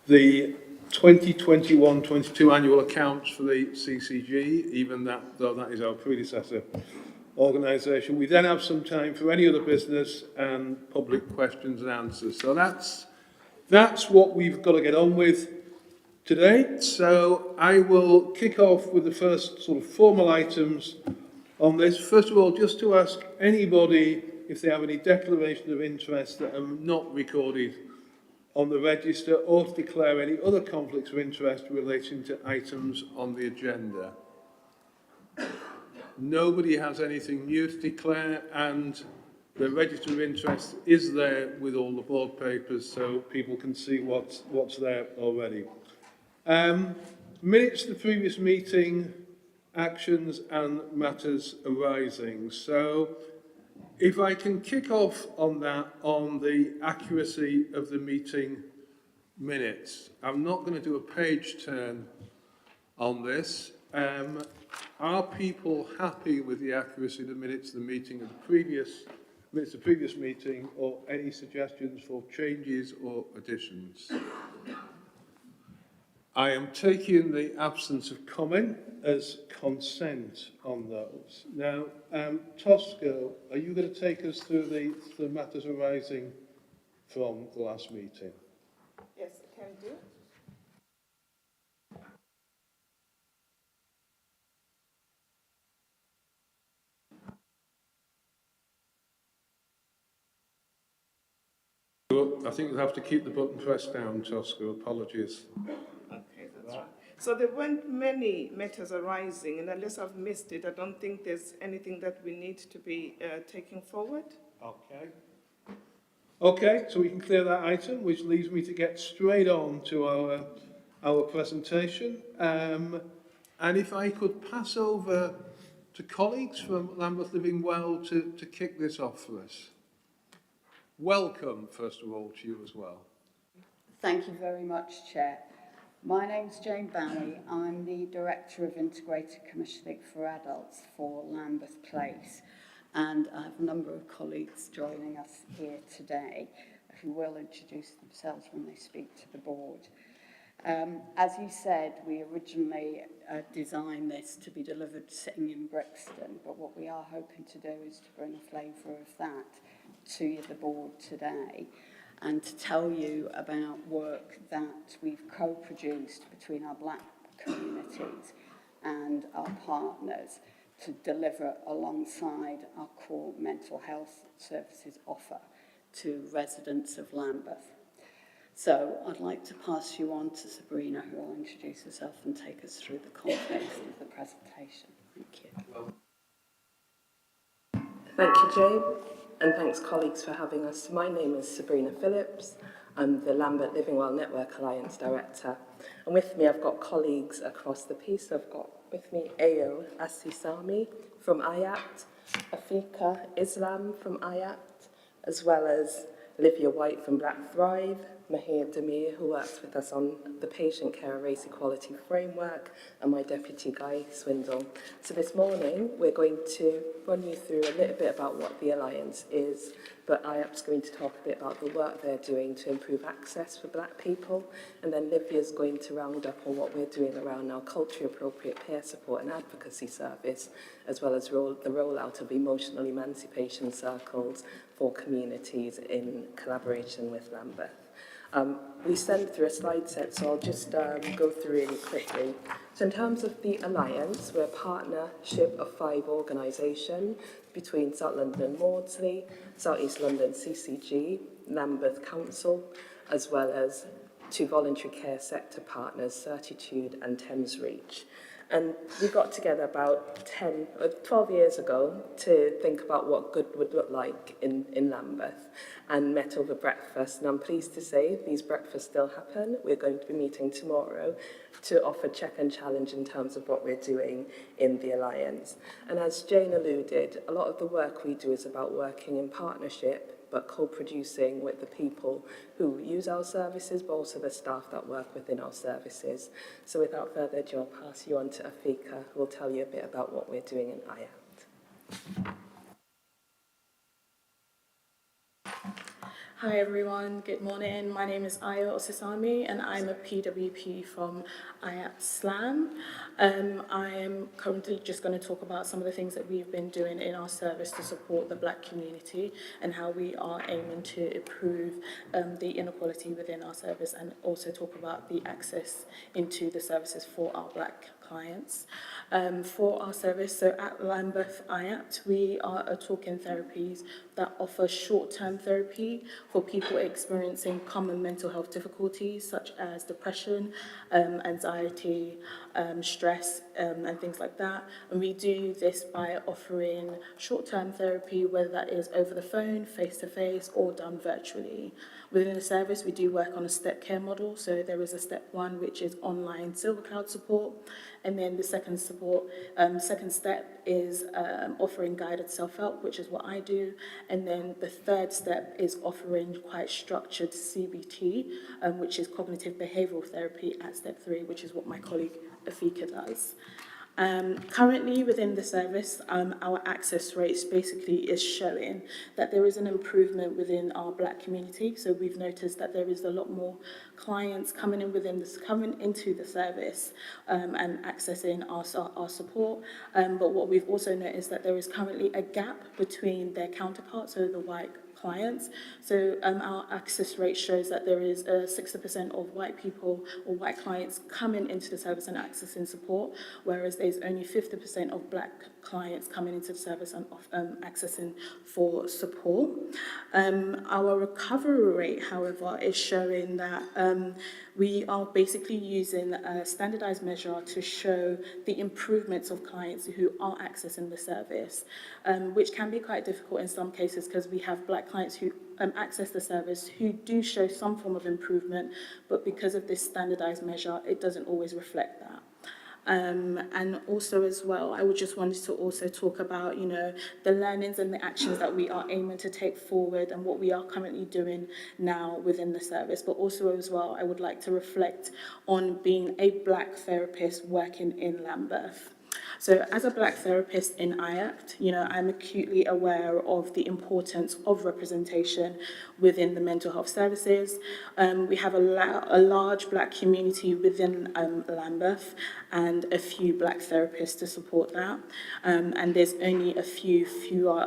the 2021-22 annual accounts for the CCG, even though that is our predecessor organisation. We then have some time for any other business and public questions and answers. So that's what we've got to get on with today. So I will kick off with the first sort of formal items on this. First of all, just to ask anybody if they have any declaration of interest that are not recorded on the register, or to declare any other conflicts of interest relating to items on the agenda. Nobody has anything new to declare, and the register of interest is there with all the board papers, so people can see what's there already. Minutes of the previous meeting, actions and matters arising. So if I can kick off on that, on the accuracy of the meeting minutes. I'm not going to do a page turn on this. Are people happy with the accuracy of the minutes of the meeting of the previous meeting, or any suggestions for changes or additions? I am taking the absence of comment as consent on those. Now, Tosco, are you going to take us through the matters arising from the last meeting? Yes, I can do. I think you'll have to keep the button pressed down, Tosco. Apologies. Okay, that's right. So there weren't many matters arising, and unless I've missed it, I don't think there's anything that we need to be taking forward. Okay. Okay, so we can clear that item, which leaves me to get straight on to our presentation. And if I could pass over to colleagues from Lambeth Living Well to kick this off for us. Welcome, first of all, to you as well. Thank you very much, Chair. My name's Jane Bowie. I'm the Director of Integrated Commissioning for Adults for Lambeth Place. And I have a number of colleagues joining us here today who will introduce themselves when they speak to the board. As you said, we originally designed this to be delivered sitting in Brixton, but what we are hoping to do is to bring a flavour of that to the board today and to tell you about work that we've co-produced between our black communities and our partners to deliver alongside our core mental health services offer to residents of Lambeth. So I'd like to pass you on to Sabrina, who will introduce herself and take us through the context of the presentation. Thank you. Thank you, Jane, and thanks colleagues for having us. My name is Sabrina Phillips. I'm the Lambeth Living Well Network Alliance Director. And with me, I've got colleagues across the piece. I've got with me Ayo Asisami from IACT, Afika Islam from IACT, as well as Olivia White from Black Thrive, Mahir Demir, who works with us on the Patient Care Race Equality Framework, and my deputy, Guy Swindle. So this morning, we're going to run you through a little bit about what the Alliance is, but IAP's going to talk a bit about the work they're doing to improve access for black people, and then Livia's going to round up on what we're doing around our culturally-appropriate peer support and advocacy service, as well as the rollout of emotional emancipation circles for communities in collaboration with Lambeth. We sent through a slide set, so I'll just go through really quickly. So in terms of the Alliance, we're a partnership of 5 organisations between South London and Maudsley, South East London CCG, Lambeth Council, as well as 2 voluntary care sector partners, Certitude and Thames Reach. And we got together about 12 years ago to think about what good would look like in Lambeth, and met over breakfast. And I'm pleased to say these breakfasts still happen. We're going to be meeting tomorrow to offer check and challenge in terms of what we're doing in the Alliance. And as Jane alluded, a lot of the work we do is about working in partnership, but co-producing with the people who use our services, but also the staff that work within our services. So without further ado, I'll pass you on to Afika, who will tell you a bit about what we're doing in IACT. Hi everyone, good morning. My name is Ayo Osisami and I'm a PWP from IAP SLAM. I am currently just going to talk about some of the things that we've been doing in our service to support the Black community and how we are aiming to improve the inequality within our service, and also talk about the access into the services for our Black clients. For our service, so at Lambeth IAPT, we are a talk-in therapies that offer short-term therapy for people experiencing common mental health difficulties such as depression, anxiety, stress, and things like that. And we do this by offering short-term therapy, whether that is over the phone, face-to-face, or done virtually. Within the service, we do work on a step care model. So there is a step one, which is online silver cloud support. And then the second step is offering guided self-help, which is what I do. And then the third step is offering quite structured CBT, which is cognitive behavioural therapy at step 3, which is what my colleague Afika does. Currently within the service, our access rates basically is showing that there is an improvement within our Black community. So we've noticed that there is a lot more clients coming into the service and accessing our support. But what we've also noticed that there is currently a gap between their counterparts, so the white clients. So our access rate shows that there is 60% of white people or white clients coming into the service and accessing support, whereas there's only 50% of Black clients coming into the service and accessing for support. Our recovery rate, however, is showing that we are basically using a standardized measure to show the improvements of clients who are accessing the service, which can be quite difficult in some cases because we have Black clients who access the service who do show some form of improvement, but because of this standardized measure, it doesn't always reflect that. And also as well, I would just wanted to also talk about, the learnings and the actions that we are aiming to take forward and what we are currently doing now within the service. But also as well, I would like to reflect on being a Black therapist working in Lambeth. So as a Black therapist in IACT, I'm acutely aware of the importance of representation within the mental health services. We have a large Black community within Lambeth and a few Black therapists to support that. And there's only a fewer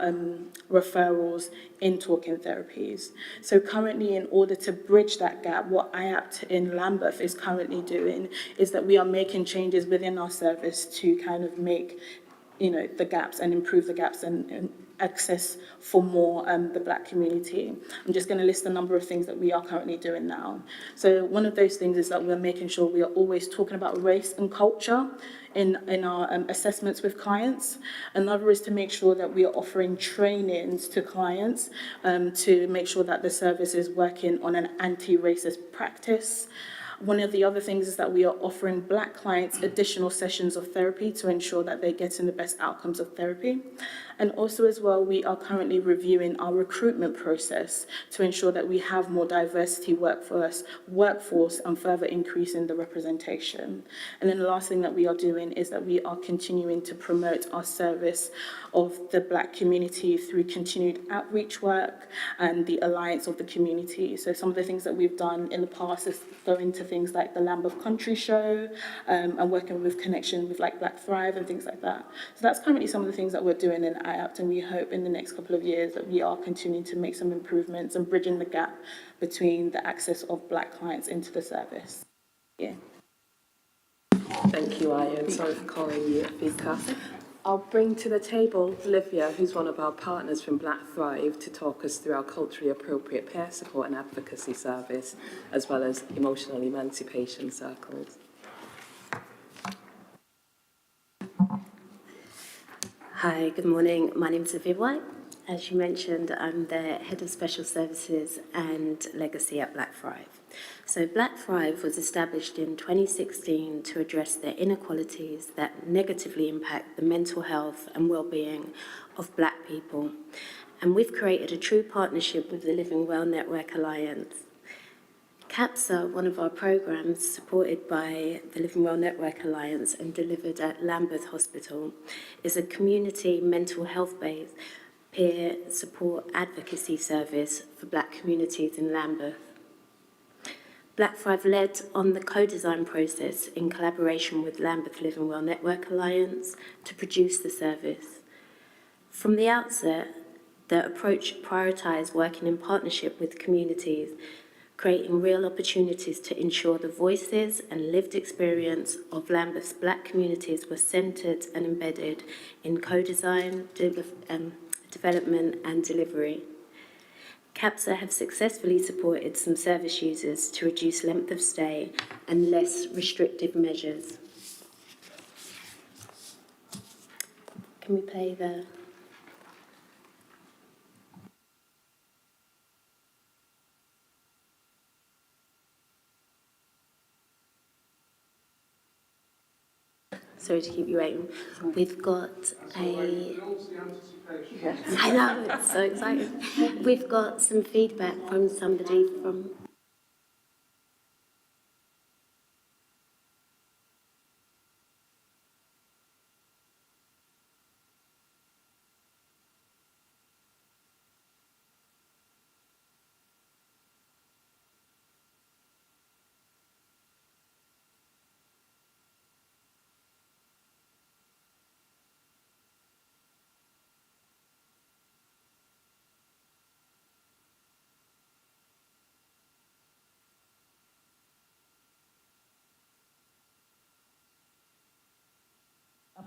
referrals in talking therapies. So currently, in order to bridge that gap, what IAPT in Lambeth is currently doing is that we are making changes within our service to kind of make the gaps and improve the gaps and access for more the Black community. I'm just going to list a number of things that we are currently doing now. So one of those things is that we're making sure we are always talking about race and culture in our assessments with clients. Another is to make sure that we are offering trainings to clients to make sure that the service is working on an anti-racist practice. One of the other things is that we are offering Black clients additional sessions of therapy to ensure that they're getting the best outcomes of therapy. And also as well, we are currently reviewing our recruitment process to ensure that we have more diversity workforce and further increasing the representation. And then the last thing that we are doing is that we are continuing to promote our service of the Black community through continued outreach work and the alliance of the community. So some of the things that we've done in the past is going to things like the Lambeth Country Show and working with connection with like Black Thrive and things like that. So that's currently some of the things that we're doing in IAPT, and we hope in the next couple of years that we are continuing to make some improvements and bridging the gap between the access of Black clients into the service. Yeah. Thank you, Ian. Sorry for calling you Vika. I'll bring to the table Olivia, who's one of our partners from Black Thrive, to talk us through our culturally appropriate peer support and advocacy service, as well as emotional emancipation circles. Hi, good morning. My name is Olivia White. As you mentioned, I'm the Head of Special Services and Legacy at Black Thrive. So Black Thrive was established in 2016 to address the inequalities that negatively impact the mental health and well-being of Black people. And we've created a true partnership with the Living Well Network Alliance. CAPSA, one of our programs supported by the Living Well Network Alliance and delivered at Lambeth Hospital, is a community mental health base peer support advocacy service for Black communities in Lambeth. Black Thrive led on the co-design process in collaboration with Lambeth Living Well Network Alliance to produce the service. From the outset, the approach prioritised working in partnership with communities, creating real opportunities to ensure the voices and lived experience of Lambeth's Black communities were centred and embedded in co-design, development and delivery. CAPSA have successfully supported some service users to reduce length of stay and less restrictive measures. Can we play the... Sorry to keep you waiting. We've got a... I know, it's so exciting. We've got some feedback from somebody from...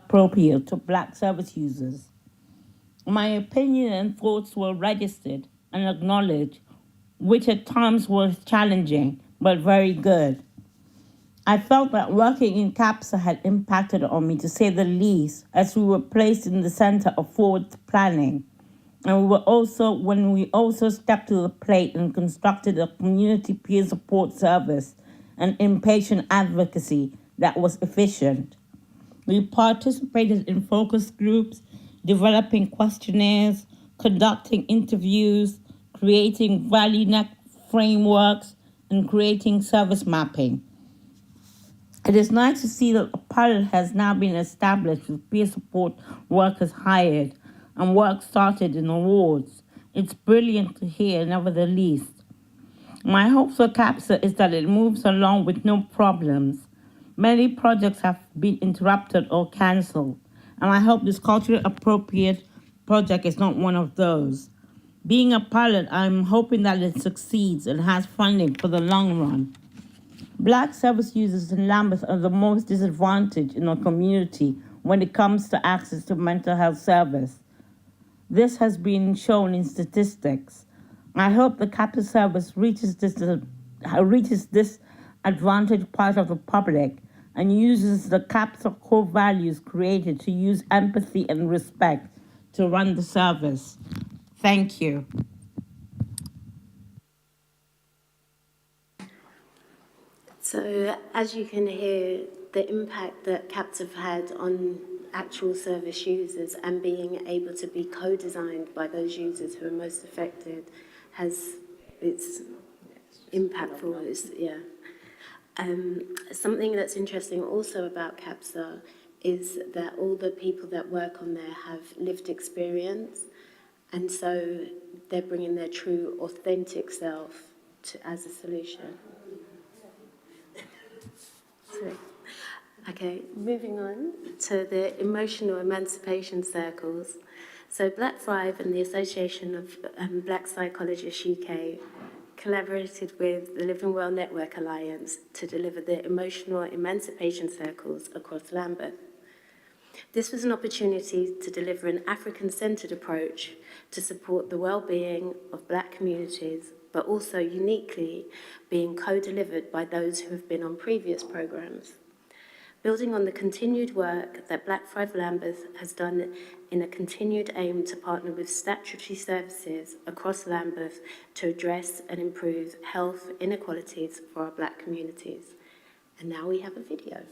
Appropriate to Black service users. My opinion and thoughts were registered and acknowledged, which at times was challenging, but very good. I felt that working in CAPSA had impacted on me, to say the least, as we were placed in the center of forward planning. And when we also stepped to the plate and constructed a community peer support service and inpatient advocacy that was efficient. We participated in focus groups, developing questionnaires, conducting interviews, creating value net frameworks, and creating service mapping. It is nice to see that a pilot has now been established with peer support workers hired and work started in awards. It's brilliant to hear, nevertheless. My hope for CAPSA is that it moves along with no problems. Many projects have been interrupted or cancelled, and I hope this culturally appropriate project is not one of those. Being a pilot, I'm hoping that it succeeds and has funding for the long run. Black service users in Lambeth are the most disadvantaged in our community when it comes to access to mental health service. This has been shown in statistics. I hope the CAPSA service reaches this advantaged part of the public and uses the CAPSA core values created to use empathy and respect to run the service. Thank you. So, as you can hear, the impact that CAPS have had on actual service users and being able to be co-designed by those users who are most affected it's impactful. Something that's interesting also about CAPSA is that all the people that work on there have lived experience, and so they're bringing their true, authentic self as a solution. Okay, moving on to the emotional emancipation circles. So Black Thrive and the Association of Black Psychologists UK collaborated with the Living Well Network Alliance to deliver the emotional emancipation circles across Lambeth. This was an opportunity to deliver an African-centred approach to support the well-being of Black communities, but also uniquely being co-delivered by those who have been on previous programmes. Building on the continued work that Black Thrive Lambeth has done in a continued aim to partner with statutory services across Lambeth to address and improve health inequalities for our Black communities. And now we have a video.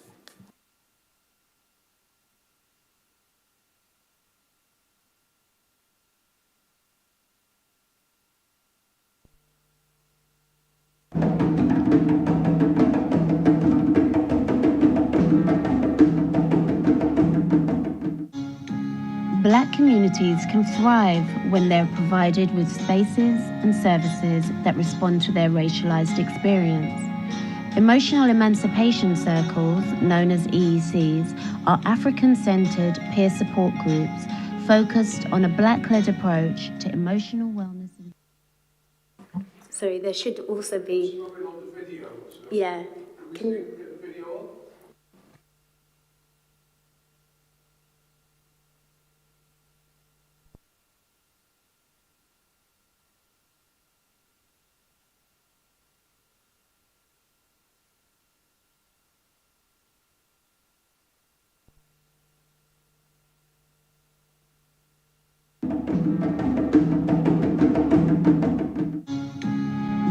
Black communities communities can thrive when they're provided with spaces and services that respond to their racialized experience. Emotional emancipation circles, known as EECs, are African-centered peer support groups focused on a Black-led approach to emotional wellness. Sorry, there should also be... Yeah. Can you...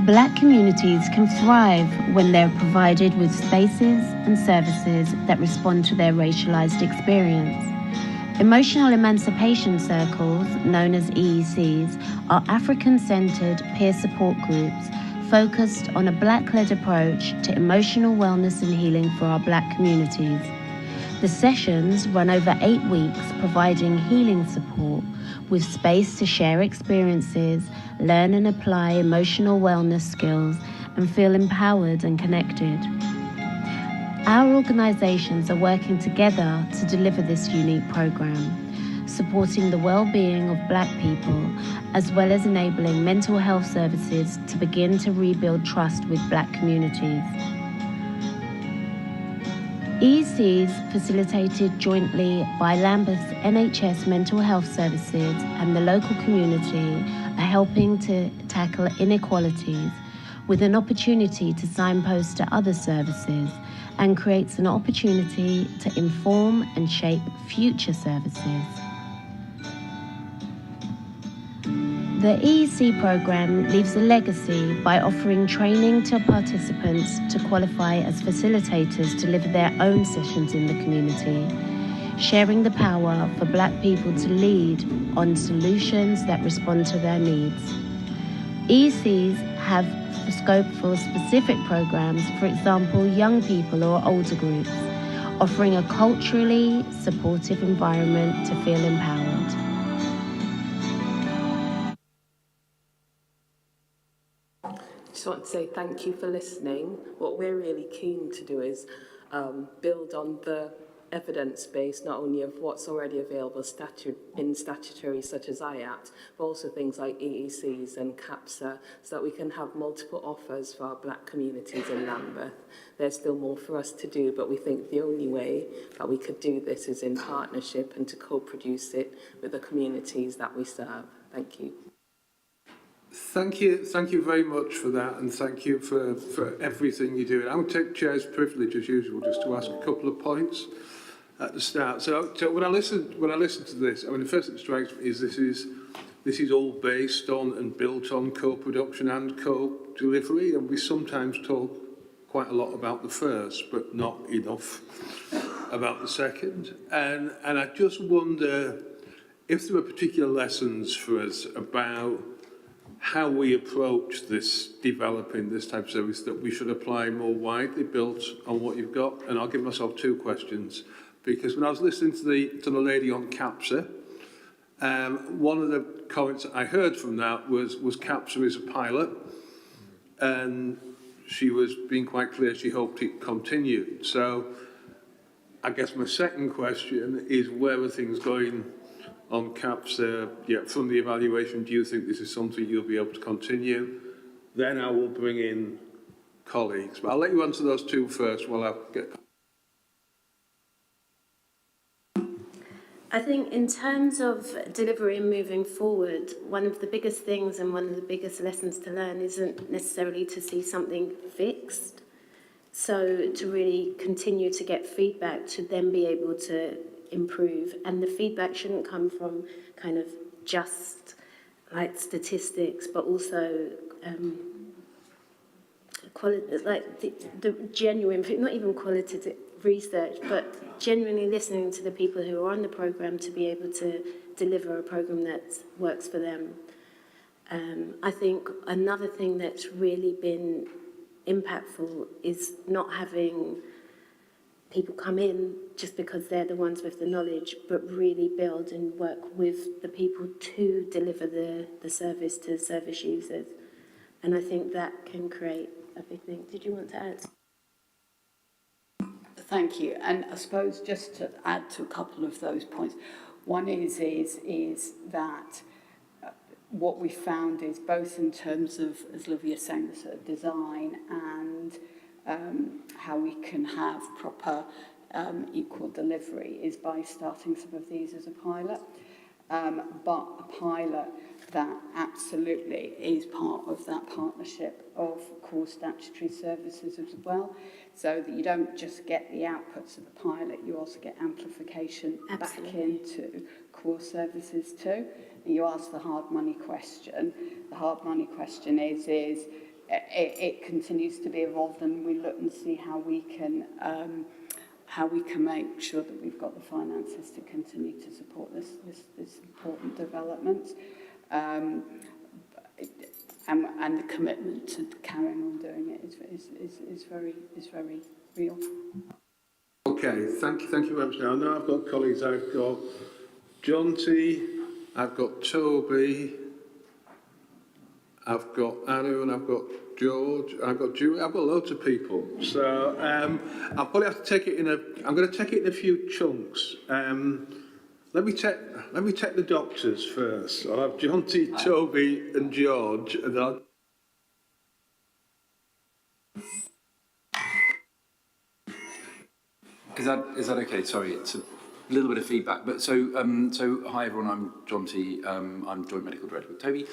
Black communities can thrive when they're provided with spaces and services that respond to their racialized experience. Emotional emancipation circles, known as EECs, are African-centered peer support groups focused on a Black-led approach to emotional wellness and healing for our Black communities. The sessions run over 8 weeks, providing healing support with space to share experiences, learn and apply emotional wellness skills, and feel empowered and connected. Our organisations are working together to deliver this unique programme, supporting the well-being of Black people, as well as enabling mental health services to begin to rebuild trust with Black communities. EECs, facilitated jointly by Lambeth's NHS Mental Health Services and the local community, are helping to tackle inequalities with an opportunity to signpost to other services and creates an opportunity to inform and shape future services. The EEC programme leaves a legacy by offering training to participants to qualify as facilitators to deliver their own sessions in the community, sharing the power for Black people to lead on solutions that respond to their needs. EECs have the scope for specific programmes, for example, young people or older groups, offering a culturally supportive environment to feel empowered. Just want to say thank you for listening. What we're really keen to do is build on the evidence base, not only of what's already available in statutory such as IAT, but also things like EECs and CAPSA, so that we can have multiple offers for our Black communities in Lambeth. There's still more for us to do, but we think the only way that we could do this is in partnership and to co-produce it with the communities that we serve. Thank you. Thank you very much for that, and thank you for everything you do. I'm going to take Chair's privilege, as usual, just to ask a couple of points at the start. So when I listen to this, I mean, the first thing that strikes me is this is all based on and built on co-production and co-delivery, and we sometimes talk quite a lot about the first, but not enough about the second. And I just wonder if there are particular lessons for us about how we approach developing this type of service that we should apply more widely, built on what you've got. And I'll give myself 2 questions, because when I was listening to the lady on CAPSA, one of the comments I heard from that was CAPSA is a pilot, and she was being quite clear she hoped it continued. So I guess my second question is, where are things going on CAPSA, from the evaluation? Do you think this is something you'll be able to continue? Then I will bring in colleagues. But I'll let you answer those 2 first while I get... I think in terms of delivery and moving forward, one of the biggest things and one of the biggest lessons to learn isn't necessarily to see something fixed. So to really continue to get feedback to then be able to improve, and the feedback shouldn't come from kind of just like statistics, but also the genuine, not even qualitative research, but genuinely listening to the people who are on the programme to be able to deliver a programme that works for them. I think another thing that's really been impactful is not having people come in just because they're the ones with the knowledge, but really build and work with the people to deliver the service to service users. And I think that can create a big thing. Did you want to add? Thank you. And I suppose just to add to a couple of those points, one is that what we found is both in terms of, as Livia was saying, the sort of design and how we can have proper equal delivery is by starting some of these as a pilot. But a pilot that absolutely is part of that partnership of core statutory services as well, so that you don't just get the outputs of the pilot, you also get amplification back into core services too. And you ask the hard money question. The hard money question is it continues to be evolved, and we look and see how we can make sure that we've got the finances to continue to support this important development, and the commitment to carrying on doing it is very real. Okay, thank you very much. Now I've got colleagues. I've got Jonty, I've got Toby, I've got Anu, and I've got George, I've got Julie, I've got loads of people. So I'll probably have to take it I'm going to take it in a few chunks. Let me take the doctors first. I'll have Jonty, Toby, and George, and then Is that okay? Sorry, it's a little bit of feedback. But so hi everyone. I'm Jonty. I'm Joint Medical Director with Toby.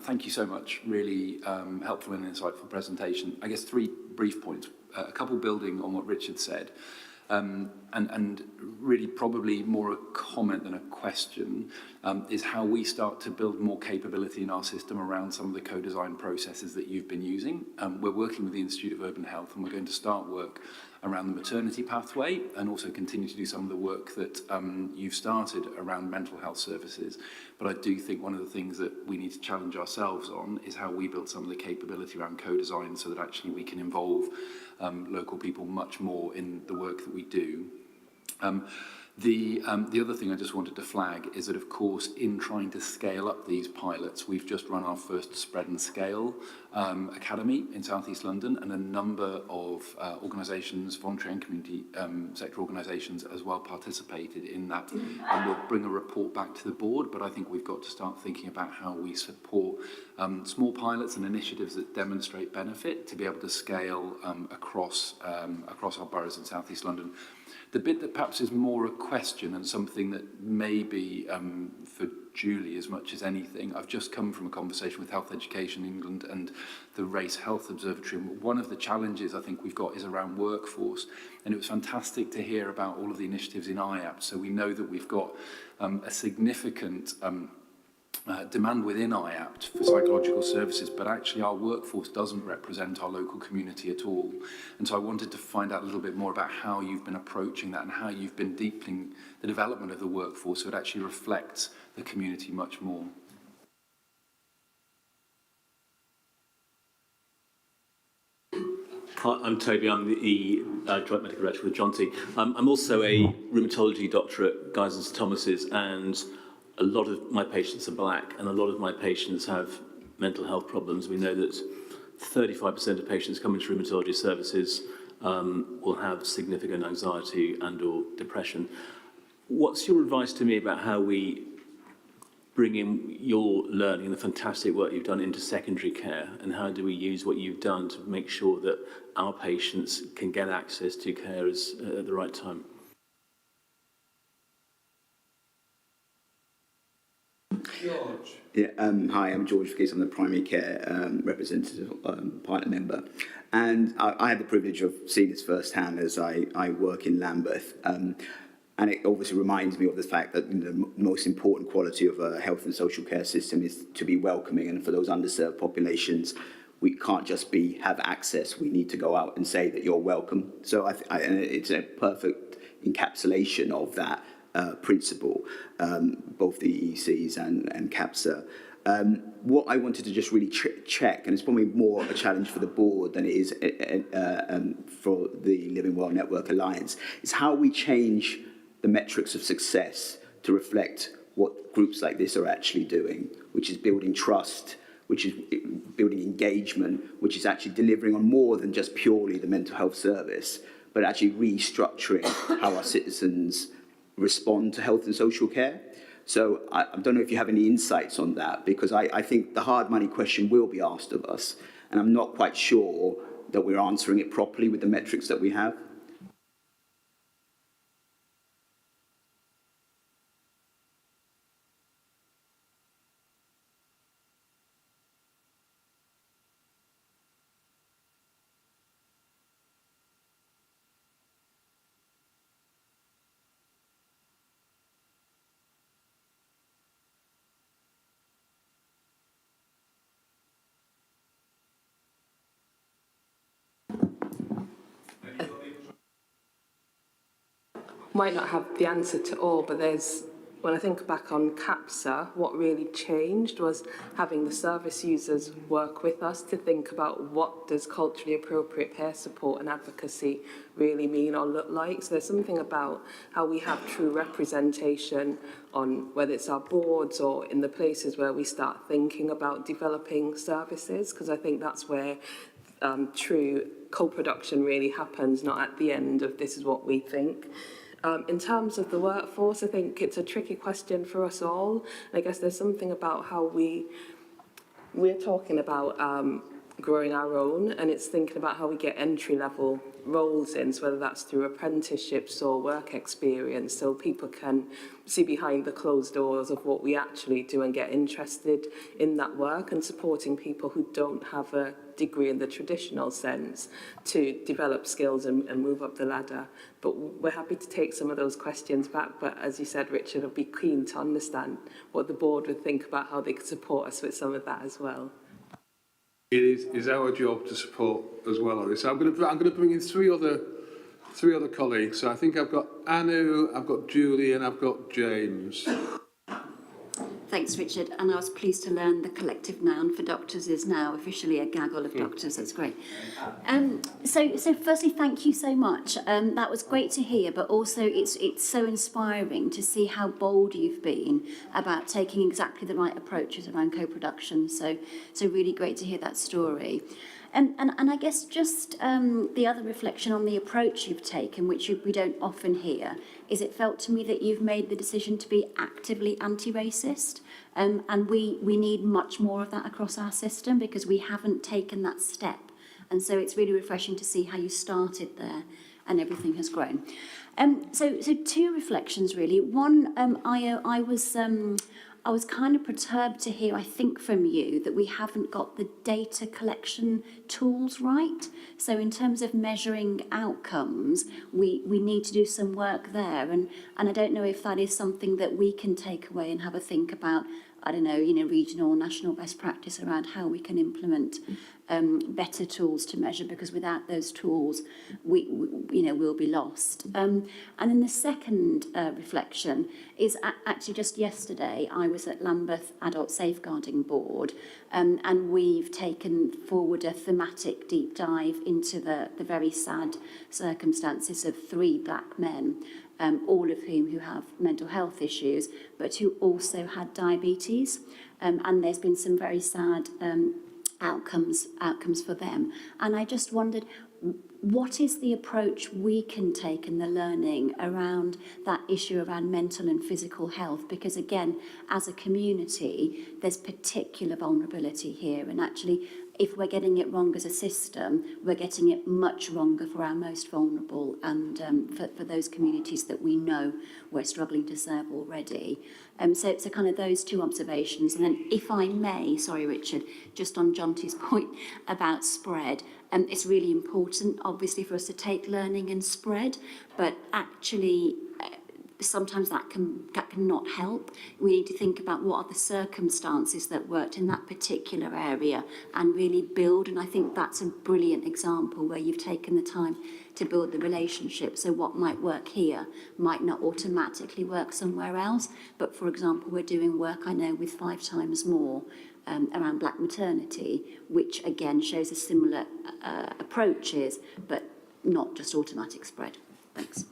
Thank you so much. Really helpful and insightful presentation. I guess 3 brief points. A couple building on what Richard said, and really probably more a comment than a question, is how we start to build more capability in our system around some of the co-design processes that you've been using. We're working with the Institute of Urban Health, and we're going to start work around the maternity pathway and also continue to do some of the work that you've started around mental health services. But I do think one of the things that we need to challenge ourselves on is how we build some of the capability around co-design so that actually we can involve local people much more in the work that we do. The other thing I just wanted to flag is that, of course, in trying to scale up these pilots, we've just run our first Spread and Scale Academy in South East London, and a number of organisations, voluntary and community sector organisations as well, participated in that. And we'll bring a report back to the board, but I think we've got to start thinking about how we support small pilots and initiatives that demonstrate benefit to be able to scale across our boroughs in South East London. The bit that perhaps is more a question and something that may be for Julie as much as anything, I've just come from a conversation with Health Education England and the Race Health Observatory. And one of the challenges I think we've got is around workforce. And it was fantastic to hear about all of the initiatives in IAPT. So we know that we've got a significant demand within IAPT for psychological services, but actually our workforce doesn't represent our local community at all. And so I wanted to find out a little bit more about how you've been approaching that and how you've been deepening the development of the workforce so it actually reflects the community much more. Hi, I'm Toby. I'm the Joint Medical Director with Jonty. I'm also a rheumatology doctor at Guy's and St Thomas's, and a lot of my patients are black, and a lot of my patients have mental health problems. We know that 35% of patients coming to rheumatology services will have significant anxiety and or depression. What's your advice to me about how we bring in your learning and the fantastic work you've done into secondary care, and how do we use what you've done to make sure that our patients can get access to carers at the right time? George. Yeah, hi, I'm George Figgis. I'm the primary care representative partner member. And I had the privilege of seeing this firsthand as I work in Lambeth. And it obviously reminds me of the fact that the most important quality of a health and social care system is to be welcoming. And for those underserved populations, we can't just have access. We need to go out and say that you're welcome. So and it's a perfect encapsulation of that principle, both the ECs and CAPSA What I wanted to just really check, and it's probably more of a challenge for the board than it is for the Living Well Network Alliance, is how we change the metrics of success to reflect what groups like this are actually doing, which is building trust, which is building engagement, which is actually delivering on more than just purely the mental health service, but actually restructuring how our citizens respond to health and social care. So I don't know if you have any insights on that, because I think the hard money question will be asked of us, and I'm not quite sure that we're answering it properly with the metrics that we have. Might not have the answer to all, but when I think back on CAPSA, what really changed was having the service users work with us to think about what does culturally appropriate peer support and advocacy really mean or look like. So there's something about how we have true representation on whether it's our boards or in the places where we start thinking about developing services, because I think that's where true co-production really happens, not at the end of this is what we think. In terms of the workforce, I think it's a tricky question for us all. I guess there's something about how we're talking about growing our own, and it's thinking about how we get entry-level roles in, so whether that's through apprenticeships or work experience, so people can see behind the closed doors of what we actually do and get interested in that work, and supporting people who don't have a degree in the traditional sense to develop skills and move up the ladder. But we're happy to take some of those questions back, but as you said, Richard, I'd be keen to understand what the board would think about how they could support us with some of that as well. It is our job to support as well on this. So I'm going to bring in three other colleagues. So I think I've got Anu, I've got Julie, and I've got James. Thanks, Richard. And I was pleased to learn the collective noun for doctors is now officially a gaggle of doctors. That's great. So firstly, thank you so much. That was great to hear, but also it's so inspiring to see how bold you've been about taking exactly the right approaches around co-production. So really great to hear that story. And I guess just the other reflection on the approach you've taken, which we don't often hear, is it felt to me that you've made the decision to be actively anti-racist. And we need much more of that across our system because we haven't taken that step. And so it's really refreshing to see how you started there and everything has grown. So two reflections really. One, I was kind of perturbed to hear, I think, from you that we haven't got the data collection tools right. So in terms of measuring outcomes, we need to do some work there. And I don't know if that is something that we can take away and have a think about, I don't know, regional or national best practice around how we can implement better tools to measure, because without those tools, we'll be lost. And then the second reflection is actually just yesterday, I was at Lambeth Adult Safeguarding Board, and we've taken forward a thematic deep dive into the very sad circumstances of 3 black men, all of who have mental health issues, but who also had diabetes. And there's been some very sad outcomes for them. And I just wondered, what is the approach we can take in the learning around that issue around mental and physical health? Because again, as a community, there's particular vulnerability here. And actually, if we're getting it wrong as a system, we're getting it much wronger for our most vulnerable and for those communities that we know we're struggling to serve already. So kind of those two observations. And then if I may, sorry, Richard, just on Jonty's point about spread, it's really important, obviously, for us to take learning and spread, but actually sometimes that can not help. We need to think about what are the circumstances that worked in that particular area and really build. And I think that's a brilliant example where you've taken the time to build the relationship. So what might work here might not automatically work somewhere else. But for example, we're doing work, I know, with 5 times more around black maternity, which again shows a similar approaches, but not just automatic spread. Thanks.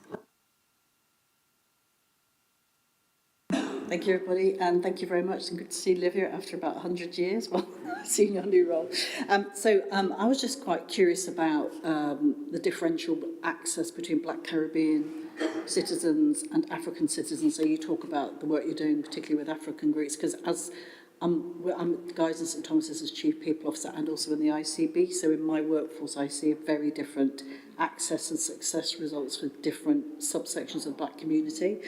Thank you, everybody, and thank you very much. And good to see Liv here after about 100 years. Well, seeing your new role. I was just quite curious about the differential access between Black Caribbean citizens and African citizens. So you talk about the work you're doing, particularly with African groups, because as I'm Guys and St Thomas's as Chief People Officer and also in the ICB. So in my workforce, I see a very different access and success results for different subsections of the Black community.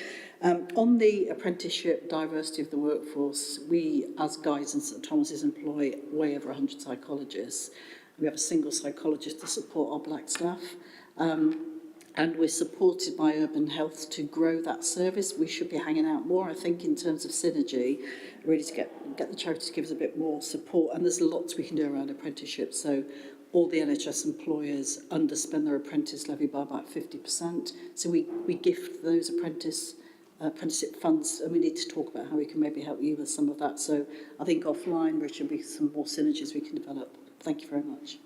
On the apprenticeship diversity of the workforce, we as Guys and St Thomas's employ way over 100 psychologists. We have a single psychologist to support our Black staff. And we're supported by Urban Health to grow that service. We should be hanging out more, I think, in terms of synergy, really to get the charity to give us a bit more support. And there's lots we can do around apprenticeships. So all the NHS employers underspend their apprentice levy by about 50%. So we gift those apprenticeship funds, and we need to talk about how we can maybe help you with some of that. So I think offline there should be some more synergies we can develop. Thank you very much.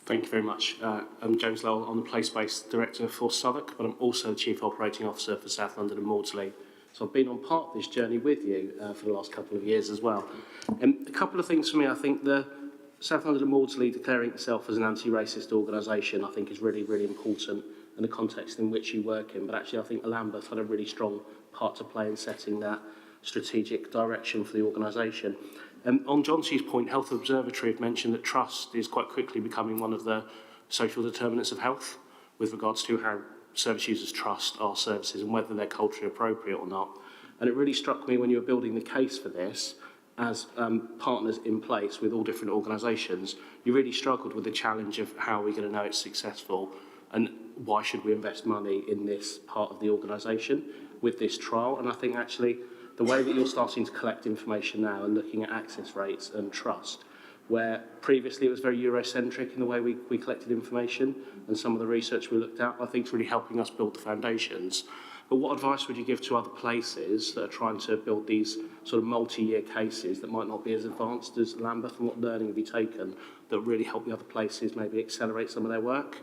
Thank you very much. I'm James Lowell. I'm the Place-Based Director for Southwark, but I'm also the Chief Operating Officer for South London and Maudsley. So I've been on part of this journey with you for the last couple of years as well. A couple of things for me. I think the South London and Maudsley declaring itself as an anti-racist organisation, I think is really, really important in the context in which you work in. But actually, I think Lambeth had a really strong part to play in setting that strategic direction for the organisation. On John C's point, Health Observatory have mentioned that trust is quite quickly becoming one of the social determinants of health with regards to how service users trust our services and whether they're culturally appropriate or not. And it really struck me when you were building the case for this as partners in place with all different organisations, you really struggled with the challenge of how are we going to know it's successful and why should we invest money in this part of the organisation with this trial. And I think actually the way that you're starting to collect information now and looking at access rates and trust, where previously it was very Eurocentric in the way we collected information and some of the research we looked at, I think is really helping us build the foundations. But what advice would you give to other places that are trying to build these sort of multi-year cases that might not be as advanced as Lambeth, and what learning have you taken that really help the other places maybe accelerate some of their work?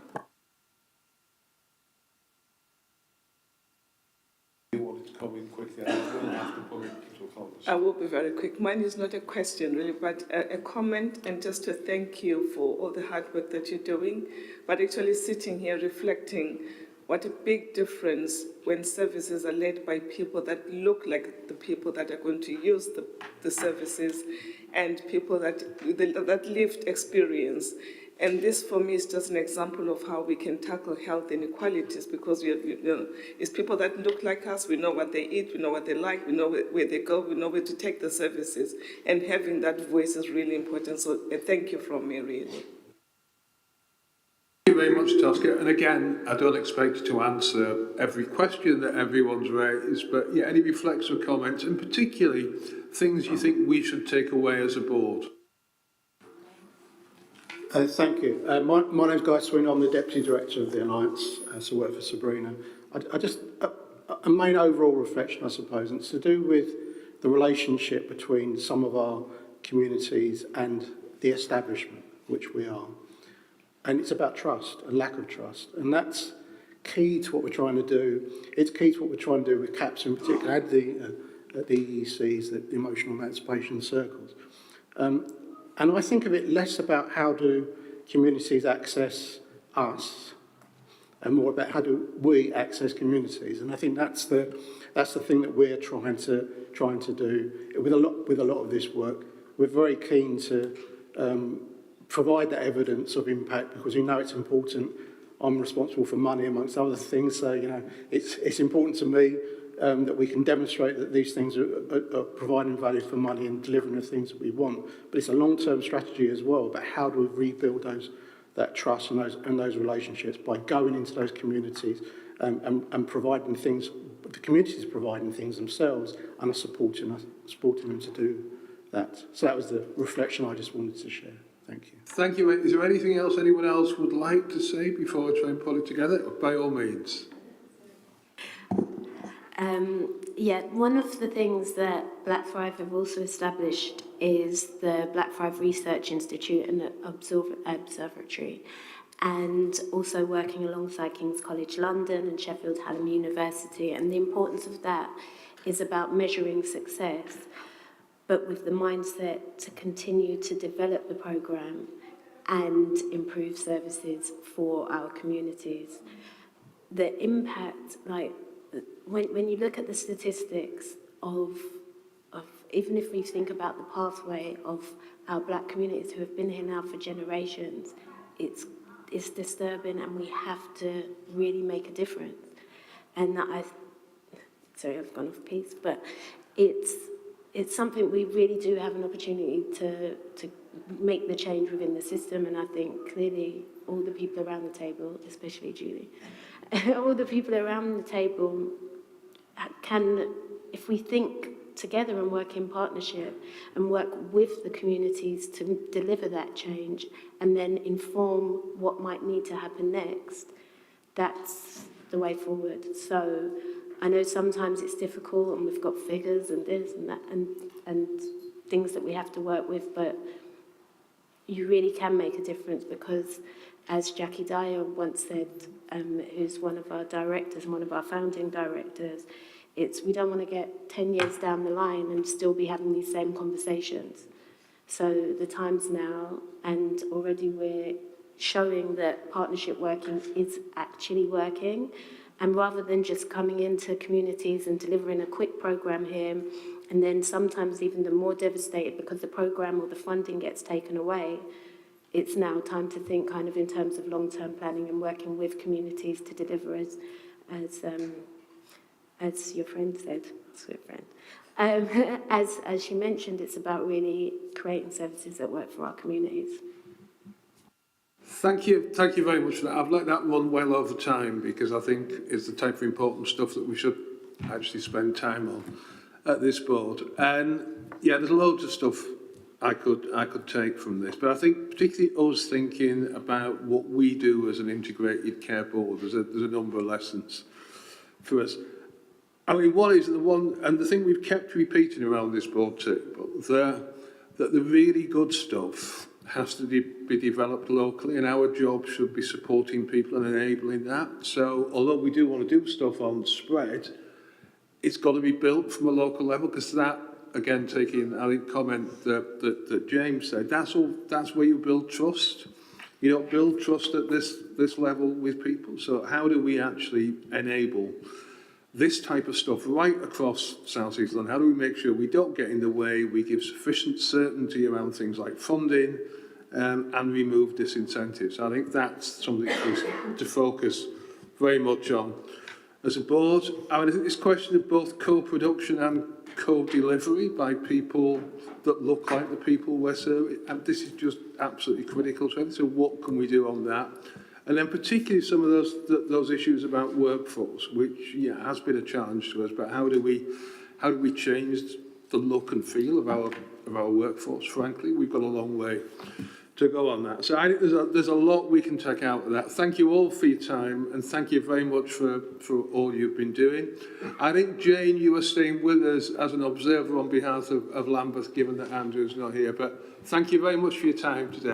I will be very quick. Mine is not a question really, but a comment, and just to thank you for all the hard work that you're doing, but actually sitting here reflecting what a big difference when services are led by people that look like the people that are going to use the services and people that lived experience. And this, for me, is just an example of how we can tackle health inequalities, because it's people that look like us. We know what they eat, we know what they like, we know where they go, we know where to take the services. And having that voice is really important. So thank you from me, really. Thank you very much, Tosca. And again, I don't expect you to answer every question that everyone's raised, but yeah, any reflexive comments, and particularly things you think we should take away as a board. Thank you. My name's Guy Swin. I'm the Deputy Director of the Alliance, so I work for Sabrina. A main overall reflection, I suppose, and it's to do with the relationship between some of our communities and the establishment, which we are. And it's about trust and lack of trust. And that's key to what we're trying to do. It's key to what we're trying to do with CAPS in particular, and the EECs, the Emotional Emancipation Circles. And I think of it less about how do communities access us, and more about how do we access communities. And I think that's the thing that we're trying to do with a lot of this work. We're very keen to provide that evidence of impact because we know it's important. I'm responsible for money amongst other things, so it's important to me that we can demonstrate that these things are providing value for money and delivering the things that we want. But it's a long-term strategy as well about how do we rebuild that trust and those relationships by going into those communities and providing things. The communities providing things themselves and are supporting them to do that. So that was the reflection I just wanted to share. Thank you. Thank you. Is there anything else anyone else would like to say before I try and put it together? By all means. Yeah, one of the things that Black Thrive have also established is the Black Thrive Research Institute and Observatory, and also working alongside King's College London and Sheffield Hallam University. And the importance of that is about measuring success, but with the mindset to continue to develop the programme and improve services for our communities. The impact, like, when you look at the statistics of even if we think about the pathway of our black communities who have been here now for generations, it's disturbing, and we have to really make a difference. And sorry, I've gone off piece, but it's something we really do have an opportunity to make the change within the system. And I think clearly all the people around the table, especially Julie, all the people around the table can, if we think together and work in partnership and work with the communities to deliver that change and then inform what might need to happen next, that's the way forward. So I know sometimes it's difficult and we've got figures and this and that and things that we have to work with, but you really can make a difference because, as Jackie Dyer once said, who's one of our directors and one of our founding directors, we don't want to get 10 years down the line and still be having these same conversations. So the time's now, and already we're showing that partnership working is actually working. And rather than just coming into communities and delivering a quick program here, and then sometimes even the more devastated because the program or the funding gets taken away, it's now time to think kind of in terms of long-term planning and working with communities to deliver as your friend said, sweet friend. As she mentioned, it's about really creating services that work for our communities. Thank you very much for that. I've let that run well over time because I think it's the type of important stuff that we should actually spend time on at this board. And yeah, there's loads of stuff I could take from this, but I think particularly us thinking about what we do as an integrated care board, there's a number of lessons for us. I mean, one is and the thing we've kept repeating around this board too, that the really good stuff has to be developed locally, and our job should be supporting people and enabling that. So although we do want to do stuff on spread, it's got to be built from a local level, because that, again, taking, I think, comment that James said, that's where you build trust. You don't build trust at this level with people. So how do we actually enable this type of stuff right across South East London? How do we make sure we don't get in the way, we give sufficient certainty around things like funding, and remove disincentives? I think that's something to focus very much on as a board. I mean, I think this question of both co-production and co-delivery by people that look like the people we're serving, and this is just absolutely critical to it. So what can we do on that? And then particularly some of those issues about workforce, which has been a challenge to us. But how do we change the look and feel of our workforce? Frankly, we've got a long way to go on that. So I think there's a lot we can take out of that. Thank you all for your time, and thank you very much for all you've been doing. I think, Jane, you are staying with us as an observer on behalf of Lambeth, given that Andrew's not here. But thank you very much for your time today.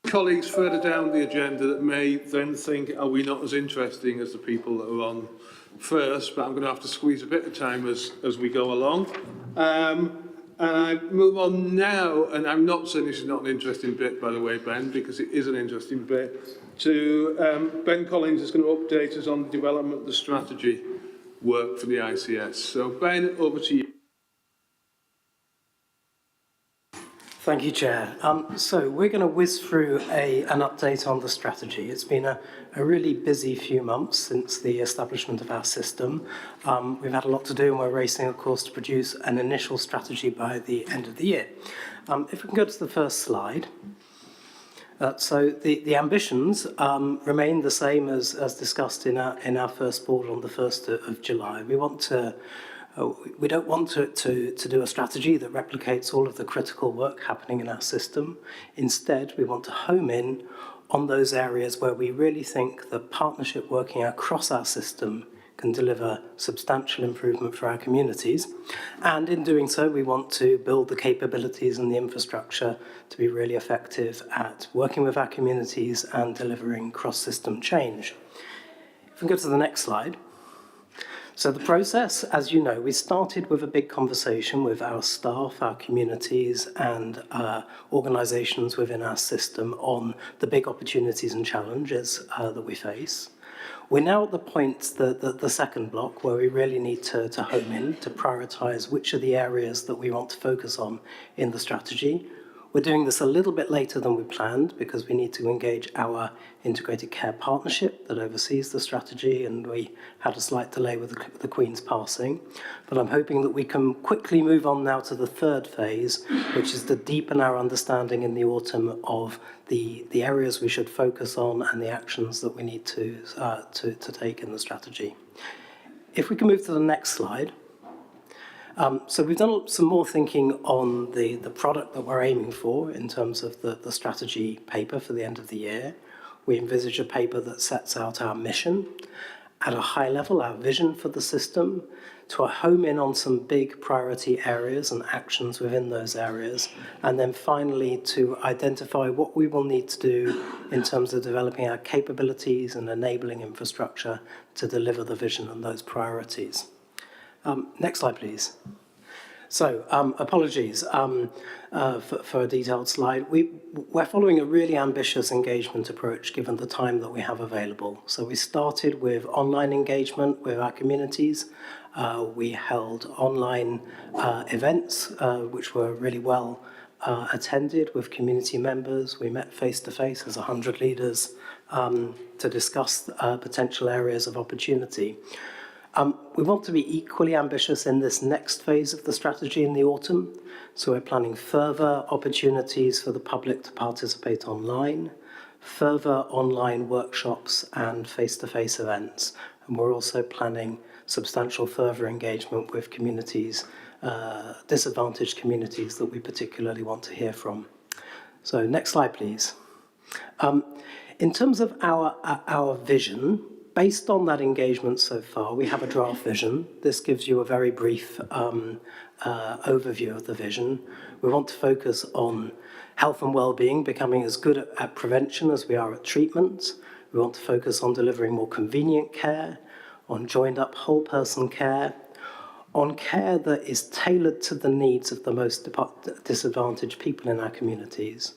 Colleagues further down the agenda that may then think, are we not as interesting as the people that are on first? But I'm going to have to squeeze a bit of time as we go along. And I move on now, and I'm not saying this is not an interesting bit, by the way, Ben, because it is an interesting bit, to Ben Collins is going to update us on the development of the strategy work for the ICS. So Ben, over to you. Thank you, Chair. So we're going to whiz through an update on the strategy. It's been a really busy few months since the establishment of our system. We've had a lot to do, and we're racing, of course, to produce an initial strategy by the end of the year. If we can go to the first slide. So the ambitions remain the same as discussed in our first board on the 1st of July. We don't want to do a strategy that replicates all of the critical work happening in our system. Instead, we want to home in on those areas where we really think the partnership working across our system can deliver substantial improvement for our communities. And in doing so, we want to build the capabilities and the infrastructure to be really effective at working with our communities and delivering cross-system change. If we go to the next slide. So the process, as you know, we started with a big conversation with our staff, our communities, and organisations within our system on the big opportunities and challenges that we face. We're now at the point, the second block, where we really need to home in, to prioritise which are the areas that we want to focus on in the strategy. We're doing this a little bit later than we planned because we need to engage our integrated care partnership that oversees the strategy, and we had a slight delay with the Queen's passing. But I'm hoping that we can quickly move on now to the third phase, which is to deepen our understanding in the autumn of the areas we should focus on and the actions that we need to take in the strategy. If we can move to the next slide. So we've done some more thinking on the product that we're aiming for in terms of the strategy paper for the end of the year. We envisage a paper that sets out our mission, at a high level, our vision for the system, to home in on some big priority areas and actions within those areas, and then finally to identify what we will need to do in terms of developing our capabilities and enabling infrastructure to deliver the vision and those priorities. Next slide, please. So, apologies for a detailed slide. We're following a really ambitious engagement approach given the time that we have available. So we started with online engagement with our communities. We held online events, which were really well attended with community members. We met face-to-face as 100 leaders to discuss potential areas of opportunity. We want to be equally ambitious in this next phase of the strategy in the autumn. So we're planning further opportunities for the public to participate online, further online workshops and face-to-face events. And we're also planning substantial further engagement with communities, disadvantaged communities that we particularly want to hear from. So next slide, please. In terms of our vision, based on that engagement so far, we have a draft vision. This gives you a very brief overview of the vision. We want to focus on health and well-being, becoming as good at prevention as we are at treatment. We want to focus on delivering more convenient care, on joined-up whole-person care, on care that is tailored to the needs of the most disadvantaged people in our communities.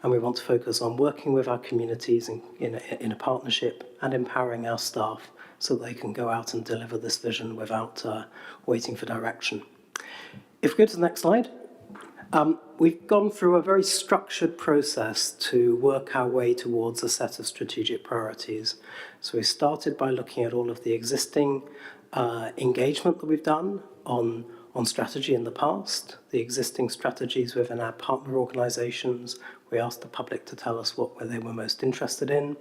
And we want to focus on working with our communities in a partnership and empowering our staff so they can go out and deliver this vision without waiting for direction. If we go to the next slide, we've gone through a very structured process to work our way towards a set of strategic priorities. So we started by looking at all of the existing engagement that we've done on strategy in the past, the existing strategies within our partner organisations. We asked the public to tell us what they were most interested in.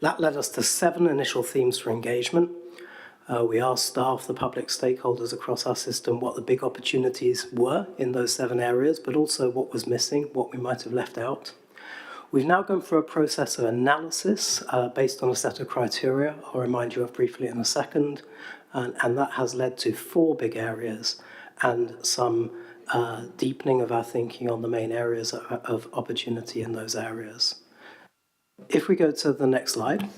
That led us to 7 initial themes for engagement. We asked staff, the public stakeholders across our system, what the big opportunities were in those 7 areas, but also what was missing, what we might have left out. We've now gone through a process of analysis based on a set of criteria I'll remind you of briefly in a second, and that has led to 4 big areas and some deepening of our thinking on the main areas of opportunity in those areas. If we go to the next slide,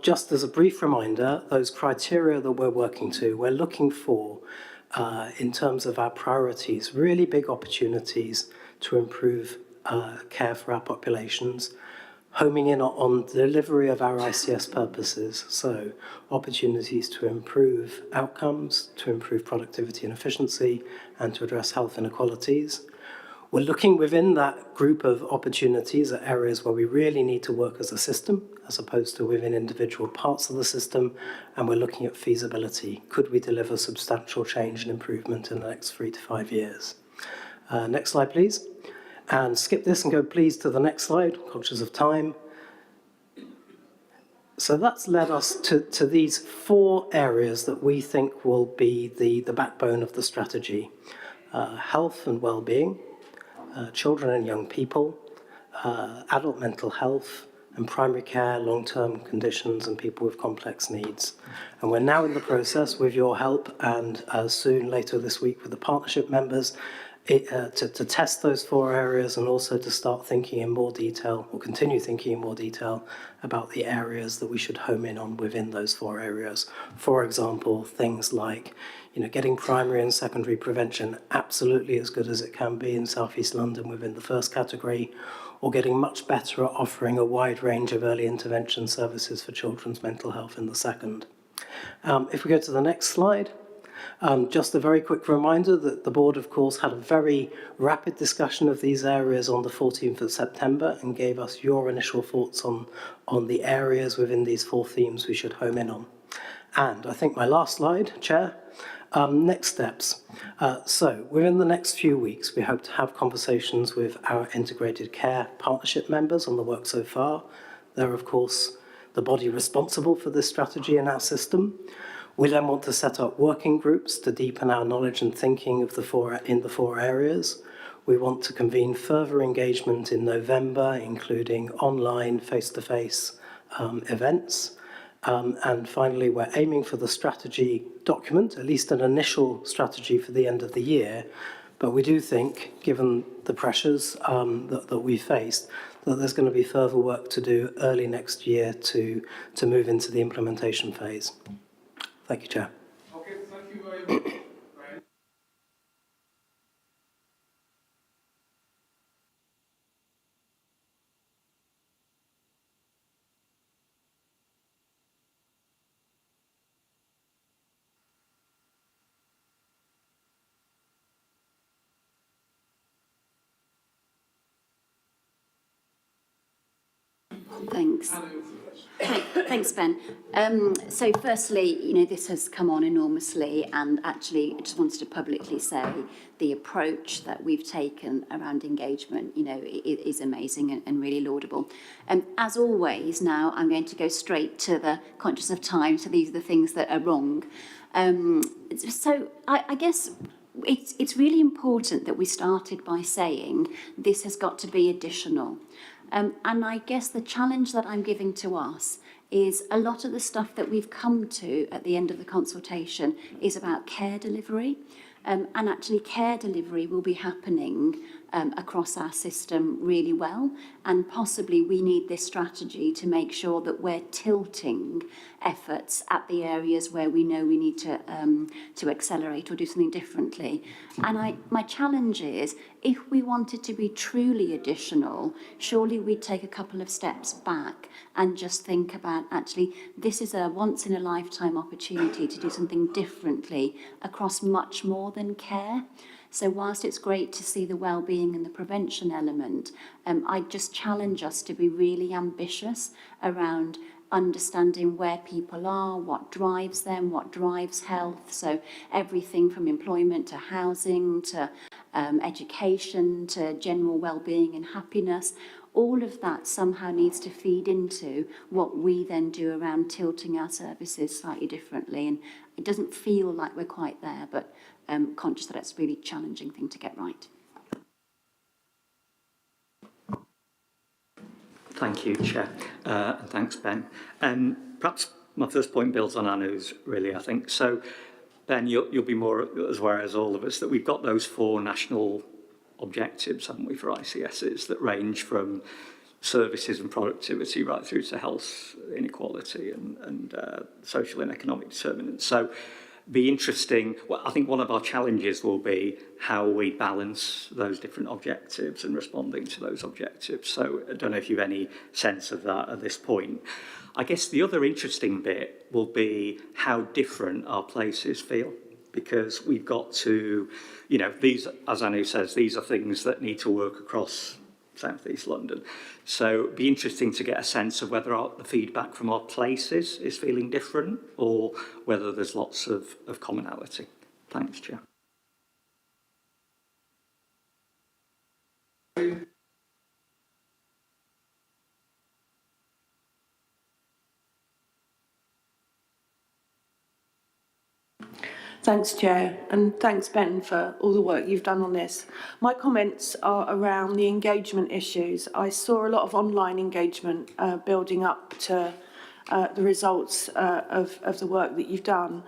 just as a brief reminder, those criteria that we're working to, we're looking for, in terms of our priorities, really big opportunities to improve care for our populations, homing in on delivery of our ICS purposes, so opportunities to improve outcomes, to improve productivity and efficiency, and to address health inequalities. We're looking within that group of opportunities at areas where we really need to work as a system, as opposed to within individual parts of the system, and we're looking at feasibility. Could we deliver substantial change and improvement in the next 3 to 5 years? Next slide, please. And skip this and go, please, to the next slide, conscious of time. So that's led us to these 4 areas that we think will be the backbone of the strategy. Health and well-being, children and young people, adult mental health, and primary care, long-term conditions, and people with complex needs. And we're now in the process, with your help, and soon later this week with the partnership members, to test those 4 areas and also to start thinking in more detail, or continue thinking in more detail, about the areas that we should home in on within those 4 areas. For example, things like getting primary and secondary prevention absolutely as good as it can be in South East London within the first category, or getting much better at offering a wide range of early intervention services for children's mental health in the second. If we go to the next slide, just a very quick reminder that the board, of course, had a very rapid discussion of these areas on the 14th of September and gave us your initial thoughts on the areas within these 4 themes we should home in on. And I think my last slide, Chair, next steps. So within the next few weeks, we hope to have conversations with our integrated care partnership members on the work so far. They're, of course, the body responsible for this strategy in our system. We then want to set up working groups to deepen our knowledge and thinking of the 4 areas. We want to convene further engagement in November, including online, face-to-face events. And finally, we're aiming for the strategy document, at least an initial strategy for the end of the year. But we do think, given the pressures that we faced, that there's going to be further work to do early next year to move into the implementation phase. Thank you, Chair. Okay, thank you very much. Thanks. Thanks, Ben. So firstly, this has come on enormously, and actually I just wanted to publicly say the approach that we've taken around engagement, is amazing and really laudable. As always, now I'm going to go straight to the conscious of time, so these are the things that are wrong. So I guess it's really important that we started by saying this has got to be additional. And I guess the challenge that I'm giving to us is a lot of the stuff that we've come to at the end of the consultation is about care delivery. And actually care delivery will be happening across our system really well. And possibly we need this strategy to make sure that we're tilting efforts at the areas where we know we need to accelerate or do something differently. And my challenge is, if we wanted to be truly additional, surely we'd take a couple of steps back and just think about, actually, this is a once-in-a-lifetime opportunity to do something differently across much more than care. So whilst it's great to see the well-being and the prevention element, I just challenge us to be really ambitious around understanding where people are, what drives them, what drives health. So everything from employment to housing to education to general well-being and happiness. All of that somehow needs to feed into what we then do around tilting our services slightly differently. And it doesn't feel like we're quite there, but conscious that it's a really challenging thing to get right. Thank you, Chair, and thanks, Ben. Perhaps my first point builds on Anu's, really, I think. So, Ben, you'll be more as aware as all of us that we've got those 4 national objectives, haven't we, for ICSs that range from services and productivity right through to health inequality and social and economic determinants. So, be interesting. Well, I think one of our challenges will be how we balance those different objectives and responding to those objectives. So I don't know if you have any sense of that at this point. I guess the other interesting bit will be how different our places feel, because we've got to, you know, these, as Anu says, these are things that need to work across South East London. So it'd be interesting to get a sense of whether the feedback from our places is feeling different or whether there's lots of commonality. Thanks, Chair. Thanks, Chair, and thanks, Ben, for all the work you've done on this. My comments are around the engagement issues. I saw a lot of online engagement building up to the results of the work that you've done.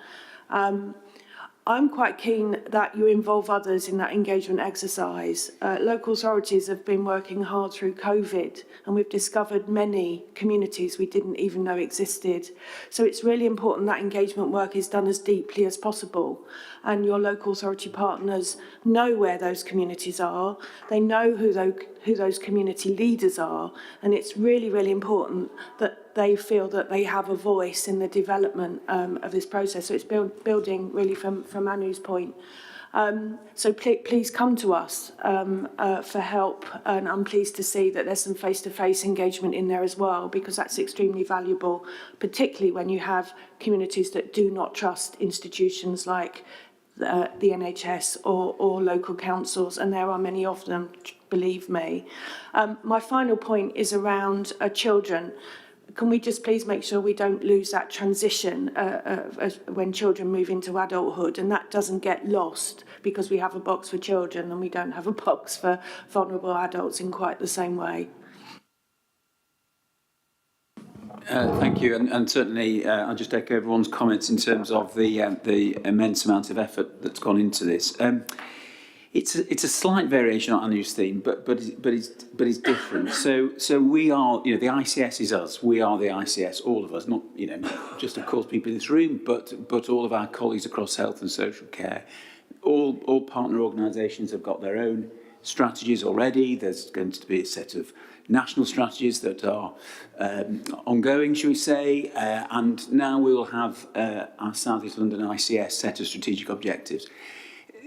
I'm quite keen that you involve others in that engagement exercise. Local authorities have been working hard through COVID, and we've discovered many communities we didn't even know existed. So it's really important that engagement work is done as deeply as possible, and your local authority partners know where those communities are, they know who those community leaders are, and it's really, really important that they feel that they have a voice in the development of this process. So it's building really from Anu's point. So please come to us for help, and I'm pleased to see that there's some face-to-face engagement in there as well, because that's extremely valuable, particularly when you have communities that do not trust institutions like the NHS or local councils, and there are many of them, believe me. My final point is around children. Can we just please make sure we don't lose that transition when children move into adulthood, and that doesn't get lost because we have a box for children and we don't have a box for vulnerable adults in quite the same way. Thank you, and certainly I'll just echo everyone's comments in terms of the immense amount of effort that's gone into this. It's a slight variation on Anu's theme, but it's different. So we are, you know, the ICS is us. We are the ICS, all of us, not, you know, just of course people in this room, but all of our colleagues across health and social care. All partner organisations have got their own strategies already. There's going to be a set of national strategies that are ongoing, shall we say, and now we will have our South East London ICS set of strategic objectives.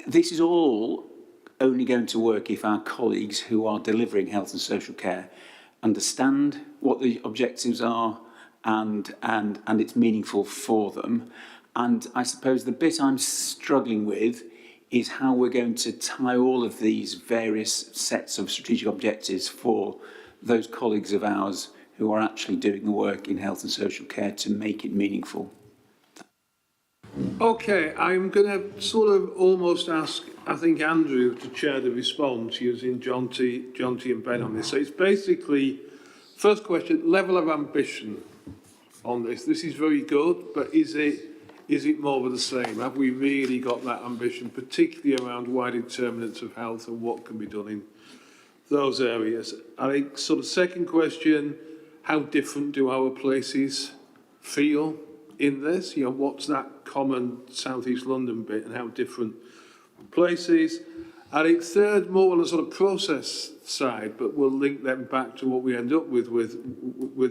This is all only going to work if our colleagues who are delivering health and social care understand what the objectives are and it's meaningful for them. And I suppose the bit I'm struggling with is how we're going to tie all of these various sets of strategic objectives for those colleagues of ours who are actually doing the work in health and social care to make it meaningful. Okay, I'm going to sort of almost ask, I think, Andrew to chair the response using Jonty and Ben on this. So it's basically, first question, level of ambition on this. This is very good, but is it more of the same? Have we really got that ambition, particularly around wide determinants of health and what can be done in those areas? I think sort of second question, how different do our places feel in this? You know, what's that common South East London bit and how different places? I think third, more on the sort of process side, but we'll link them back to what we end up with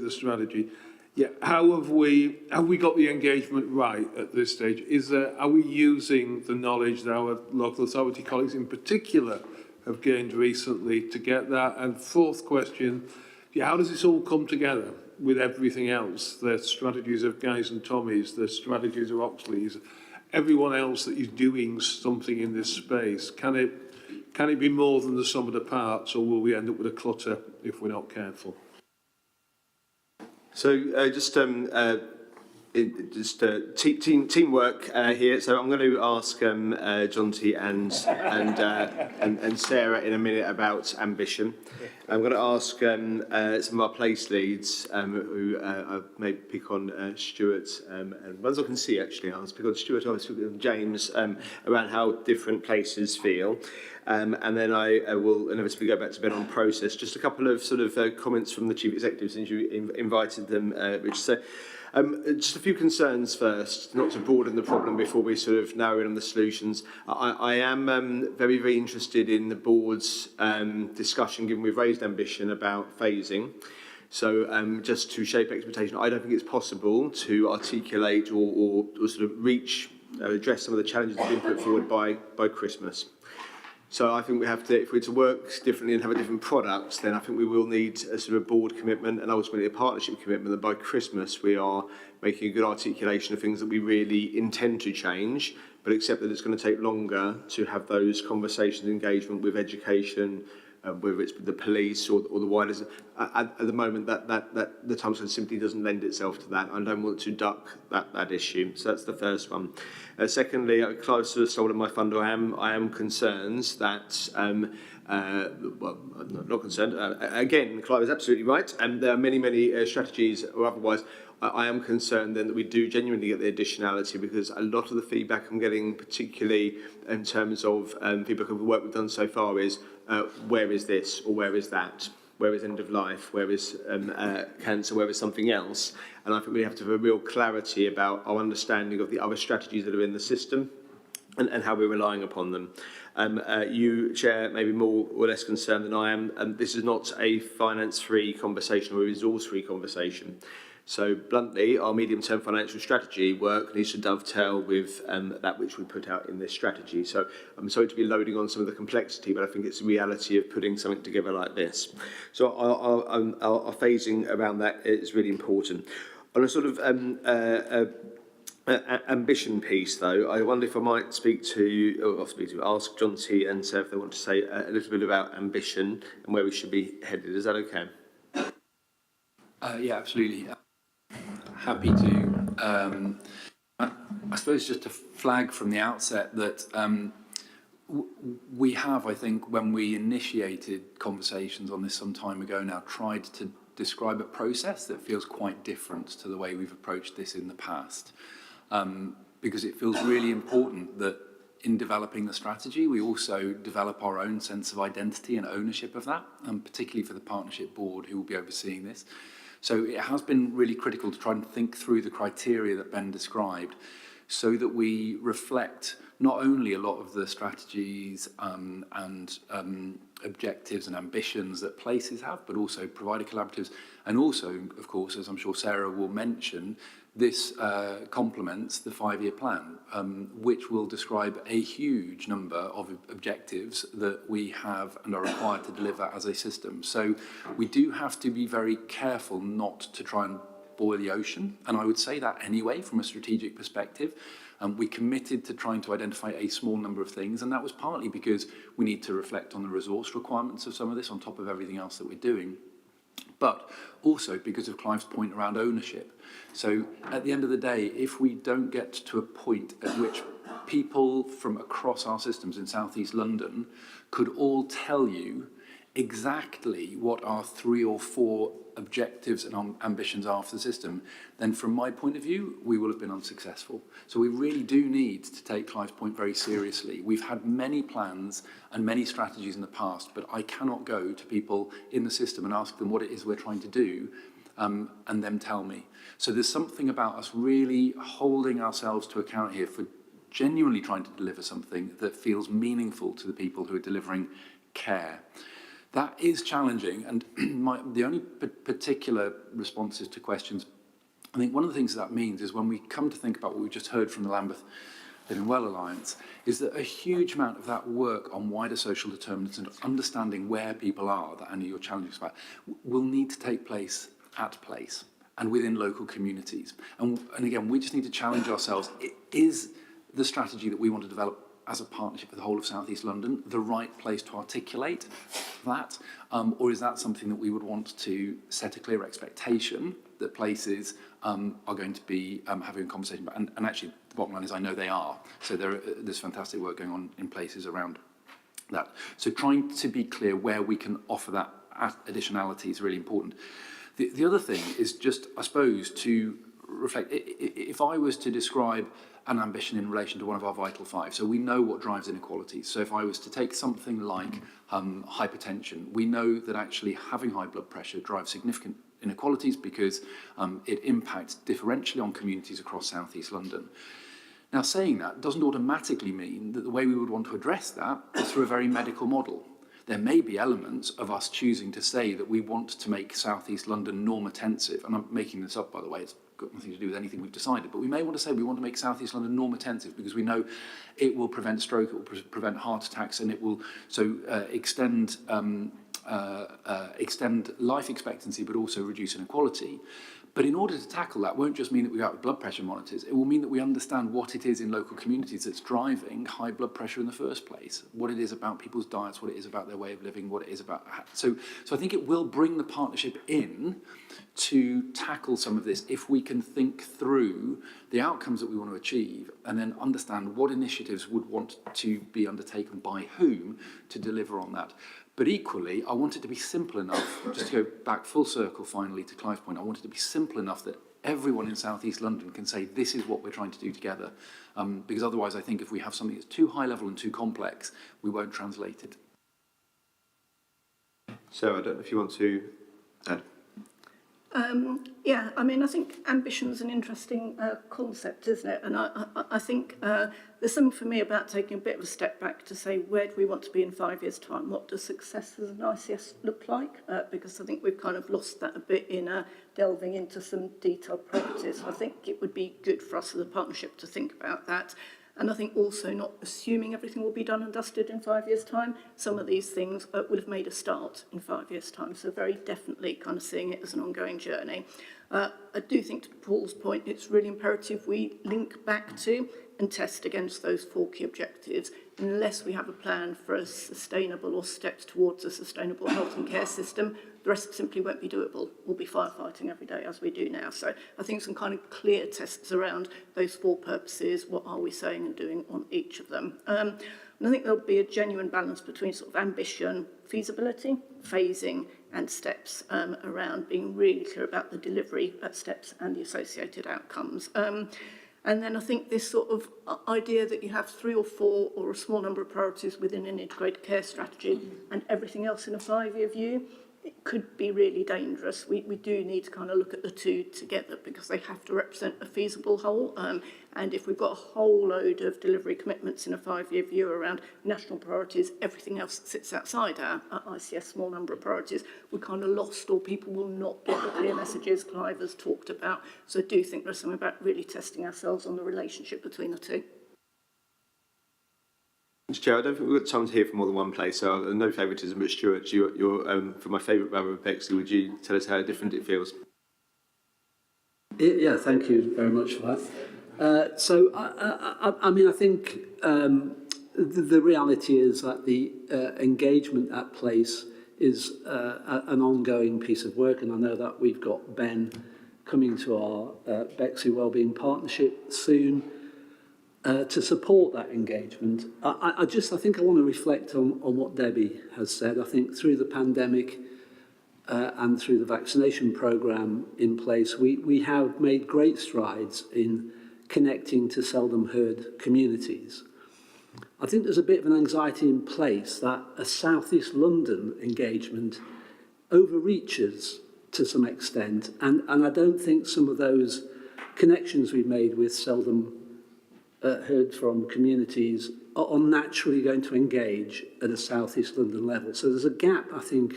the strategy. Yeah, how have we got the engagement right at this stage? Are we using the knowledge that our local authority colleagues in particular have gained recently to get that? And fourth question, yeah, how does this all come together with everything else? The strategies of Guys and Tommies, the strategies of Oxley's, everyone else that is doing something in this space. Can it be more than the sum of the parts, or will we end up with a clutter if we're not careful? So teamwork here. So I'm going to ask Jonty and Sarah in a minute about ambition. I'm going to ask some of our place leads who I may pick on Stuart and ones I can see actually. I'll pick on Stuart, I'll pick on James around how different places feel. And then I will inevitably go back to Ben on process. Just a couple of sort of comments from the Chief Executive since you invited them, Rich. So just a few concerns first, not to broaden the problem before we sort of narrow in on the solutions. I am very, very interested in the board's discussion, given we've raised ambition about phasing. So just to shape expectation, I don't think it's possible to articulate or sort of reach address some of the challenges that have been put forward by Christmas. So I think we have to, if we're to work differently and have a different product, then I think we will need a sort of board commitment and ultimately a partnership commitment that by Christmas we are making a good articulation of things that we really intend to change, but accept that it's going to take longer to have those conversations, engagement with education, whether it's with the police or the wider. At the moment, that the timescale simply doesn't lend itself to that. I don't want to duck that issue. So that's the first one. Secondly, Clive sort of stolen my thunder. I am concerned that. Well, not concerned. Again, Clive is absolutely right, and there are many strategies or otherwise. I am concerned then that we do genuinely get the additionality, because a lot of the feedback I'm getting, particularly in terms of feedback of the work we've done so far, is where is this or where is that? Where is end of life? Where is cancer? Where is something else? And I think we have to have a real clarity about our understanding of the other strategies that are in the system and how we're relying upon them. You, Chair, may be more or less concerned than I am. This is not a finance-free conversation or a resource-free conversation. So, bluntly, our medium-term financial strategy work needs to dovetail with that which we put out in this strategy. So, I'm sorry to be loading on some of the complexity, but I think it's the reality of putting something together like this. So, our phasing around that is really important. On a sort of ambition piece, though, I wonder if I might ask John T and Sarah if they want to say a little bit about ambition and where we should be headed. Is that okay? Yeah, absolutely. Happy to. I suppose just to flag from the outset that we have, I think, when we initiated conversations on this some time ago now, tried to describe a process that feels quite different to the way we've approached this in the past. Because it feels really important that in developing the strategy, we also develop our own sense of identity and ownership of that, and particularly for the partnership board who will be overseeing this. So it has been really critical to try and think through the criteria that Ben described so that we reflect not only a lot of the strategies and objectives and ambitions that places have, but also provider collaboratives. And also, of course, as I'm sure Sarah will mention, this complements the 5-year plan, which will describe a huge number of objectives that we have and are required to deliver as a system. So we do have to be very careful not to try and boil the ocean. And I would say that anyway, from a strategic perspective. We committed to trying to identify a small number of things, and that was partly because we need to reflect on the resource requirements of some of this on top of everything else that we're doing, but also because of Clive's point around ownership. So at the end of the day, if we don't get to a point at which people from across our systems in South East London could all tell you exactly what our 3 or 4 objectives and ambitions are for the system, then from my point of view, we will have been unsuccessful. So we really do need to take Clive's point very seriously. We've had many plans and many strategies in the past, but I cannot go to people in the system and ask them what it is we're trying to do and them tell me. So there's something about us really holding ourselves to account here for genuinely trying to deliver something that feels meaningful to the people who are delivering care. That is challenging, and the only particular responses to questions, I think one of the things that means is when we come to think about what we just heard from the Lambeth Living Well Alliance, is that a huge amount of that work on wider social determinants and understanding where people are, that Annie, you're challenging us about, will need to take place at place and within local communities. And again, we just need to challenge ourselves. Is the strategy that we want to develop as a partnership with the whole of South East London the right place to articulate that? Or is that something that we would want to set a clear expectation that places are going to be having a conversation about? And actually, the bottom line is I know they are. So there's fantastic work going on in places around that. So trying to be clear where we can offer that additionality is really important. The other thing is just, I suppose, to reflect. If I was to describe an ambition in relation to one of our vital 5. So we know what drives inequalities. So if I was to take something like hypertension, we know that actually having high blood pressure drives significant inequalities because it impacts differentially on communities across South East London. Now, saying that doesn't automatically mean that the way we would want to address that is through a very medical model. There may be elements of us choosing to say that we want to make South East London normatensive, and I'm making this up, by the way, it's got nothing to do with anything we've decided, but we may want to say we want to make South East London norm-attentive because we know it will prevent stroke, it will prevent heart attacks, and it will extend life expectancy, but also reduce inequality. But in order to tackle that, won't just mean that we go out with blood pressure monitors. It will mean that we understand what it is in local communities that's driving high blood pressure in the first place, what it is about people's diets, what it is about their way of living, what it is about... So I think it will bring the partnership in to tackle some of this if we can think through the outcomes that we want to achieve and then understand what initiatives would want to be undertaken by whom to deliver on that. But equally, I want it to be simple enough, just to go back full circle finally to Clive's point, I want it to be simple enough that everyone in South East London can say this is what we're trying to do together. Because otherwise I think if we have something that's too high level and too complex, we won't translate it. So I don't know if you want to add. Yeah, I mean, I think ambition is an interesting concept, isn't it? And I think there's something for me about taking a bit of a step back to say, where do we want to be in 5 years' time? What does success as an ICS look like? Because I think we've kind of lost that a bit in delving into some detailed properties. I think it would be good for us as a partnership to think about that. And I think also not assuming everything will be done and dusted in 5 years' time. Some of these things will have made a start in 5 years' time. So very definitely kind of seeing it as an ongoing journey. I do think, to Paul's point, it's really imperative we link back to and test against those 4 key objectives. Unless we have a plan for a sustainable or steps towards a sustainable health and care system, the rest simply won't be doable. We'll be firefighting every day as we do now. So I think some kind of clear tests around those 4 purposes, what are we saying and doing on each of them. And I think there'll be a genuine balance between sort of ambition, feasibility, phasing and steps around being really clear about the delivery at steps and the associated outcomes. And then I think this sort of idea that you have 3 or 4 or a small number of priorities within an integrated care strategy and everything else in a 5-year view, it could be really dangerous. We do need to kind of look at the 2 together because they have to represent a feasible whole. And if we've got a whole load of delivery commitments in a 5-year view around national priorities, everything else that sits outside our ICS small number of priorities, we're kind of lost, or people will not get the clear messages Clive has talked about. So I do think there's something about really testing ourselves on the relationship between the 2. Chair, I don't think we've got time to hear from more than one place, so no favouritism, but Stuart, you're for my favourite borough of Bexley, would you tell us how different it feels? Yeah, thank you very much for that. So, I mean, I think the reality is that the engagement at place is an ongoing piece of work, and I know that we've got Ben coming to our Bexley Wellbeing Partnership soon. To support that engagement. I think I want to reflect on what Debbie has said. I think through the pandemic and through the vaccination programme in place, we have made great strides in connecting to seldom heard communities. I think there's a bit of an anxiety in place that a South East London engagement overreaches to some extent, and I don't think some of those connections we've made with seldom heard from communities are naturally going to engage at a South East London level. So there's a gap, I think,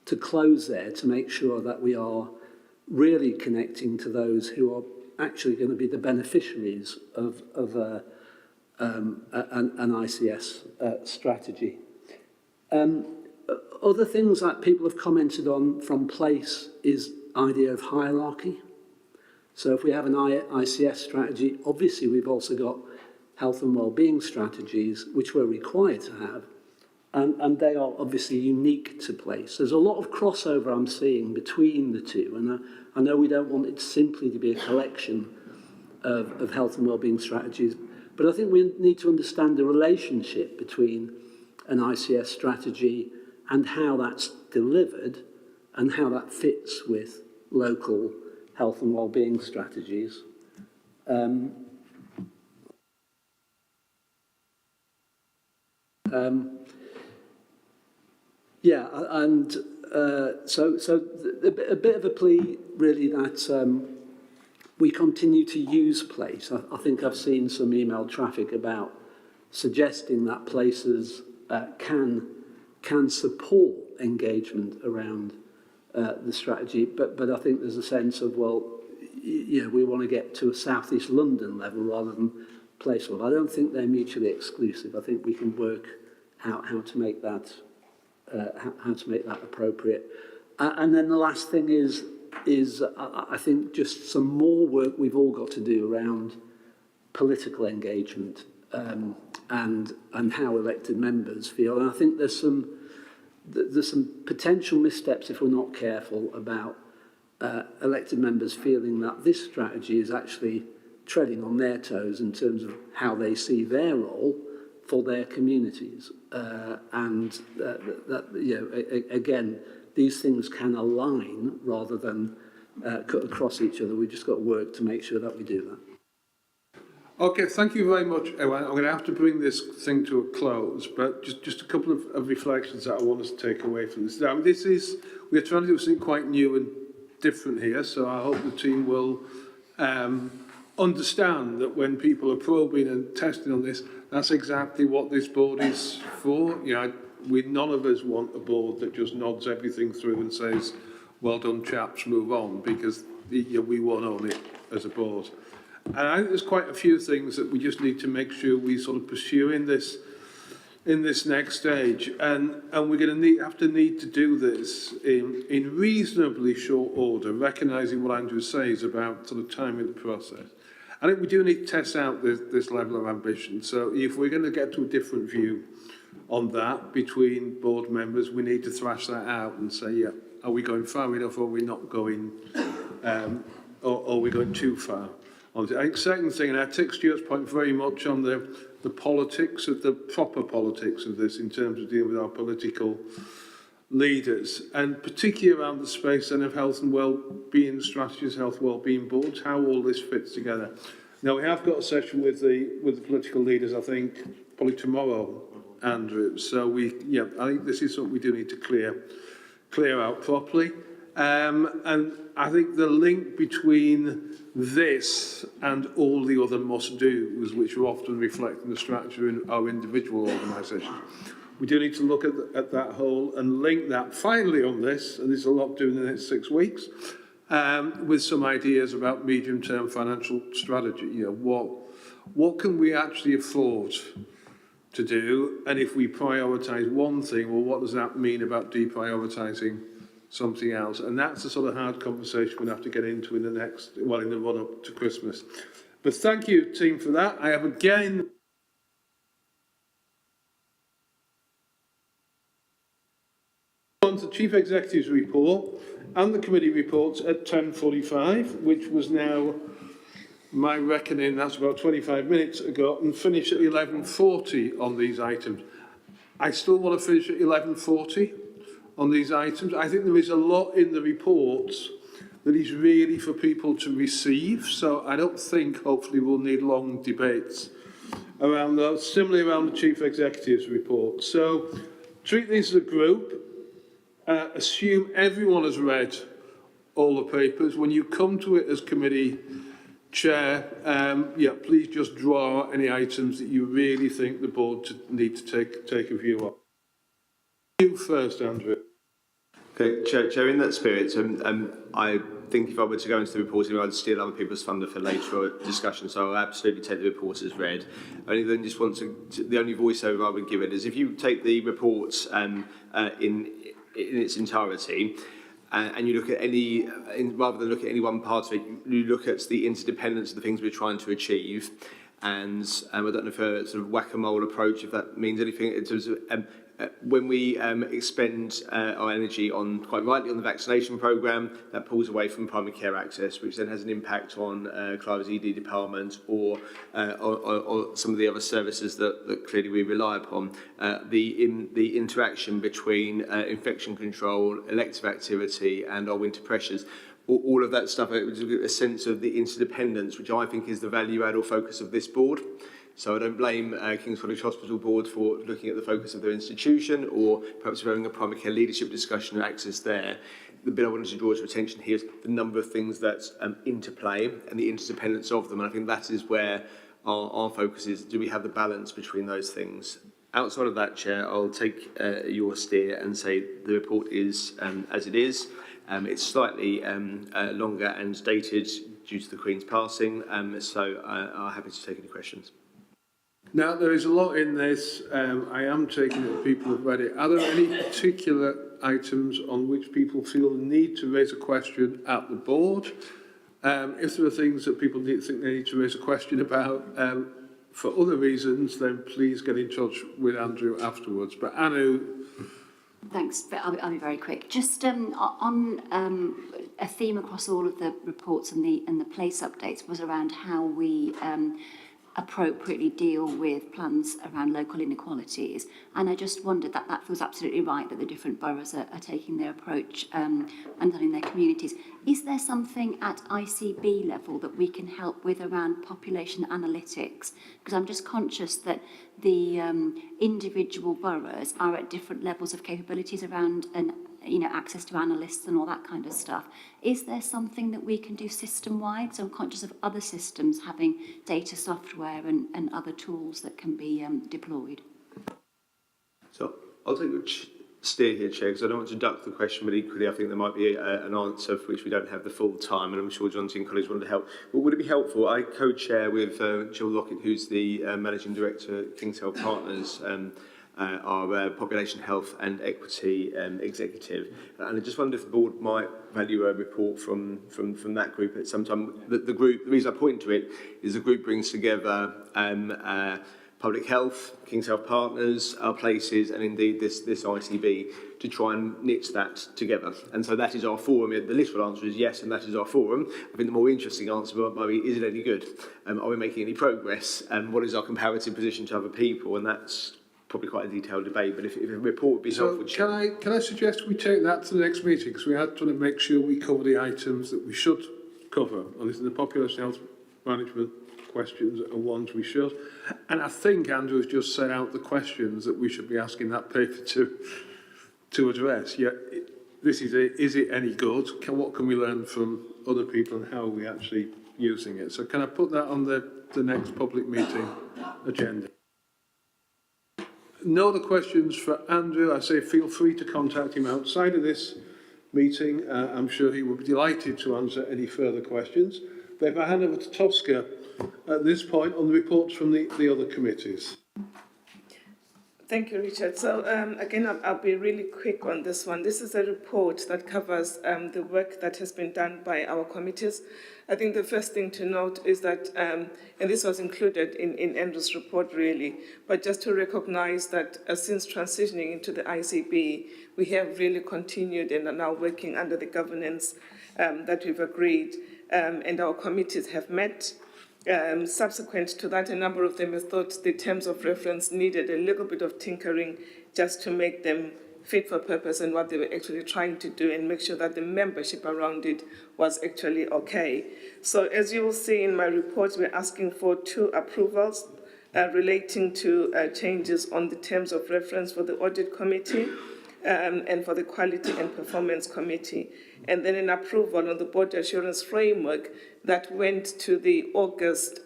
to close there to make sure that we are really connecting to those who are actually going to be the beneficiaries of an ICS strategy. Other things that people have commented on from place is idea of hierarchy. So if we have an ICS strategy, obviously we've also got health and wellbeing strategies, which we're required to have, and they are obviously unique to place. There's a lot of crossover I'm seeing between the 2, and I know we don't want it simply to be a collection of health and wellbeing strategies, but I think we need to understand the relationship between an ICS strategy and how that's delivered and how that fits with local health and wellbeing strategies. Yeah, and so a bit of a plea really that we continue to use place. I think I've seen some email traffic about suggesting that places can support engagement around the strategy, but I think there's a sense of, well, we want to get to a South East London level rather than place level. I don't think they're mutually exclusive. I think we can work out how to make that appropriate. And then the last thing is I think just some more work we've all got to do around political engagement and how elected members feel. And I think there's some potential missteps if we're not careful about elected members feeling that this strategy is actually treading on their toes in terms of how they see their role for their communities. Again, these things can align rather than cut across each other. We've just got to work to make sure that we do that. Okay, thank you very much, everyone. I'm going to have to bring this thing to a close, but just a couple of reflections that I want us to take away from this. Now, we're trying to do something quite new and different here, so I hope the team will understand that when people are probing and testing on this, that's exactly what this board is for. None of us want a board that just nods everything through and says, well done chaps, move on, because we won't own it as a board. And I think there's quite a few things that we just need to make sure we sort of pursue in this next stage, and we're going to have to do this in reasonably short order, recognising what Andrew says about sort of timing the process. I think we do need to test out this level of ambition. So if we're going to get to a different view on that between board members, we need to thrash that out and say, yeah, are we going far enough, or are we not going, or are we going too far? I think second thing, and I take Stuart's point very much on the politics of the proper politics of this in terms of dealing with our political leaders, and particularly around the space then of health and well-being strategies, health well-being boards, how all this fits together. Now, we have got a session with the political leaders, I think, probably tomorrow, Andrew. So I think this is something we do need to clear out properly. And I think the link between this and all the other must-dos, which are often reflecting the structure in our individual organisations, we do need to look at that whole and link that finally on this, and there's a lot to do in the next 6 weeks, with some ideas about medium-term financial strategy. What can we actually afford to do? And if we prioritise one thing, well, what does that mean about deprioritising something else? And that's the sort of hard conversation we'll have to get into in the run-up to Christmas. But thank you, team, for that. I have again on to Chief Executive's report and the committee reports at 10:45, which was now, my reckoning, that's about 25 minutes ago, and finish at 11:40 on these items. I still want to finish at 11:40 on these items. I think there is a lot in the reports that is really for people to receive, so I don't think, hopefully, we'll need long debates around those, similarly around the Chief Executive's report. So treat these as a group. Assume everyone has read all the papers. When you come to it as committee chair, please just draw out any items that you really think the board need to take a view of. You first, Andrew. Okay, Chair, in that spirit, I think if I were to go into the reporting, I'd steal other people's thunder for later discussion, so I'll absolutely take the report as read. Only then just want the only voiceover I would give it is if you take the reports in its entirety, and you look at rather than look at any one part of it, you look at the interdependence of the things we're trying to achieve. And I don't know if a sort of whack-a-mole approach, if that means anything in terms of when we expend our energy on, quite rightly, on the vaccination programme, that pulls away from primary care access, which then has an impact on Clive's ED department or some of the other services that clearly we rely upon. The interaction between infection control, elective activity and our winter pressures, all of that stuff, a sense of the interdependence, which I think is the value add or focus of this board. So I don't blame King's College Hospital Board for looking at the focus of their institution or perhaps having a primary care leadership discussion and access there. The bit I wanted to draw to attention here is the number of things that interplay and the interdependence of them. And I think that is where our focus is. Do we have the balance between those things? Outside of that, Chair, I'll take your steer and say the report is as it is. It's slightly longer and dated due to the Queen's passing. So I'm happy to take any questions. Now, there is a lot in this. I am taking it that people have read it. Are there any particular items on which people feel the need to raise a question at the board? If there are things that people think they need to raise a question about for other reasons, then please get in touch with Andrew afterwards. But Anu... Thanks, but I'll be very quick. Just on a theme across all of the reports and the place updates was around how we appropriately deal with plans around local inequalities. And I just wondered that feels absolutely right that the different boroughs are taking their approach and in their communities. Is there something at ICB level that we can help with around population analytics? Because I'm just conscious that the individual boroughs are at different levels of capabilities around access to analysts and all that kind of stuff. Is there something that we can do system-wide? So I'm conscious of other systems having data software and other tools that can be deployed. So I'll take a steer here, Chair, because I don't want to duck the question, but equally I think there might be an answer for which we don't have the full time, and I'm sure John and colleagues wanted to help. But would it be helpful? I co-chair with Jill Lockett, who's the Managing Director at King's Health Partners, our Population Health and Equity Executive. And I just wonder if the board might value a report from that group at some time. The reason I point to it is the group brings together Public Health, King's Health Partners, our places, and indeed this ICB to try and knit that together. And so that is our forum. The literal answer is yes, and that is our forum. I think the more interesting answer might be, is it any good? Are we making any progress? And what is our comparative position to other people? And that's probably quite a detailed debate, but if a report would be helpful. Can I suggest we take that to the next meeting, because we had to make sure we cover the items that we should cover. And this is the population health management questions are ones we should. And I think Andrew has just set out the questions that we should be asking that paper to address. Yeah, this is it. Is it any good? What can we learn from other people, and how are we actually using it? So can I put that on the next public meeting agenda? No other questions for Andrew. I say feel free to contact him outside of this meeting. I'm sure he will be delighted to answer any further questions. But if I hand over to Tosca at this point on the reports from the other committees. Thank you, Richard. So again, I'll be really quick on this one. This is a report that covers the work that has been done by our committees. I think the first thing to note is that, and this was included in Andrew's report really, but just to recognize that since transitioning into the ICB, we have really continued and are now working under the governance that we've agreed, and our committees have met. Subsequent to that, a number of them have thought the terms of reference needed a little bit of tinkering just to make them fit for purpose and what they were actually trying to do, and make sure that the membership around it was actually okay. So as you will see in my report, we're asking for 2 approvals relating to changes on the terms of reference for the Audit Committee and for the Quality and Performance Committee, and then an approval on the Board Assurance Framework that went to the August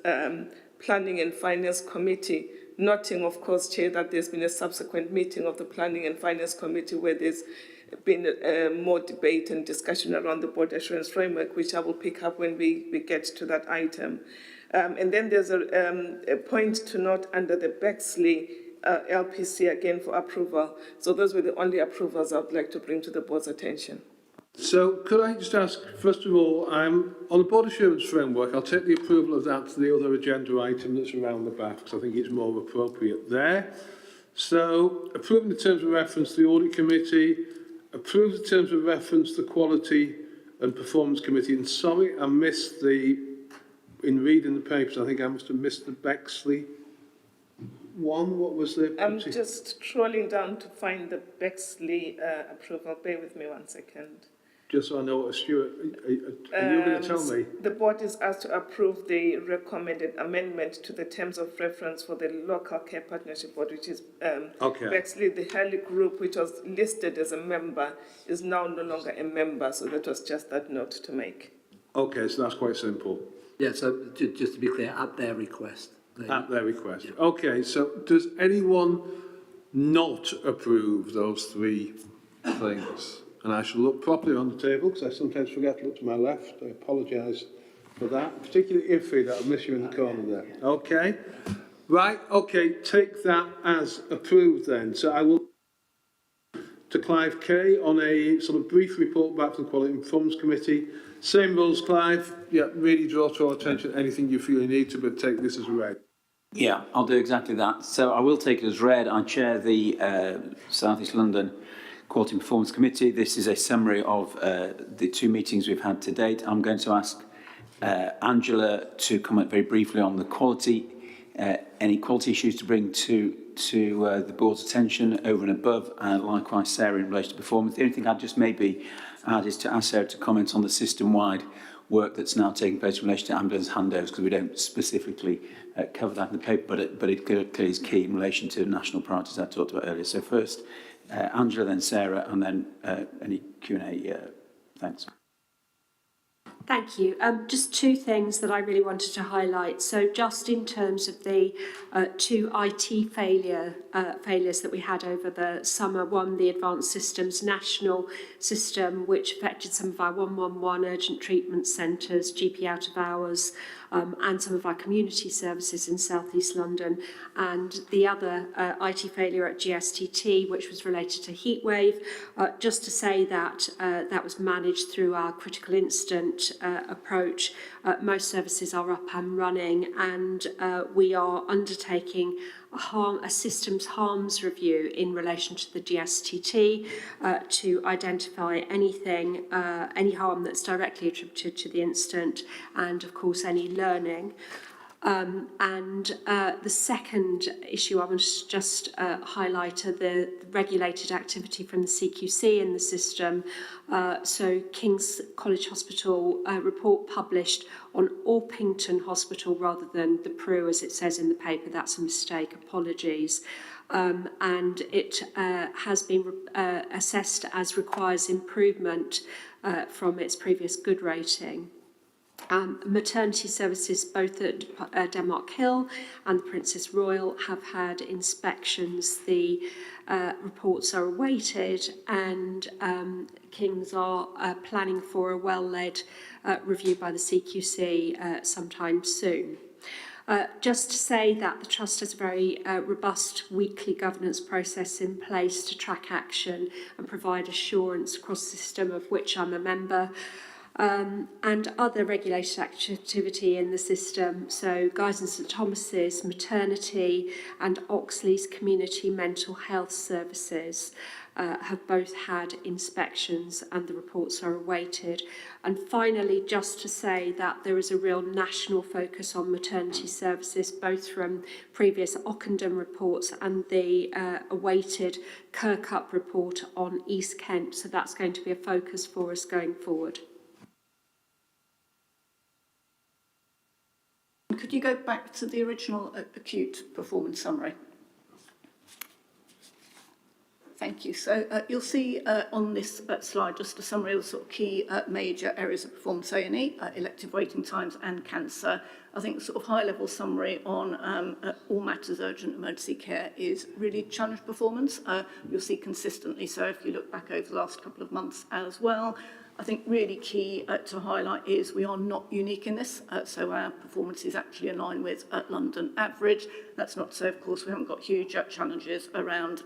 Planning and Finance Committee, noting, of course, Chair, that there's been a subsequent meeting of the Planning and Finance Committee where there's been more debate and discussion around the Board Assurance Framework, which I will pick up when we get to that item. And then there's a point to note under the Bexley LPC again for approval. So those were the only approvals I would like to bring to the board's attention. So could I just ask, first of all, on the Board Assurance Framework, I'll take the approval of that to the other agenda item that's around the back, because I think it's more appropriate there. So, approving the terms of reference to the Audit Committee, approve the terms of reference to the Quality and Performance Committee, and sorry, I missed in reading the papers, I think I must have missed the Bexley one. What was the... I'm just scrolling down to find the Bexley approval. Bear with me 1 second. Just so I know what Stuart, are you going to tell me? The board is asked to approve the recommended amendment to the terms of reference for the Local Care Partnership Board, which is Bexley. The Hurley Group, which was listed as a member, is now no longer a member. So that was just that note to make. Okay, so that's quite simple. Yeah, so just to be clear, at their request. At their request. Yeah. Okay, so does anyone not approve those 3 things? And I shall look properly on the table, because I sometimes forget to look to my left. I apologise for that. Particularly iffy that I'll miss you in the corner there. Okay. Right, okay, take that as approved then. So I will to Clive Kay on a sort of brief report back to the Quality and Performance Committee. Same rules, Clive. Yeah, really draw to our attention anything you feel you need to, but take this as read. Yeah, I'll do exactly that. So I will take it as read. I chair the South East London Quality and Performance Committee. This is a summary of the 2 meetings we've had to date. I'm going to ask Angela to comment very briefly on the quality, any quality issues to bring to the board's attention over and above, and likewise Sarah in relation to performance. The only thing I'd just maybe add is to ask Sarah to comment on the system-wide work that's now taking place in relation to ambulance handovers, because we don't specifically cover that in the paper, but it clearly is key in relation to national priorities I talked about earlier. So first, Angela, then Sarah, and then any Q&A. Thanks. Thank you. Just 2 things that I really wanted to highlight. So just in terms of the 2 IT failures that we had over the summer, one, the Advanced Systems National System, which affected some of our 111 urgent treatment centres, GP out of hours, and some of our community services in South East London, and the other IT failure at GSTT, which was related to heatwave. Just to say that that was managed through our critical incident approach. Most services are up and running, and we are undertaking a systems harms review in relation to the GSTT to identify anything, any harm that's directly attributed to the incident, and of course any learning. The second issue I want to just highlight are the regulated activity from the CQC in the system. So King's College Hospital report published on Orpington Hospital rather than the Prue, as it says in the paper. That's a mistake, apologies. And it has been assessed as requires improvement from its previous good rating. Maternity services both at Denmark Hill and the Princess Royal have had inspections. The reports are awaited, and Kings are planning for a well-led review by the CQC sometime soon. Just to say that the Trust has a very robust weekly governance process in place to track action and provide assurance across the system, of which I'm a member. And other regulated activity in the system, so Guy's and St Thomas's, maternity, and Oxley's community mental health services have both had inspections, and the reports are awaited. And finally, just to say that there is a real national focus on maternity services, both from previous Ockenden reports and the awaited Kirkup report on East Kent, so that's going to be a focus for us going forward. Could you go back to the original acute performance summary? Thank you. So you'll see on this slide just a summary of the sort of key major areas of performance A&E, elective waiting times and cancer. I think the sort of high-level summary on all matters urgent emergency care is really challenged performance. You'll see consistently, so if you look back over the last couple of months as well, I think really key to highlight is we are not unique in this, so our performance is actually in line with London average. That's not to say, of course, we haven't got huge challenges around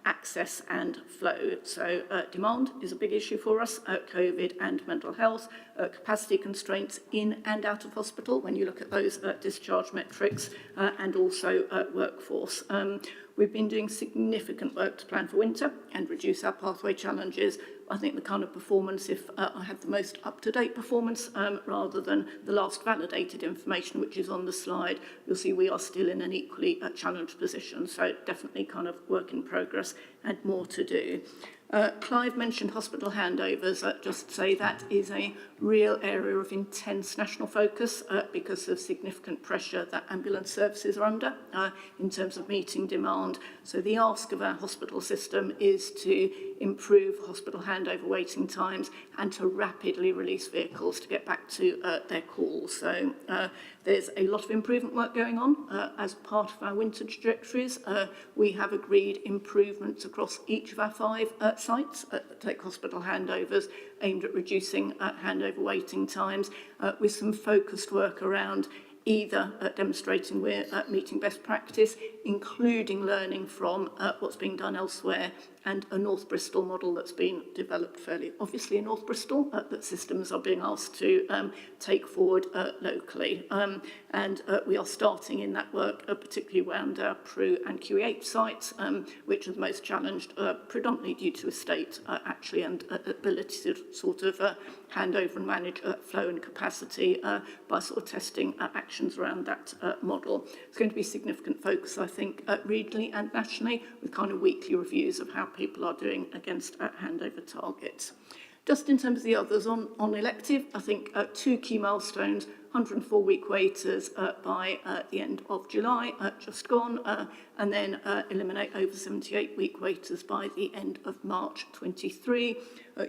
access and flow. So demand is a big issue for us, COVID and mental health, capacity constraints in and out of hospital when you look at those discharge metrics, and also workforce. We've been doing significant work to plan for winter and reduce our pathway challenges. I think the kind of performance, if I have the most up-to-date performance rather than the last validated information, which is on the slide, you'll see we are still in an equally challenged position. So definitely kind of work in progress and more to do. Clive mentioned hospital handovers. Just to say that is a real area of intense national focus because of significant pressure that ambulance services are under in terms of meeting demand. So the ask of our hospital system is to improve hospital handover waiting times and to rapidly release vehicles to get back to their calls. So there's a lot of improvement work going on. As part of our winter trajectories, we have agreed improvements across each of our 5 sites that take hospital handovers, aimed at reducing handover waiting times, with some focused work around either demonstrating we're meeting best practice, including learning from what's being done elsewhere, and a North Bristol model that's been developed fairly obviously in North Bristol that systems are being asked to take forward locally. And we are starting in that work, particularly around our PRU and QE8 sites, which are the most challenged, predominantly due to estate actually and ability to sort of hand over and manage flow and capacity by sort of testing actions around that model. It's going to be significant focus, I think, regionally and nationally, with kind of weekly reviews of how people are doing against handover targets. Just in terms of the others, on elective, I think 2 key milestones: 104-week waiters by the end of July, just gone, and then eliminate over 78-week waiters by the end of March 23.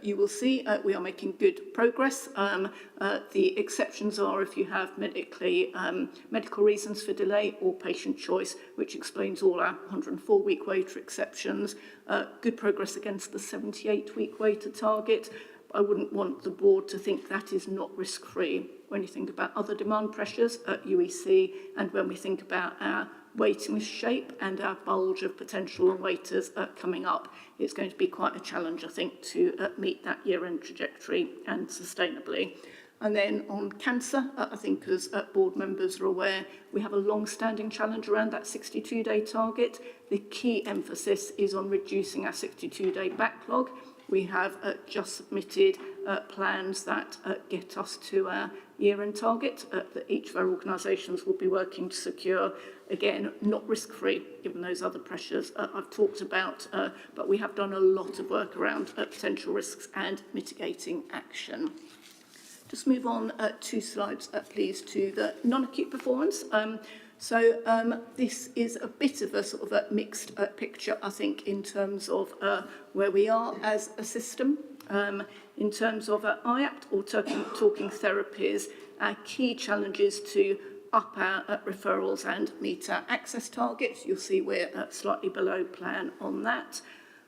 You will see we are making good progress. The exceptions are if you have medical reasons for delay or patient choice, which explains all our 104-week waiter exceptions. Good progress against the 78-week waiter target. I wouldn't want the board to think that is not risk-free. When you think about other demand pressures at UEC, and when we think about our waiting list shape and our bulge of potential waiters coming up, it's going to be quite a challenge, I think, to meet that year-end trajectory and sustainably. And then on cancer, I think as board members are aware, we have a long-standing challenge around that 62-day target. The key emphasis is on reducing our 62-day backlog. We have just submitted plans that get us to our year-end target that each of our organisations will be working to secure. Again, not risk-free, given those other pressures I've talked about, but we have done a lot of work around potential risks and mitigating action. Just move on 2 slides, please, to the non-acute performance. This is a bit of a sort of a mixed picture, I think, in terms of where we are as a system. In terms of IAPT, or talking therapies, our key challenge is to up our referrals and meet our access targets. You'll see we're slightly below plan on that.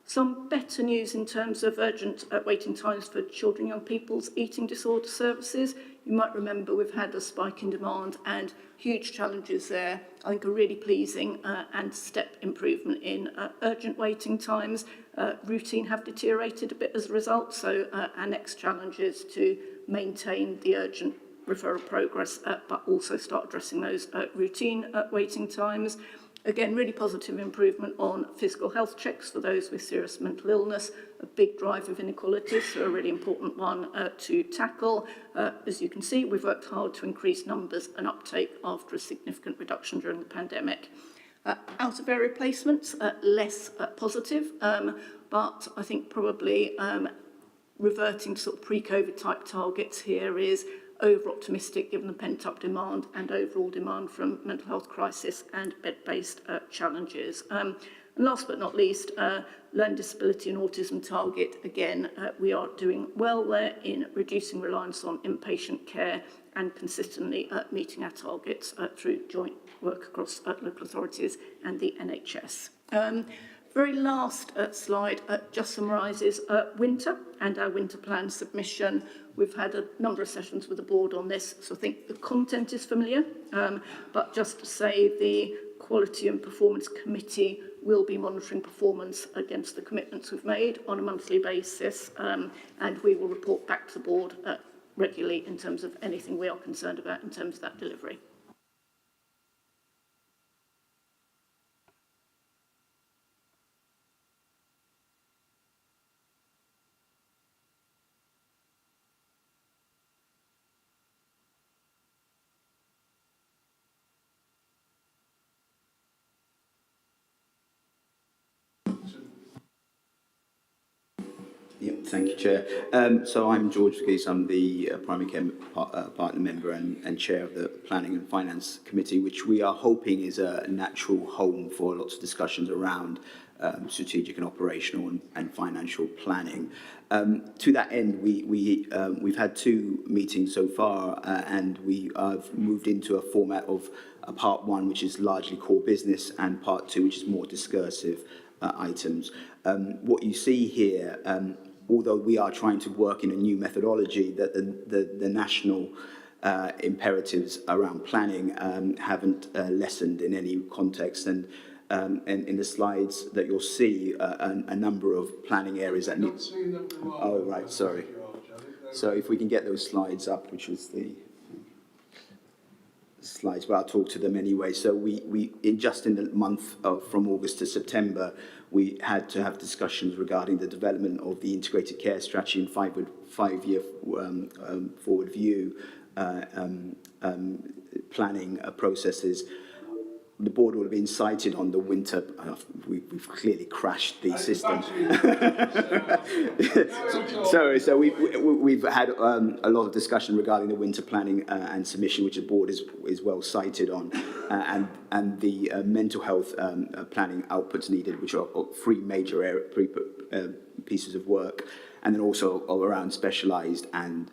Some better news in terms of urgent waiting times for children and young people's eating disorder services. You might remember we've had a spike in demand and huge challenges there. I think a really pleasing and step improvement in urgent waiting times. Routine have deteriorated a bit as a result, so our next challenge is to maintain the urgent referral progress, but also start addressing those routine waiting times. Again, really positive improvement on physical health checks for those with serious mental illness, a big drive of inequalities, so a really important one to tackle. As you can see, we've worked hard to increase numbers and uptake after a significant reduction during the pandemic. Out of area placements, less positive, but I think probably reverting to sort of pre-COVID type targets here is over-optimistic given the pent-up demand and overall demand from mental health crisis and bed-based challenges. And last but not least, learning disability and autism target. Again, we are doing well there in reducing reliance on inpatient care and consistently meeting our targets through joint work across local authorities and the NHS. Very last slide just summarises winter and our winter plan submission. We've had a number of sessions with the board on this, so I think the content is familiar, but just to say the Quality and Performance Committee will be monitoring performance against the commitments we've made on a monthly basis, and we will report back to the board regularly in terms of anything we are concerned about in terms of that delivery. Yep, thank you, Chair. So I'm George Geese. I'm the Primary Care Partner Member and Chair of the Planning and Finance Committee, which we are hoping is a natural home for lots of discussions around strategic and operational and financial planning. To that end, we've had 2 meetings so far, and we have moved into a format of a part 1, which is largely core business, and part 2, which is more discursive items. What you see here, although we are trying to work in a new methodology, that the national imperatives around planning haven't lessened in any context, and in the slides that you'll see a number of planning areas that need... Oh, right, sorry. So if we can get those slides up, which was the slides, but I'll talk to them anyway. So just in the month from August to September, we had to have discussions regarding the development of the integrated care strategy and five-year forward view planning processes. The board would have been cited on the winter. We've clearly crashed the system. So we've had a lot of discussion regarding the winter planning and submission, which the board is well cited on, and the mental health planning outputs needed, which are three major pieces of work, and then also around specialised and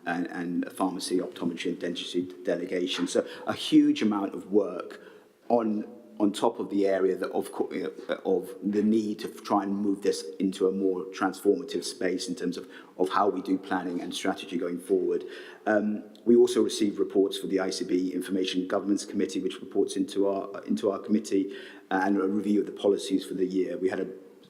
pharmacy, optometry, and dentistry delegation. So a huge amount of work on top of the area of the need to try and move this into a more transformative space in terms of how we do planning and strategy going forward. We also received reports for the ICB Information Governance Committee, which reports into our committee, and a review of the policies for the year. We had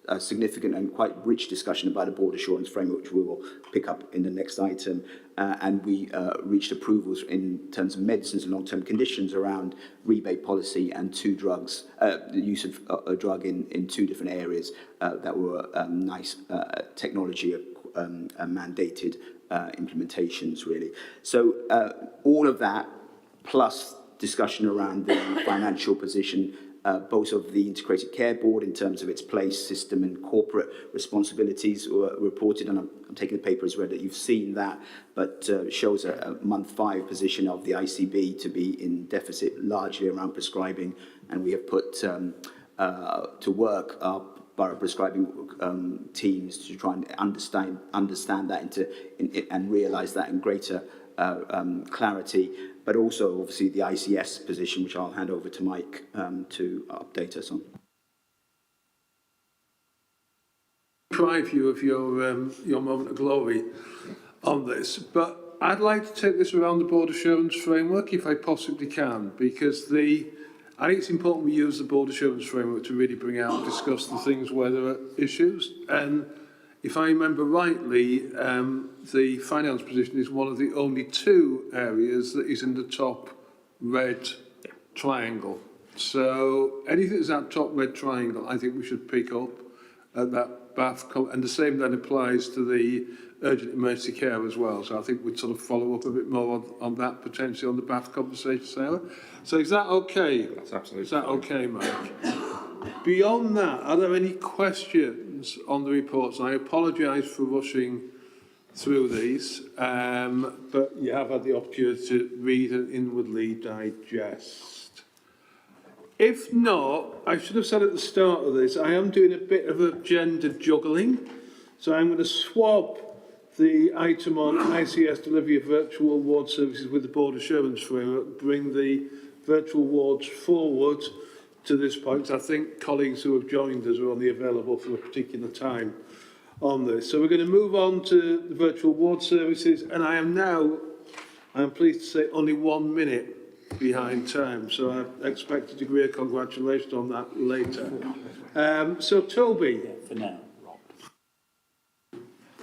a significant and quite rich discussion about a board assurance framework, which we will pick up in the next item. And we reached approvals in terms of medicines and long-term conditions around rebate policy and two drugs, the use of a drug in two different areas that were nice technology mandated implementations, really. So all of that, plus discussion around the financial position, both of the Integrated Care Board in terms of its place, system and corporate responsibilities were reported, and I'm taking the paper as read that you've seen that, but shows a month 5 position of the ICB to be in deficit largely around prescribing, and we have put to work our borough prescribing teams to try and understand that and realise that in greater clarity, but also obviously the ICS position, which I'll hand over to Mike to update us on. Deprive you of your moment of glory on this, but I'd like to take this around the board assurance framework if I possibly can, because I think it's important we use the board assurance framework to really bring out and discuss the things where there are issues. And if I remember rightly, the finance position is one of the only 2 areas that is in the top red triangle. So anything that's that top red triangle, I think we should pick up at that BAF, and the same then applies to the urgent emergency care as well. So I think we'd sort of follow up a bit more on that, potentially on the BAF conversation, Sarah. So is that okay? That's absolutely Is that fine. Okay, Mike? Beyond that, are there any questions on the reports? And I apologise for rushing through these, but you have had the opportunity to read and inwardly digest. If not, I should have said at the start of this, I am doing a bit of a gender juggling. So I'm going to swap the item on ICS delivery of virtual ward services with the board assurance framework, bring the virtual wards forward to this point. I think colleagues who have joined us are only available for a particular time on this. So we're going to move on to the virtual ward services, and I'm pleased to say, only 1 minute behind time, so I expect a degree of congratulations on that later. So Toby. For now.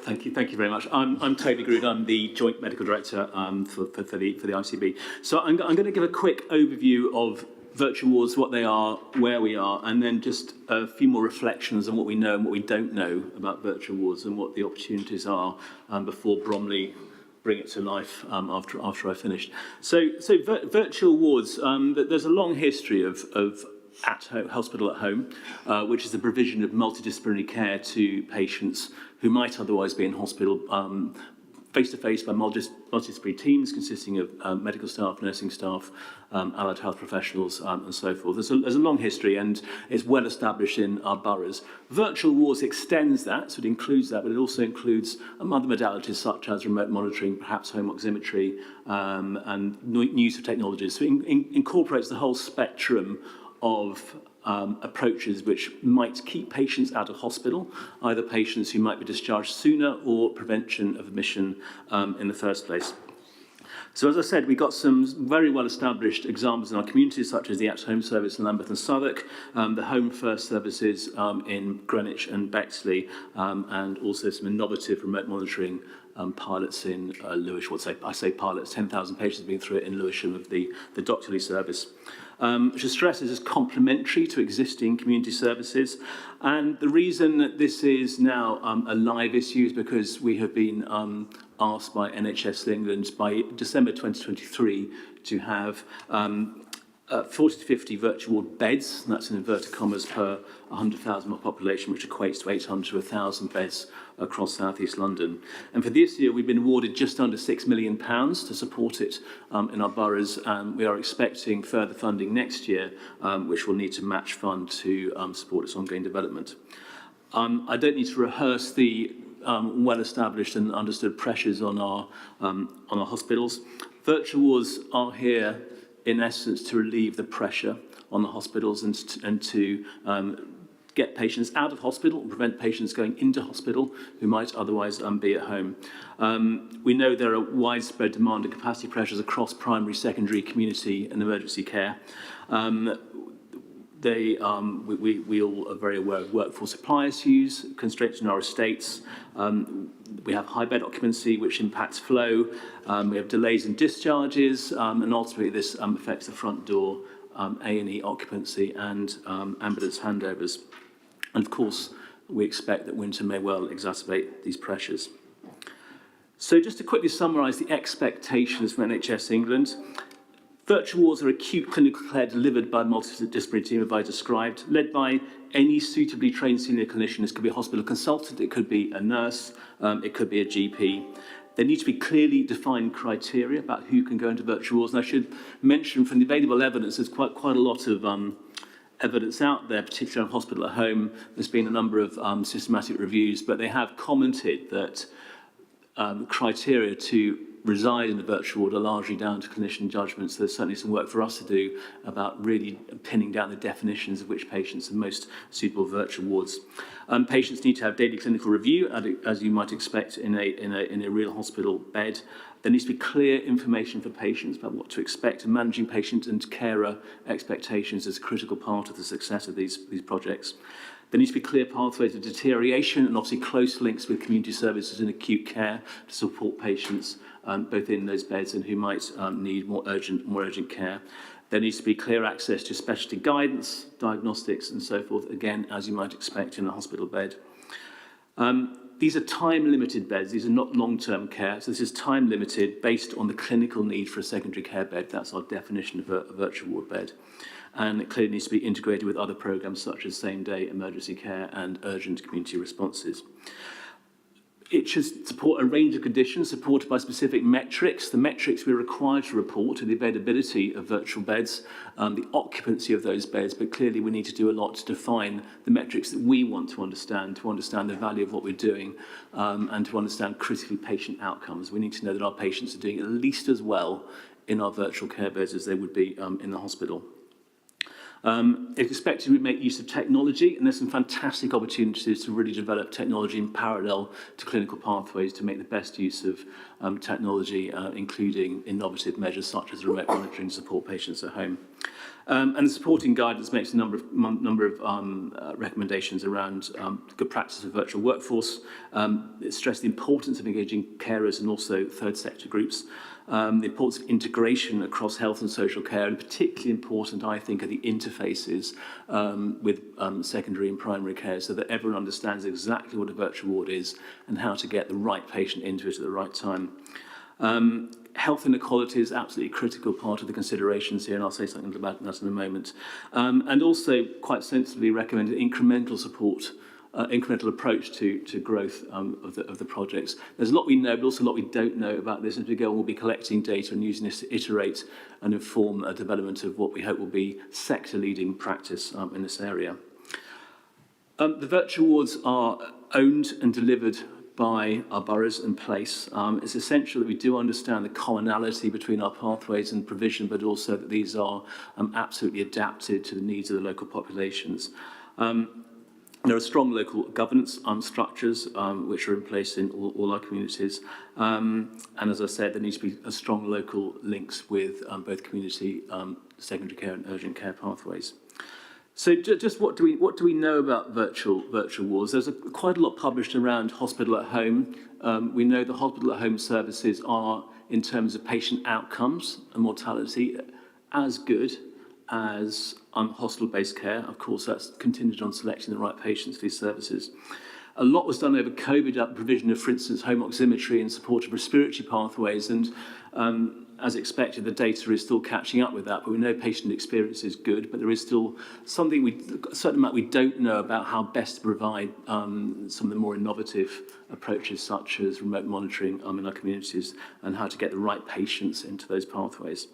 Thank you very much. I'm Toby Grood. I'm the Joint Medical Director for the ICB. So I'm going to give a quick overview of virtual wards, what they are, where we are, and then just a few more reflections on what we know and what we don't know about virtual wards and what the opportunities are before Bromley bring it to life after I finished. So virtual wards, there's a long history of hospital at home, which is the provision of multidisciplinary care to patients who might otherwise be in hospital, face-to-face by multidisciplinary teams consisting of medical staff, nursing staff, allied health professionals, and so forth. There's a long history, and it's well established in our boroughs. Virtual wards extends that, so it includes that, but it also includes other modalities such as remote monitoring, perhaps home oximetry, and new use of technologies. So it incorporates the whole spectrum of approaches which might keep patients out of hospital, either patients who might be discharged sooner or prevention of admission in the first place. So as I said, we've got some very well-established examples in our communities, such as the at-home service in Lambeth and Southwark, the Home First services in Greenwich and Bexley, and also some innovative remote monitoring pilots in Lewisham. I say pilots, 10,000 patients have been through it in Lewisham of the doctorly service. Which I stress is complementary to existing community services. And the reason that this is now a live issue is because we have been asked by NHS England by December 2023 to have 40 to 50 virtual ward beds, and that's in inverted commas, per 100,000 population, which equates to 800 to 1,000 beds across South East London. And for this year, we've been awarded just under £6 million to support it in our boroughs, and we are expecting further funding next year, which will need to match fund to support its ongoing development. I don't need to rehearse the well-established and understood pressures on our hospitals. Virtual wards are here in essence to relieve the pressure on the hospitals and to get patients out of hospital and prevent patients going into hospital who might otherwise be at home. We know there are widespread demand and capacity pressures across primary, secondary, community and emergency care. We all are very aware of workforce supply issues, constraints in our estates. We have high bed occupancy, which impacts flow. We have delays in discharges, and ultimately this affects the front door A&E occupancy and ambulance handovers. And of course, we expect that winter may well exacerbate these pressures. So just to quickly summarise the expectations from NHS England, virtual wards are acute clinical care delivered by a multidisciplinary team, as I described, led by any suitably trained senior clinician. This could be a hospital consultant, it could be a nurse, it could be a GP. There need to be clearly defined criteria about who can go into virtual wards. And I should mention from the available evidence, there's quite a lot of evidence out there, particularly on hospital at home. There's been a number of systematic reviews, but they have commented that criteria to reside in the virtual ward are largely down to clinician judgment. So there's certainly some work for us to do about really pinning down the definitions of which patients are most suitable virtual wards. Patients need to have daily clinical review, as you might expect in a real hospital bed. There needs to be clear information for patients about what to expect, and managing patient and carer expectations is a critical part of the success of these projects. There needs to be clear pathways of deterioration and obviously close links with community services in acute care to support patients both in those beds and who might need more urgent care. There needs to be clear access to specialty guidance, diagnostics and so forth, again, as you might expect in a hospital bed. These are time-limited beds. These are not long-term care. So this is time-limited based on the clinical need for a secondary care bed. That's our definition of a virtual ward bed. And it clearly needs to be integrated with other programs such as same-day emergency care and urgent community responses. It should support a range of conditions supported by specific metrics. The metrics we're required to report are the availability of virtual beds, the occupancy of those beds, but clearly we need to do a lot to define the metrics that we want to understand the value of what we're doing, and to understand critically patient outcomes. We need to know that our patients are doing at least as well in our virtual care beds as they would be in the hospital. It's expected we make use of technology, and there's some fantastic opportunities to really develop technology in parallel to clinical pathways to make the best use of technology, including innovative measures such as remote monitoring to support patients at home. And the supporting guidance makes a number of recommendations around good practice of virtual workforce. It stressed the importance of engaging carers and also third sector groups. The importance of integration across health and social care, and particularly important, I think, are the interfaces with secondary and primary care, so that everyone understands exactly what a virtual ward is and how to get the right patient into it at the right time. Health inequality is absolutely a critical part of the considerations here, and I'll say something about that in a moment. And also, quite sensibly recommended incremental support, incremental approach to growth of the projects. There's a lot we know, but also a lot we don't know about this. As we go on, we'll be collecting data and using this to iterate and inform a development of what we hope will be sector-leading practice in this area. The virtual wards are owned and delivered by our boroughs and place. It's essential that we do understand the commonality between our pathways and provision, but also that these are absolutely adapted to the needs of the local populations. There are strong local governance structures which are in place in all our communities. And as I said, there needs to be a strong local links with both community, secondary care and urgent care pathways. So just what do we know about virtual wards? There's quite a lot published around hospital at home. We know the hospital at home services are, in terms of patient outcomes and mortality, as good as hospital-based care. Of course, that's contingent on selecting the right patients for these services. A lot was done over COVID at the provision of, for instance, home oximetry in support of respiratory pathways, and as expected, the data is still catching up with that, but we know patient experience is good, but there is still a certain amount we don't know about how best to provide some of the more innovative approaches, such as remote monitoring in our communities, and how to get the right patients into those pathways.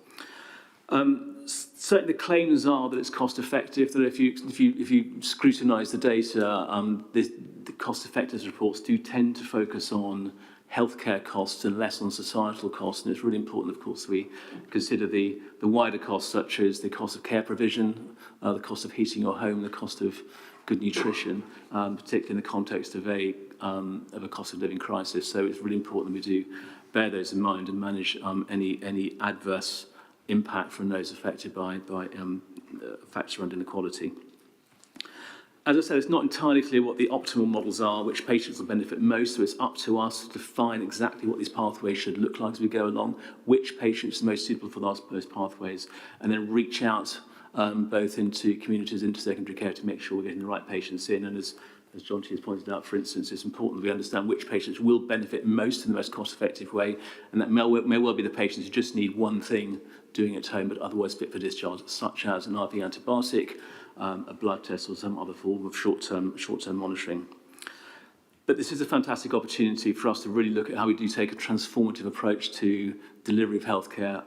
Certainly the claims are that it's cost effective, that if you scrutinise the data, the cost effectiveness reports do tend to focus on healthcare costs and less on societal costs, and it's really important, of course, we consider the wider costs, such as the cost of care provision, the cost of heating your home, the cost of good nutrition, particularly in the context of a cost of living crisis. So it's really important that we do bear those in mind and manage any adverse impact from those affected by factors around inequality. As I said, it's not entirely clear what the optimal models are, which patients will benefit most, so it's up to us to define exactly what these pathways should look like as we go along, which patients are most suitable for those pathways, and then reach out both into communities, into secondary care, to make sure we're getting the right patients in. And as John T has pointed out, for instance, it's important that we understand which patients will benefit most in the most cost-effective way, and that may well be the patients who just need one thing doing at home, but otherwise fit for discharge, such as an IV antibiotic, a blood test, or some other form of short-term monitoring. But this is a fantastic opportunity for us to really look at how we do take a transformative approach to delivery of healthcare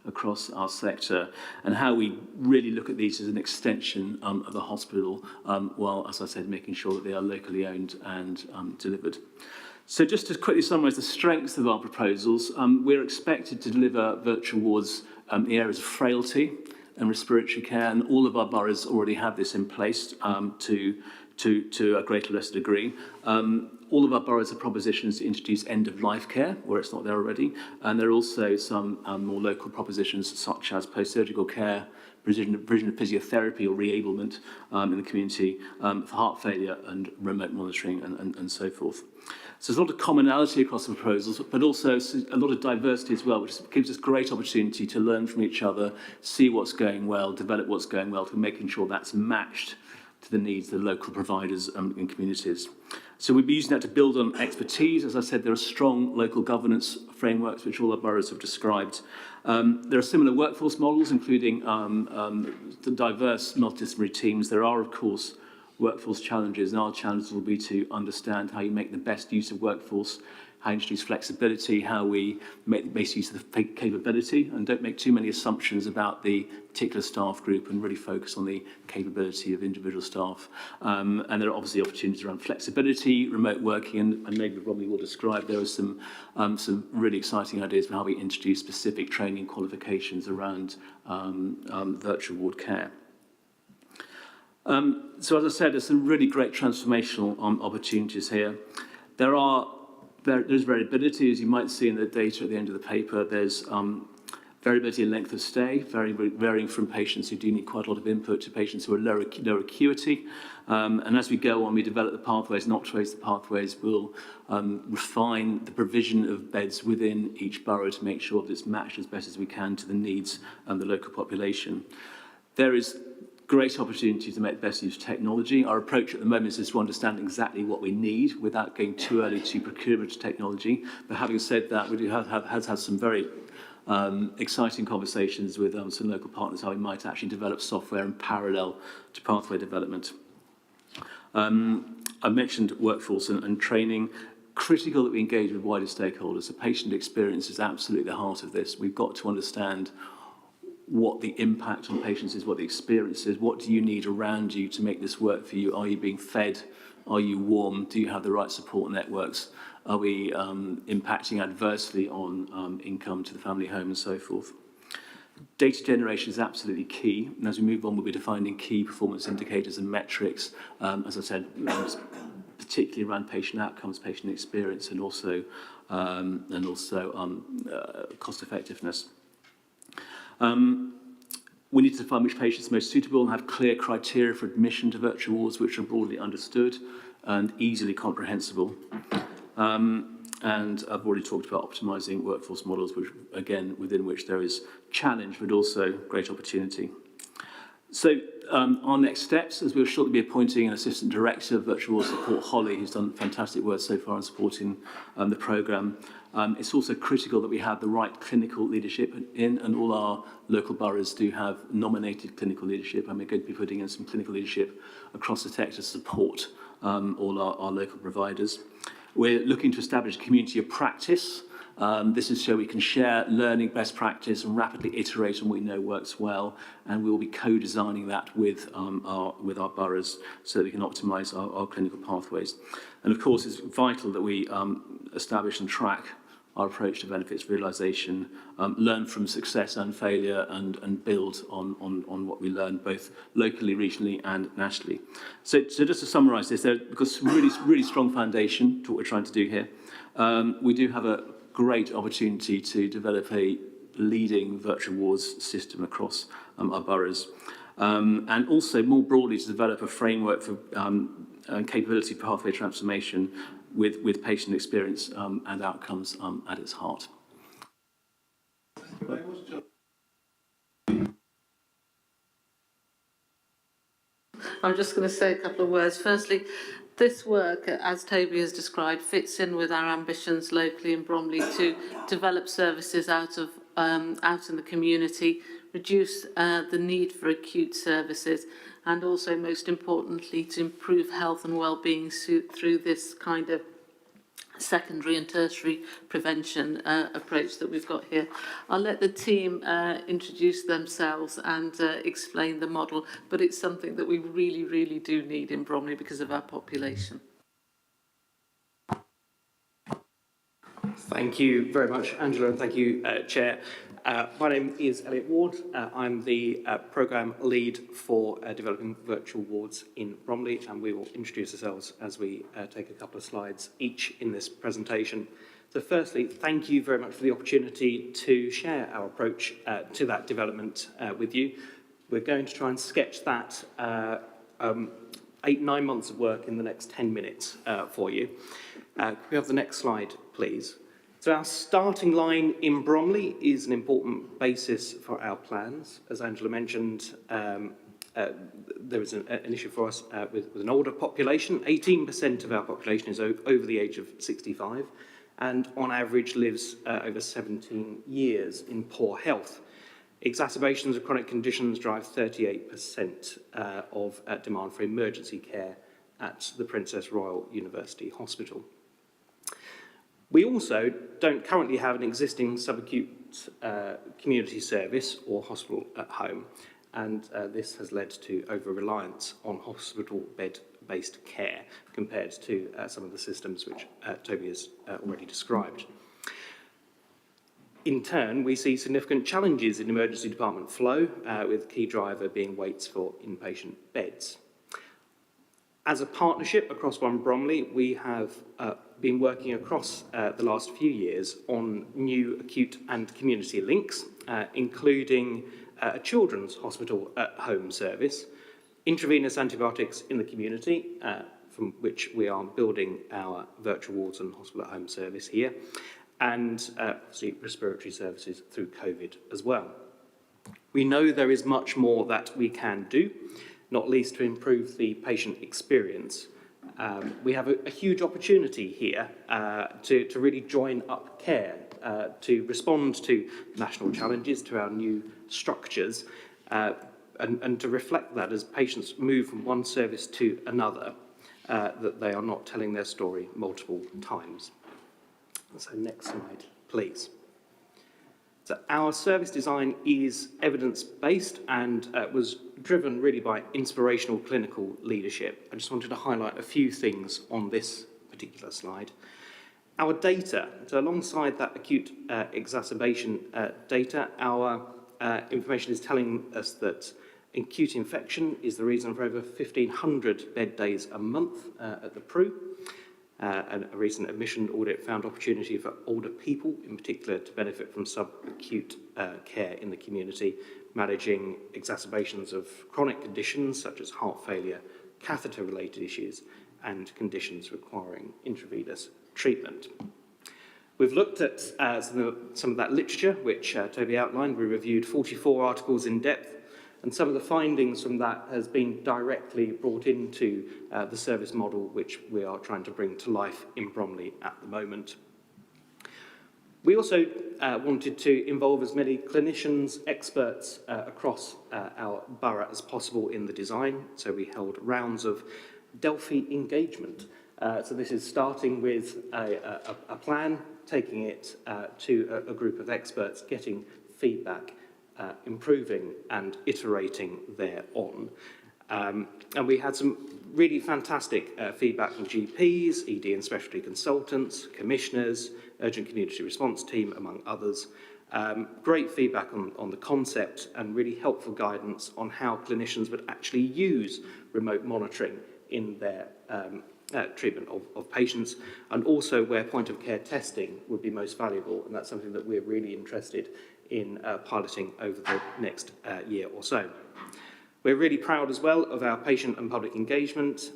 across our sector, and how we really look at these as an extension of the hospital, while, as I said, making sure that they are locally owned and delivered. So just to quickly summarise the strengths of our proposals, we're expected to deliver virtual wards in the areas of frailty and respiratory care, and all of our boroughs already have this in place to a greater or lesser degree. All of our boroughs have propositions to introduce end-of-life care, where it's not there already, and there are also some more local propositions, such as post-surgical care, provision of physiotherapy or re-ablement in the community, for heart failure and remote monitoring and so forth. So there's a lot of commonality across the proposals, but also a lot of diversity as well, which gives us great opportunity to learn from each other, see what's going well, develop what's going well, to making sure that's matched to the needs of the local providers and communities. So we'll be using that to build on expertise. As I said, there are strong local governance frameworks which all our boroughs have described. There are similar workforce models, including the diverse multidisciplinary teams. There are, of course, workforce challenges, and our challenges will be to understand how you make the best use of workforce, how you introduce flexibility, how we make the best use of the capability, and don't make too many assumptions about the particular staff group, and really focus on the capability of individual staff. And there are obviously opportunities around flexibility, remote working, and maybe Robbie will describe, there are some really exciting ideas for how we introduce specific training qualifications around virtual ward care. So as I said, there's some really great transformational opportunities here. There's variability, as you might see in the data at the end of the paper. There's variability in length of stay, varying from patients who do need quite a lot of input to patients who are lower acuity. And as we go on, we develop the pathways and optimize the pathways. We'll refine the provision of beds within each borough to make sure that it's matched as best as we can to the needs of the local population. There is great opportunity to make the best use of technology. Our approach at the moment is to understand exactly what we need without going too early to procurement of technology. But having said that, we do have had some very exciting conversations with some local partners how we might actually develop software in parallel to pathway development. I mentioned workforce and training. Critical that we engage with wider stakeholders. The patient experience is absolutely the heart of this. We've got to understand what the impact on patients is, what the experience is, what do you need around you to make this work for you? Are you being fed? Are you warm? Do you have the right support networks? Are we impacting adversely on income to the family home and so forth? Data generation is absolutely key, and as we move on, we'll be defining key performance indicators and metrics, as I said, particularly around patient outcomes, patient experience, and also cost effectiveness. We need to define which patients are most suitable and have clear criteria for admission to virtual wards which are broadly understood and easily comprehensible. And I've already talked about optimising workforce models, which again, within which there is challenge, but also great opportunity. So our next steps, as we'll shortly be appointing an Assistant Director of Virtual Ward Support, Holly, who's done fantastic work so far in supporting the programme. It's also critical that we have the right clinical leadership in, and all our local boroughs do have nominated clinical leadership, and we're going to be putting in some clinical leadership across the sector to support all our local providers. We're looking to establish a community of practice. This is so we can share learning best practice and rapidly iterate on what we know works well, and we will be co-designing that with our boroughs so that we can optimise our clinical pathways. And of course, it's vital that we establish and track our approach to benefits realisation, learn from success and failure, and build on what we learn both locally, regionally and nationally. So just to summarise this, because really strong foundation to what we're trying to do here. We do have a great opportunity to develop a leading virtual wards system across our boroughs. And also more broadly to develop a framework for capability pathway transformation with patient experience and outcomes at its heart. I'm just going to say a couple of words. Firstly, this work, as Toby has described, fits in with our ambitions locally in Bromley to develop services out in the community, reduce the need for acute services, and also, most importantly, to improve health and well-being through this kind of secondary and tertiary prevention approach that we've got here. I'll let the team introduce themselves and explain the model, but it's something that we really do need in Bromley because of our population. Thank you very much, Angela, and thank you, Chair. My name is Elliot Ward. I'm the programme lead for developing virtual wards in Bromley, and we will introduce ourselves as we take a couple of slides each in this presentation. So firstly, thank you very much for the opportunity to share our approach to that development with you. We're going to try and sketch that 8-9 months of work in the next 10 minutes for you. Could we have the next slide, please? So our starting line in Bromley is an important basis for our plans. As Angela mentioned, there is an issue for us with an older population. 18% of our population is over the age of 65 and on average lives over 17 years in poor health. Exacerbations of chronic conditions drive 38% of demand for emergency care at the Princess Royal University Hospital. We also don't currently have an existing subacute community service or hospital at home, and this has led to over-reliance on hospital bed-based care compared to some of the systems which Toby has already described. In turn, we see significant challenges in emergency department flow, with the key driver being waits for inpatient beds. As a partnership across One Bromley, we have been working across the last few years on new acute and community links, including a children's hospital at home service, intravenous antibiotics in the community, from which we are building our virtual wards and hospital at home service here, and respiratory services through COVID as well. We know there is much more that we can do, not least to improve the patient experience. We have a huge opportunity here to really join up care, to respond to national challenges, to our new structures, and to reflect that as patients move from one service to another, that they are not telling their story multiple times. So next slide, please. So our service design is evidence-based and was driven really by inspirational clinical leadership. I just wanted to highlight a few things on this particular slide. Our data, so alongside that acute exacerbation data, our information is telling us that acute infection is the reason for over 1,500 bed days a month at the PRU. And a recent admission audit found opportunity for older people, in particular, to benefit from subacute care in the community, managing exacerbations of chronic conditions such as heart failure, catheter-related issues, and conditions requiring intravenous treatment. We've looked at some of that literature, which Toby outlined. We reviewed 44 articles in depth, and some of the findings from that has been directly brought into the service model which we are trying to bring to life in Bromley at the moment. We also wanted to involve as many clinicians, experts across our borough as possible in the design, so we held rounds of Delphi Engagement. So this is starting with a plan, taking it to a group of experts, getting feedback, improving and iterating thereon. And we had some really fantastic feedback from GPs, ED and specialty consultants, commissioners, urgent community response team, among others. Great feedback on the concept and really helpful guidance on how clinicians would actually use remote monitoring in their treatment of patients, and also where point of care testing would be most valuable, and that's something that we're really interested in piloting over the next year or so. We're really proud as well of our patient and public engagement.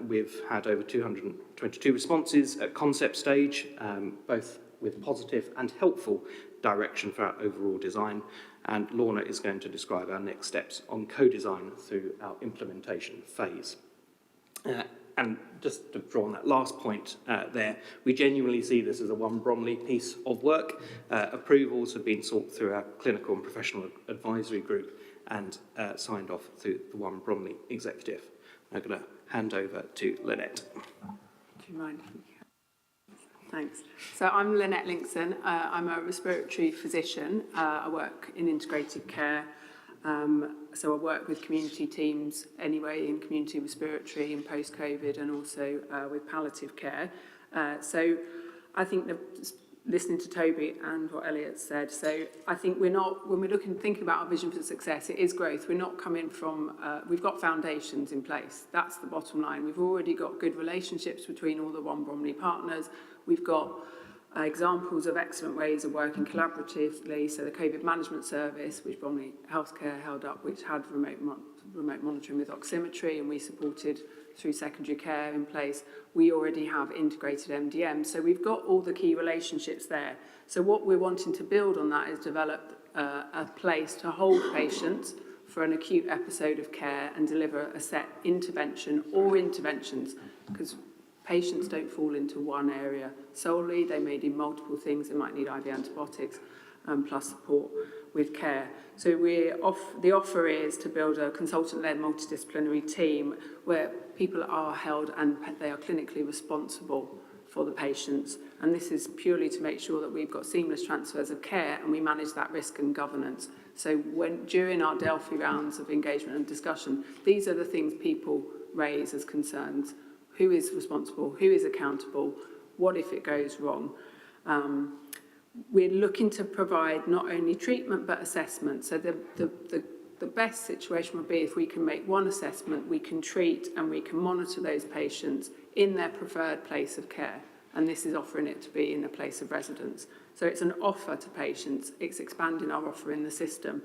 We've had over 222 responses at concept stage, both with positive and helpful direction for our overall design, and Lorna is going to describe our next steps on co-design through our implementation phase. And just to draw on that last point there, we genuinely see this as a One Bromley piece of work. Approvals have been sought through our clinical and professional advisory group and signed off through the One Bromley executive. I'm going to hand over to Lynette. Do you mind? Thanks. So I'm Lynette Linkson. I'm a respiratory physician. I work in integrated care. So I work with community teams anyway in community respiratory and post-COVID, and also with palliative care. So I think listening to Toby and what Elliot said, so I think we're not, when we're thinking about our vision for success, it is growth. We're not coming from, we've got foundations in place. That's the bottom line. We've already got good relationships between all the One Bromley partners. We've got examples of excellent ways of working collaboratively. So the COVID management service, which Bromley Healthcare held up, which had remote monitoring with oximetry, and we supported through secondary care in place. We already have integrated MDM. So we've got all the key relationships there. So what we're wanting to build on that is develop a place to hold patients for an acute episode of care and deliver a set intervention or interventions, because patients don't fall into one area solely. They may need multiple things. They might need IV antibiotics plus support with care. So the offer is to build a consultant-led multidisciplinary team where people are held and they are clinically responsible for the patients. And this is purely to make sure that we've got seamless transfers of care and we manage that risk and governance. So during our Delphi rounds of engagement and discussion, these are the things people raise as concerns. Who is responsible? Who is accountable? What if it goes wrong? We're looking to provide not only treatment but assessment. So the best situation would be if we can make one assessment, we can treat and we can monitor those patients in their preferred place of care. And this is offering it to be in a place of residence. So it's an offer to patients. It's expanding our offer in the system.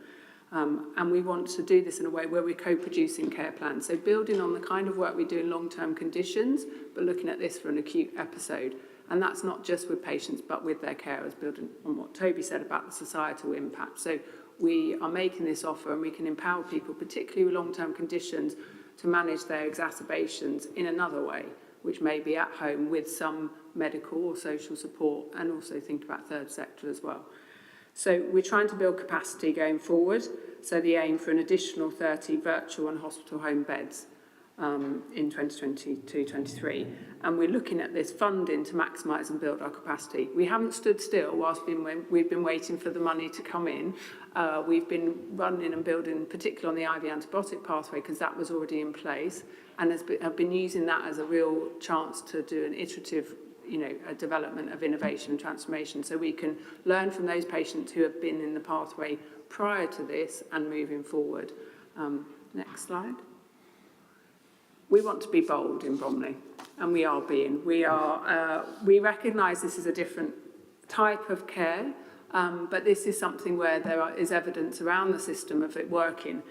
And we want to do this in a way where we're co-producing care plans. So building on the kind of work we do in long-term conditions, but looking at this for an acute episode. And that's not just with patients, but with their carers, building on what Toby said about the societal impact. So we are making this offer and we can empower people, particularly with long-term conditions, to manage their exacerbations in another way, which may be at home with some medical or social support, and also think about third sector as well. So we're trying to build capacity going forward. So the aim for an additional 30 virtual and hospital home beds. in 2022-23, and we're looking at this funding to maximise and build our capacity. We haven't stood still whilst we've been waiting for the money to come in. We've been running and building, particularly on the IV antibiotic pathway, because that was already in place, and have been using that as a real chance to do an iterative a development of innovation and transformation, so we can learn from those patients who have been in the pathway prior to this and moving forward. Next slide. We want to be bold in Bromley, and we are being. We recognise this is a different type of care, but this is something where there is evidence around the system of it working.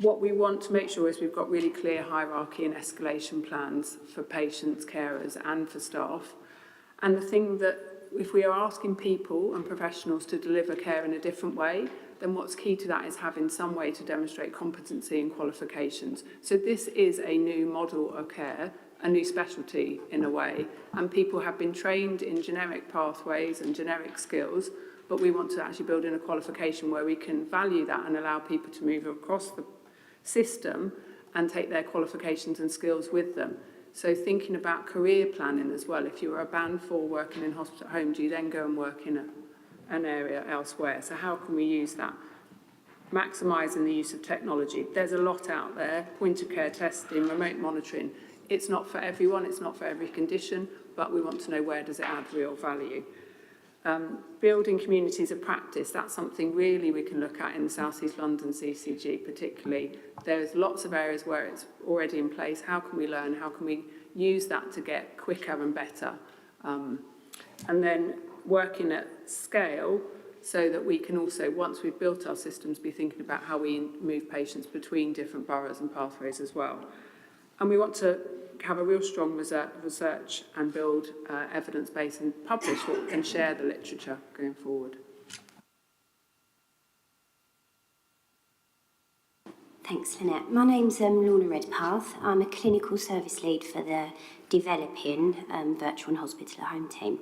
What we want to make sure is we've got really clear hierarchy and escalation plans for patients, carers, and for staff. And the thing that, if we are asking people and professionals to deliver care in a different way, then what's key to that is having some way to demonstrate competency and qualifications. So this is a new model of care, a new specialty in a way, and people have been trained in generic pathways and generic skills, but we want to actually build in a qualification where we can value that and allow people to move across the system and take their qualifications and skills with them. So thinking about career planning as well. If you were a band 4 working in hospital at home, do you then go and work in an area elsewhere? So how can we use that? Maximising the use of technology. There's a lot out there, point of care testing, remote monitoring. It's not for everyone, it's not for every condition, but we want to know where does it add real value. Building communities of practice, that's something really we can look at in the South East London CCG particularly. There's lots of areas where it's already in place. How can we learn? How can we use that to get quicker and better? And then working at scale so that we can also, once we've built our systems, be thinking about how we move patients between different boroughs and pathways as well. And we want to have a real strong research and build evidence base and publish and share the literature going forward. Thanks, Lynette. My name's Lorna Redpath. I'm a clinical service lead for the Developing Virtual and Hospital at Home team.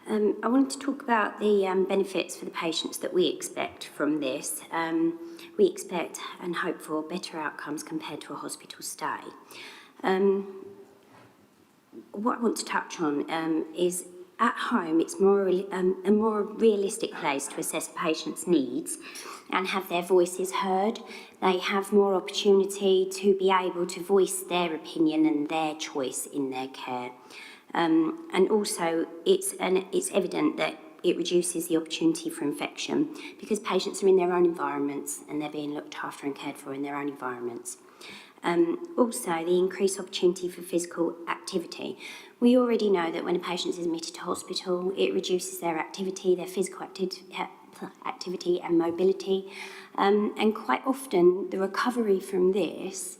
I wanted to talk about the benefits for the patients that we expect from this. We expect and hope for better outcomes compared to a hospital stay. What I want to touch on is at home it's a more realistic place to assess a patient's needs and have their voices heard. They have more opportunity to be able to voice their opinion and their choice in their care. And also it's evident that it reduces the opportunity for infection because patients are in their own environments and they're being looked after and cared for in their own environments. Also, the increased opportunity for physical activity. We already know that when a patient is admitted to hospital, it reduces their activity, their physical activity and mobility. And quite often, the recovery from this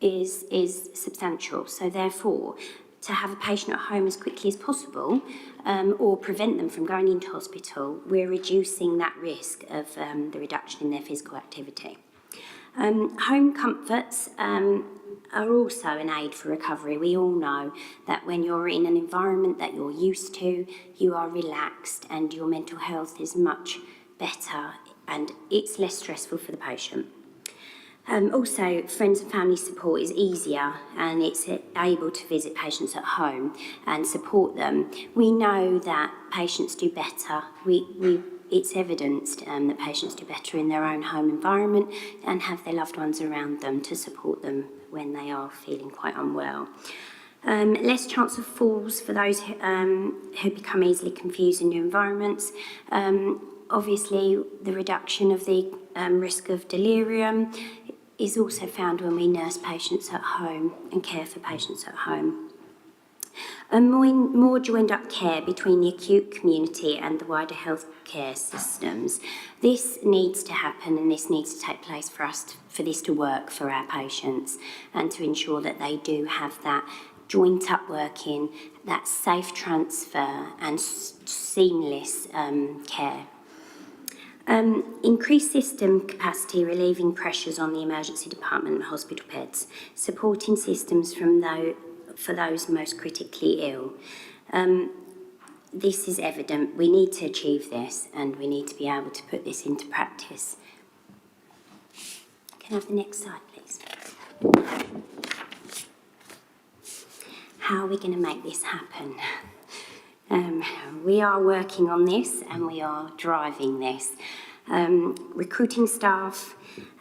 is substantial. So therefore, to have a patient at home as quickly as possible or prevent them from going into hospital, we're reducing that risk of the reduction in their physical activity. Home comforts are also an aid for recovery. We all know that when you're in an environment that you're used to, you are relaxed and your mental health is much better and it's less stressful for the patient. Also, friends and family support is easier and it's able to visit patients at home and support them. We know that patients do better. It's evidenced that patients do better in their own home environment and have their loved ones around them to support them when they are feeling quite unwell. Less chance of falls for those who become easily confused in new environments. Obviously, the reduction of the risk of delirium is also found when we nurse patients at home and care for patients at home. And more joined up care between the acute community and the wider healthcare systems. This needs to happen and this needs to take place for this to work for our patients and to ensure that they do have that joint up working, that safe transfer and seamless care. Increased system capacity, relieving pressures on the emergency department and hospital beds, supporting systems for those most critically ill. This is evident. We need to achieve this and we need to be able to put this into practice. Can I have the next slide, please? how are we going to make this happen? We are working on this and we are driving this. Recruiting staff,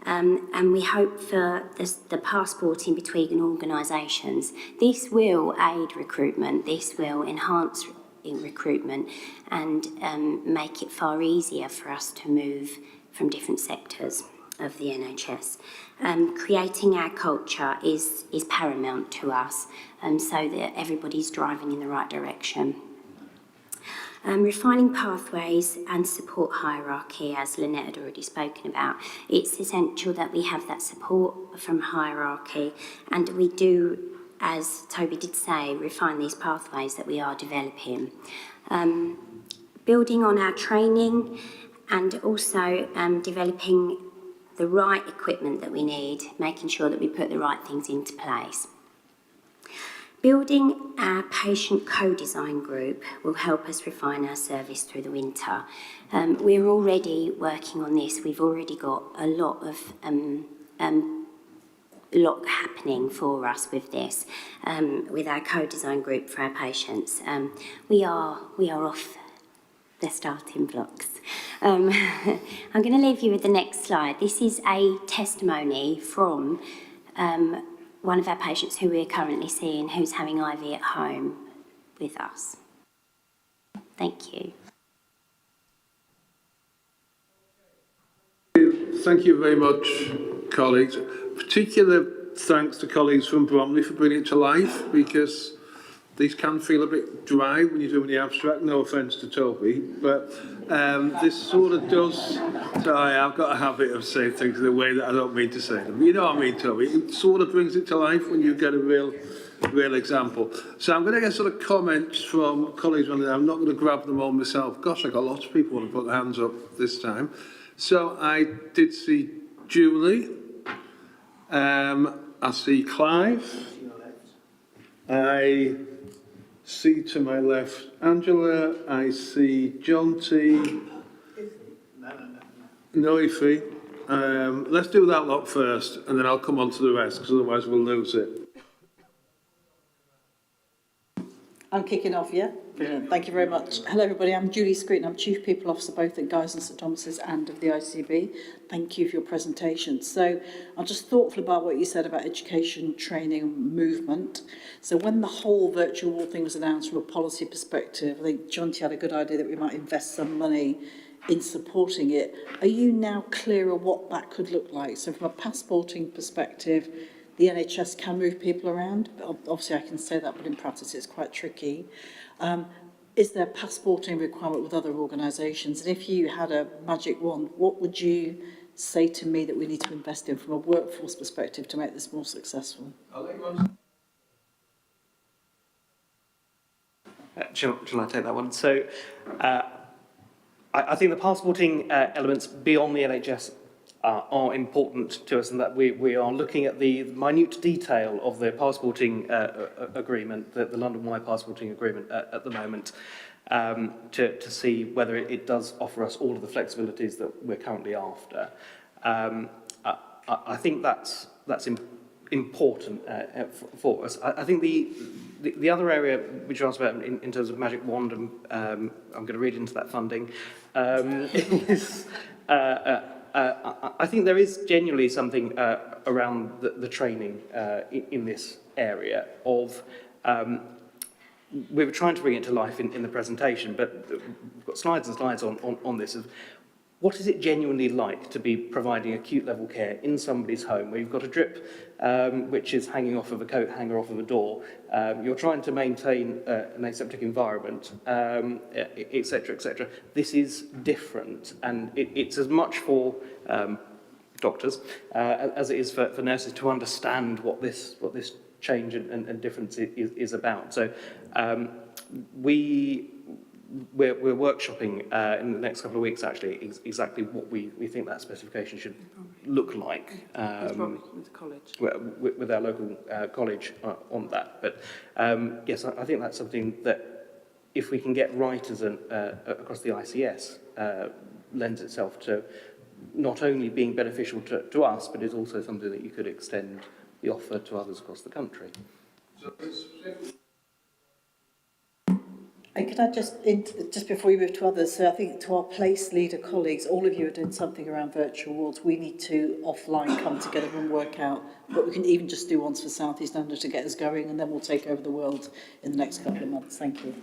and we hope for the passporting between organisations. This will aid recruitment, this will enhance recruitment and make it far easier for us to move from different sectors of the NHS. Creating our culture is paramount to us, so that everybody's driving in the right direction. Refining pathways and support hierarchy, as Lynette had already spoken about. It's essential that we have that support from hierarchy, and we do, as Toby did say, refine these pathways that we are developing. Building on our training and also developing the right equipment that we need, making sure that we put the right things into place. Building our patient co-design group will help us refine our service through the winter. We're already working on this. We've already got a lot happening for us with this, with our co-design group for our patients. We are off the starting blocks. I'm going to leave you with the next slide. This is a testimony from one of our patients who we're currently seeing, who's having IV at home with us. Thank you. Thank you very much, colleagues. Particular thanks to colleagues from Bromley for bringing it to life, because these can feel a bit dry when you're doing the abstract, no offence to Toby, but this sort of does, sorry, I've got a habit of saying things in a way that I don't mean to say them, but you know what I mean, Toby, it sort of brings it to life when you get a real example. So I'm going to get sort of comments from colleagues on there. I'm not going to grab them all myself. Gosh, I've got lots of people want to put their hands up this time. So I did see Julie, I see Clive, I see to my left Angela, I see John T. No, Ify. Let's do that lot first, and then I'll come on to the rest, because otherwise we'll lose it. I'm kicking off, yeah? Brilliant. Thank you very much. Hello, everybody. I'm Julie Scruton. I'm Chief People Officer both at Guy's and St Thomas's and of the ICB. Thank you for your presentation. So I'm just thoughtful about what you said about education, training, and movement. So when the whole virtual wall thing was announced from a policy perspective, I think John T had a good idea that we might invest some money in supporting it. Are you now clear on what that could look like? So from a passporting perspective, the NHS can move people around. Obviously, I can say that, but in practice, it's quite tricky. Is there a passporting requirement with other organisations? And if you had a magic wand, what would you say to me that we need to invest in from a workforce perspective to make this more successful? Shall I take that one? So I think the passporting elements beyond the NHS are important to us, and that we are looking at the minute detail of the passporting agreement, the London-wide passporting agreement at the moment, to see whether it does offer us all of the flexibilities that we're currently after. I think that's important for us. I think the other area which you asked about in terms of magic wand, and I'm going to read into that funding, is I think there is genuinely something around the training in this area of, we were trying to bring it to life in the presentation, but we've got slides and slides on this of what is it genuinely like to be providing acute level care in somebody's home where you've got a drip which is hanging off of a coat hanger off of a door, you're trying to maintain an aseptic environment, etc., etc. This is different, and it's as much for doctors as it is for nurses to understand what this change and difference is about. So we're workshopping in the next couple of weeks, actually, exactly what we think that specification should look like. With the college. With our local college on that. But yes, I think that's something that if we can get right as across the ICS, lends itself to not only being beneficial to us, but is also something that you could extend the offer to others across the country. And could I just before we move to others, so I think to our place leader colleagues, all of you are doing something around virtual wards. We need to offline come together and work out, but we can even just do ones for South East London to get us going, and then we'll take over the world in the next couple of months. Thank you.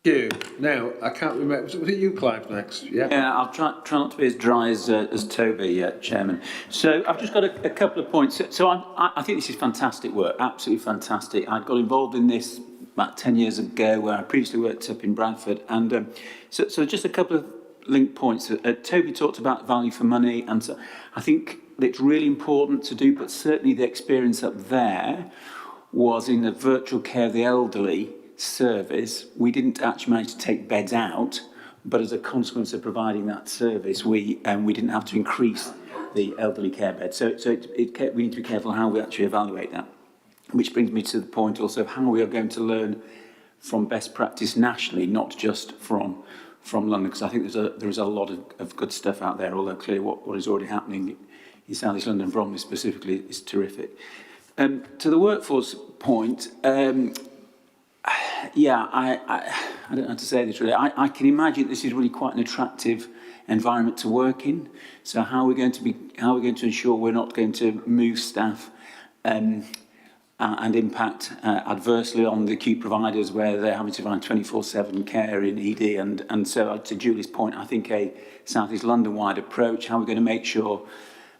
Thank you. Now, I can't remember, was it you, Clive, next? Yeah. Yeah, I'll try not to be as dry as Toby, Chairman. So I've just got a couple of points. So I think this is fantastic work, absolutely fantastic. I got involved in this about 10 years ago, where I previously worked up in Bradford. And so just a couple of link points. Toby talked about value for money, and so I think it's really important to do, but certainly the experience up there was in the virtual care of the elderly service. We didn't actually manage to take beds out, but as a consequence of providing that service, we didn't have to increase the elderly care beds. So we need to be careful how we actually evaluate that. Which brings me to the point also of how we are going to learn from best practice nationally, not just from London, because I think there is a lot of good stuff out there, although clearly what is already happening in South East London, Bromley specifically, is terrific. To the workforce point, yeah, I don't know how to say this really. I can imagine this is really quite an attractive environment to work in. So how are we going to ensure we're not going to move staff and impact adversely on the acute providers where they're having to provide 24/7 care in ED, and so to Julie's point, I think a South East London-wide approach, how we're going to make sure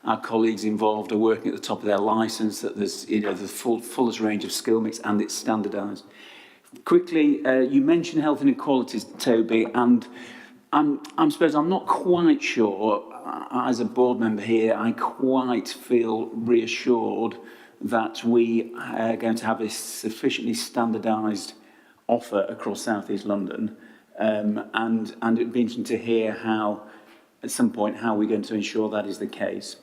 our colleagues involved are working at the top of their licence, that there's the fullest range of skill mix and it's standardised. Quickly, you mentioned health inequalities, Toby, and I suppose I'm not quite sure, as a board member here, I quite feel reassured that we are going to have a sufficiently standardised offer across South East London, and it'd be interesting to hear how, at some point, how we're going to ensure that is the case.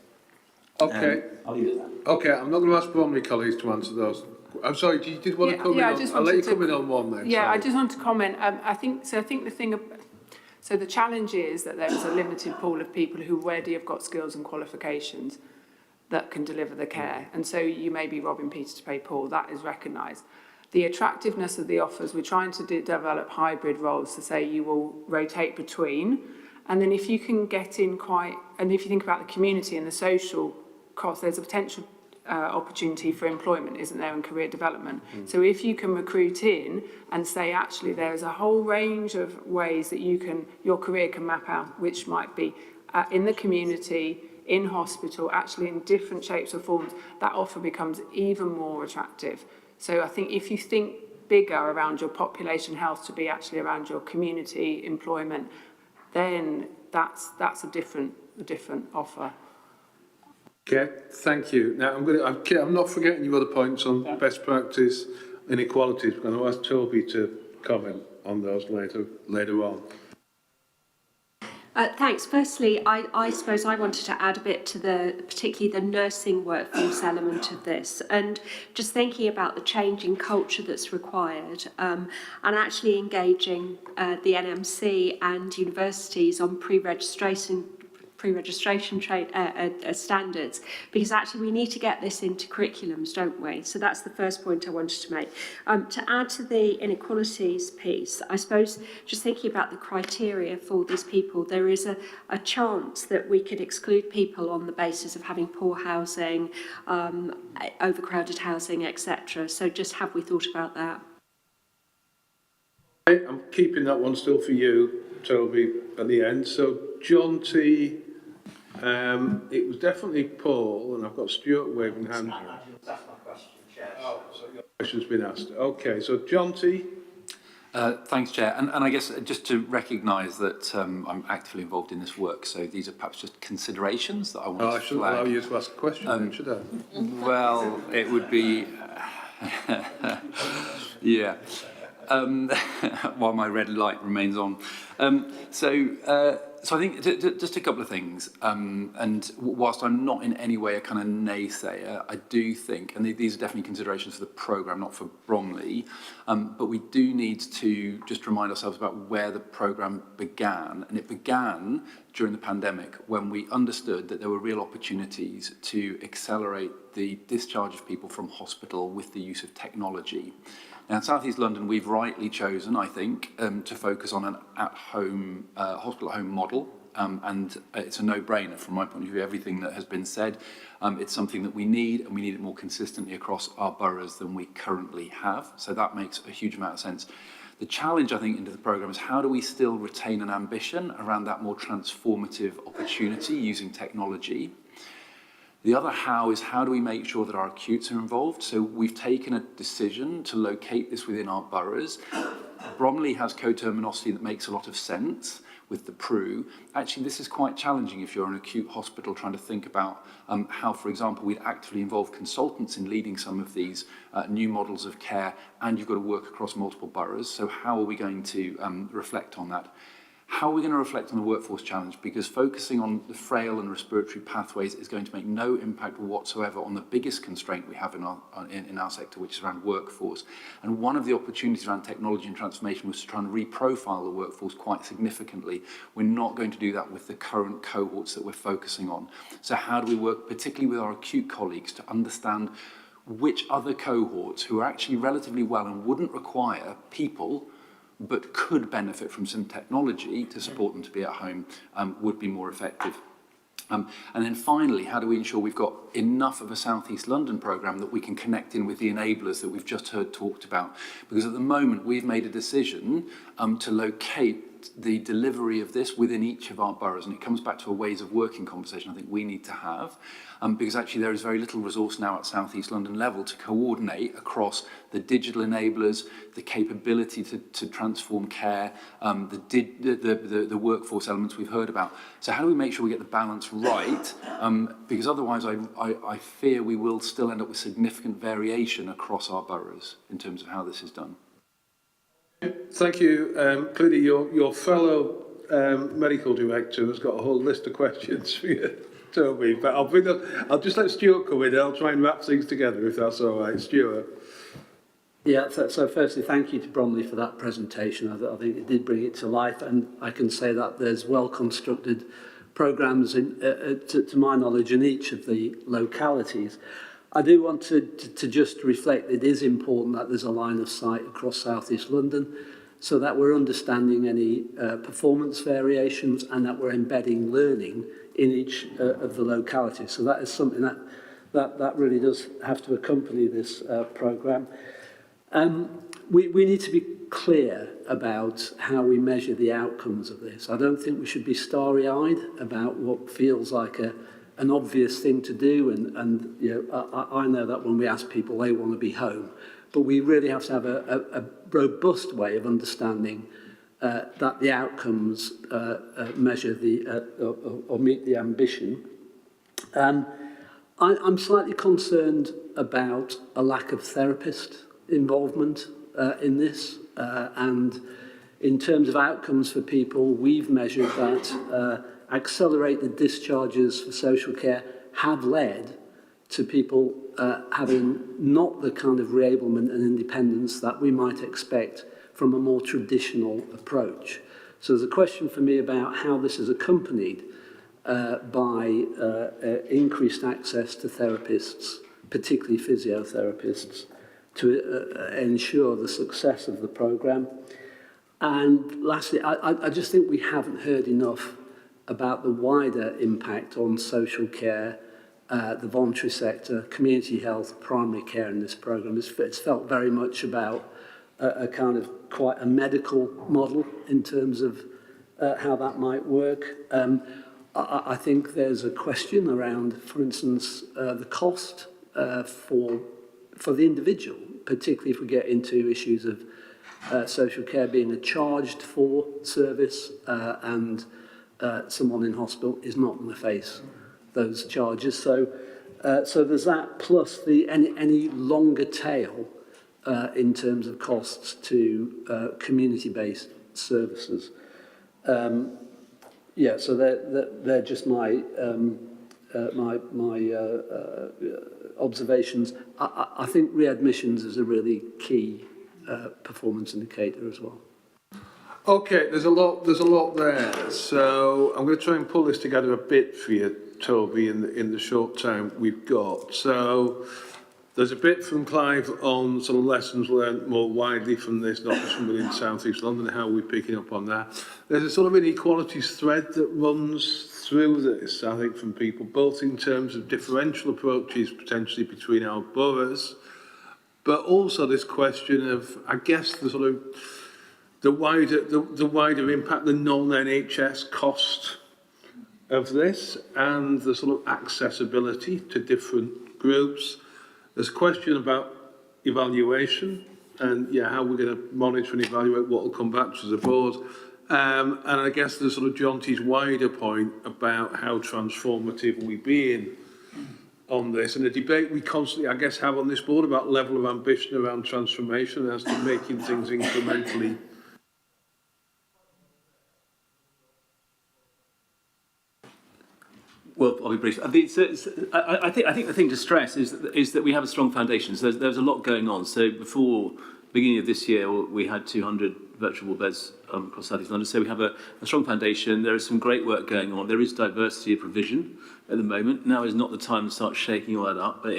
Okay. I'll leave it at that. Okay, I'm not going to ask Bromley colleagues to answer those. I'm sorry, you did want to come in on? I'll let you come in on one then. Yeah, sorry. I just want to comment. I think the challenge is that there's a limited pool of people who already have got skills and qualifications that can deliver the care. And so you may be robbing Peter to pay Paul. That is recognised. The attractiveness of the offers, we're trying to develop hybrid roles to say you will rotate between. And then if you can get in and if you think about the community and the social cost, there's a potential opportunity for employment, isn't there, and career development. So if you can recruit in and say, actually, there's a whole range of ways that your career can map out, which might be in the community, in hospital, actually in different shapes or forms, that offer becomes even more attractive. So I think if you think bigger around your population health to be actually around your community employment, then that's a different offer. Okay, thank you. Now I'm not forgetting your other points on best practice inequalities. I'm going to ask Toby to comment on those later on. Thanks. Firstly, I suppose I wanted to add a bit to particularly the nursing workforce element of this, and just thinking about the change in culture that's required, and actually engaging the NMC and universities on pre-registration standards, because actually we need to get this into curriculums, don't we? So that's the first point I wanted to make. To add to the inequalities piece, I suppose just thinking about the criteria for these people, there is a chance that we could exclude people on the basis of having poor housing, overcrowded housing, etc. So just have we thought about that? I'm keeping that one still for you, Toby, at the end. So John T. It was definitely Paul, and I've got Stuart waving hand. That's my question, Chair. Oh, so your question's been asked. Okay, so John T. Thanks, Chair. And I guess just to recognise that I'm actively involved in this work, so these are perhaps just considerations that I want to flag. I shouldn't allow you to ask a question then, should I? Well, it would be... yeah. While my red light remains on. So So I think just a couple of things, and whilst I'm not in any way a kind of naysayer, I do think, and these are definitely considerations for the programme, not for Bromley, but we do need to just remind ourselves about where the programme began. And it began during the pandemic when we understood that there were real opportunities to accelerate the discharge of people from hospital with the use of technology. Now, in South East London, we've rightly chosen, I think, to focus on an at-home, hospital-at-home model, and it's a no-brainer from my point of view. Everything that has been said, it's something that we need, and we need it more consistently across our boroughs than we currently have. So that makes a huge amount of sense. The challenge, I think, into the programme is how do we still retain an ambition around that more transformative opportunity using technology? The other how is how do we make sure that our acutes are involved? So we've taken a decision to locate this within our boroughs. Bromley has co-terminosity that makes a lot of sense with the PRU. Actually, this is quite challenging if you're an acute hospital trying to think about how, for example, we'd actively involve consultants in leading some of these new models of care, and you've got to work across multiple boroughs. So how are we going to reflect on that? How are we going to reflect on the workforce challenge? Because focusing on the frail and respiratory pathways is going to make no impact whatsoever on the biggest constraint we have in our sector, which is around workforce. And one of the opportunities around technology and transformation was to try and reprofile the workforce quite significantly. We're not going to do that with the current cohorts that we're focusing on. So how do we work, particularly with our acute colleagues, to understand which other cohorts who are actually relatively well and wouldn't require people but could benefit from some technology to support them to be at home would be more effective. And then finally, how do we ensure we've got enough of a South East London programme that we can connect in with the enablers that we've just heard talked about? Because at the moment, we've made a decision to locate the delivery of this within each of our boroughs, and it comes back to a ways of working conversation I think we need to have, because actually there is very little resource now at South East London level to coordinate across the digital enablers, the capability to transform care, the workforce elements we've heard about. So how do we make sure we get the balance right? Because otherwise I fear we will still end up with significant variation across our boroughs in terms of how this is done. Thank you. Clearly, your fellow medical director has got a whole list of questions for you, Toby. But I'll just let Stuart come in and I'll try and wrap things together if that's all right. Stuart. Yeah, so firstly, thank you to Bromley for that presentation. I think it did bring it to life, and I can say that there's well-constructed programmes, to my knowledge, in each of the localities. I do want to just reflect it is important that there's a line of sight across South East London so that we're understanding any performance variations and that we're embedding learning in each of the localities. So that is something that really does have to accompany this programme. We need to be clear about how we measure the outcomes of this. I don't think we should be starry-eyed about what feels like an obvious thing to do, and you know, I know that when we ask people, they want to be home, but we really have to have a robust way of understanding that the outcomes measure or meet the ambition. I'm slightly concerned about a lack of therapist involvement in this, and in terms of outcomes for people, we've measured that accelerated discharges for social care have led to people having not the kind of reablement and independence that we might expect from a more traditional approach. So there's a question for me about how this is accompanied by increased access to therapists, particularly physiotherapists, to ensure the success of the programme. And lastly, I just think we haven't heard enough about the wider impact on social care, the voluntary sector, community health, primary care in this programme. It's felt very much about a kind of quite a medical model in terms of how that might work. I think there's a question around, for instance, the cost for the individual, particularly if we get into issues of social care being a charged for service and someone in hospital is not going to face those charges. So there's that, plus any longer tail in terms of costs to community-based services. Yeah, so they're just my observations. I think readmissions is a really key performance indicator as well. Okay, there's a lot there. So I'm going to try and pull this together a bit for you, Toby, in the short time we've got. So there's a bit from Clive on sort of lessons learned more widely from this, not just from within South East London, how we're picking up on that. There's a sort of inequalities thread that runs through this, I think, from people, both in terms of differential approaches potentially between our boroughs, but also this question of, I guess, the sort of the wider impact, the non-NHS cost of this, and the sort of accessibility to different groups. There's a question about evaluation and how we're going to monitor and evaluate what will come back to the board. And I guess there's sort of Jonty's wider point about how transformative we being on this, and a debate we constantly, I guess, have on this board about level of ambition around transformation as to making things incrementally. Well, I'll be brief. I think the thing to stress is that we have a strong foundation. So there's a lot going on. So before the beginning of this year, we had 200 virtual beds across South East London. So we have a strong foundation. There is some great work going on. There is diversity of provision at the moment. Now is not the time to start shaking all that up, but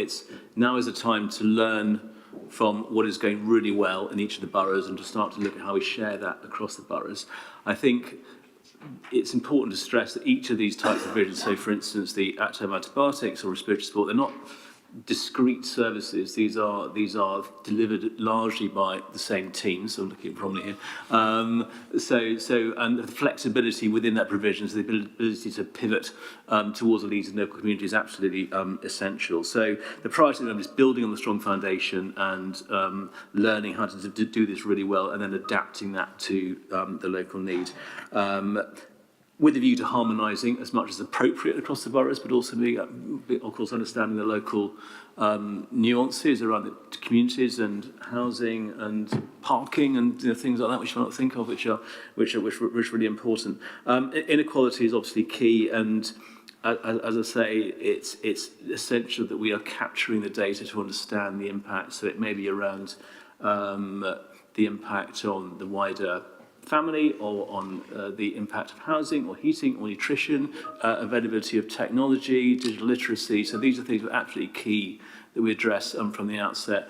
now is the time to learn from what is going really well in each of the boroughs and to start to look at how we share that across the boroughs. I think it's important to stress that each of these types of provisions, so for instance, the at-home antibiotics or respiratory support, they're not discrete services. These are delivered largely by the same team. So I'm looking at Bromley here. And the flexibility within that provision, so the ability to pivot towards the needs of local community is absolutely essential. So the priority then is building on the strong foundation and learning how to do this really well, and then adapting that to the local need. With a view to harmonising as much as appropriate across the boroughs, but also, of course, understanding the local nuances around the communities and housing and parking and things like that, which you might not think of, which are really important. Inequality is obviously key, and as I say, it's essential that we are capturing the data to understand the impact. So it may be around the impact on the wider family, or on the impact of housing or heating or nutrition, availability of technology, digital literacy. So these are things that are absolutely key that we address from the outset.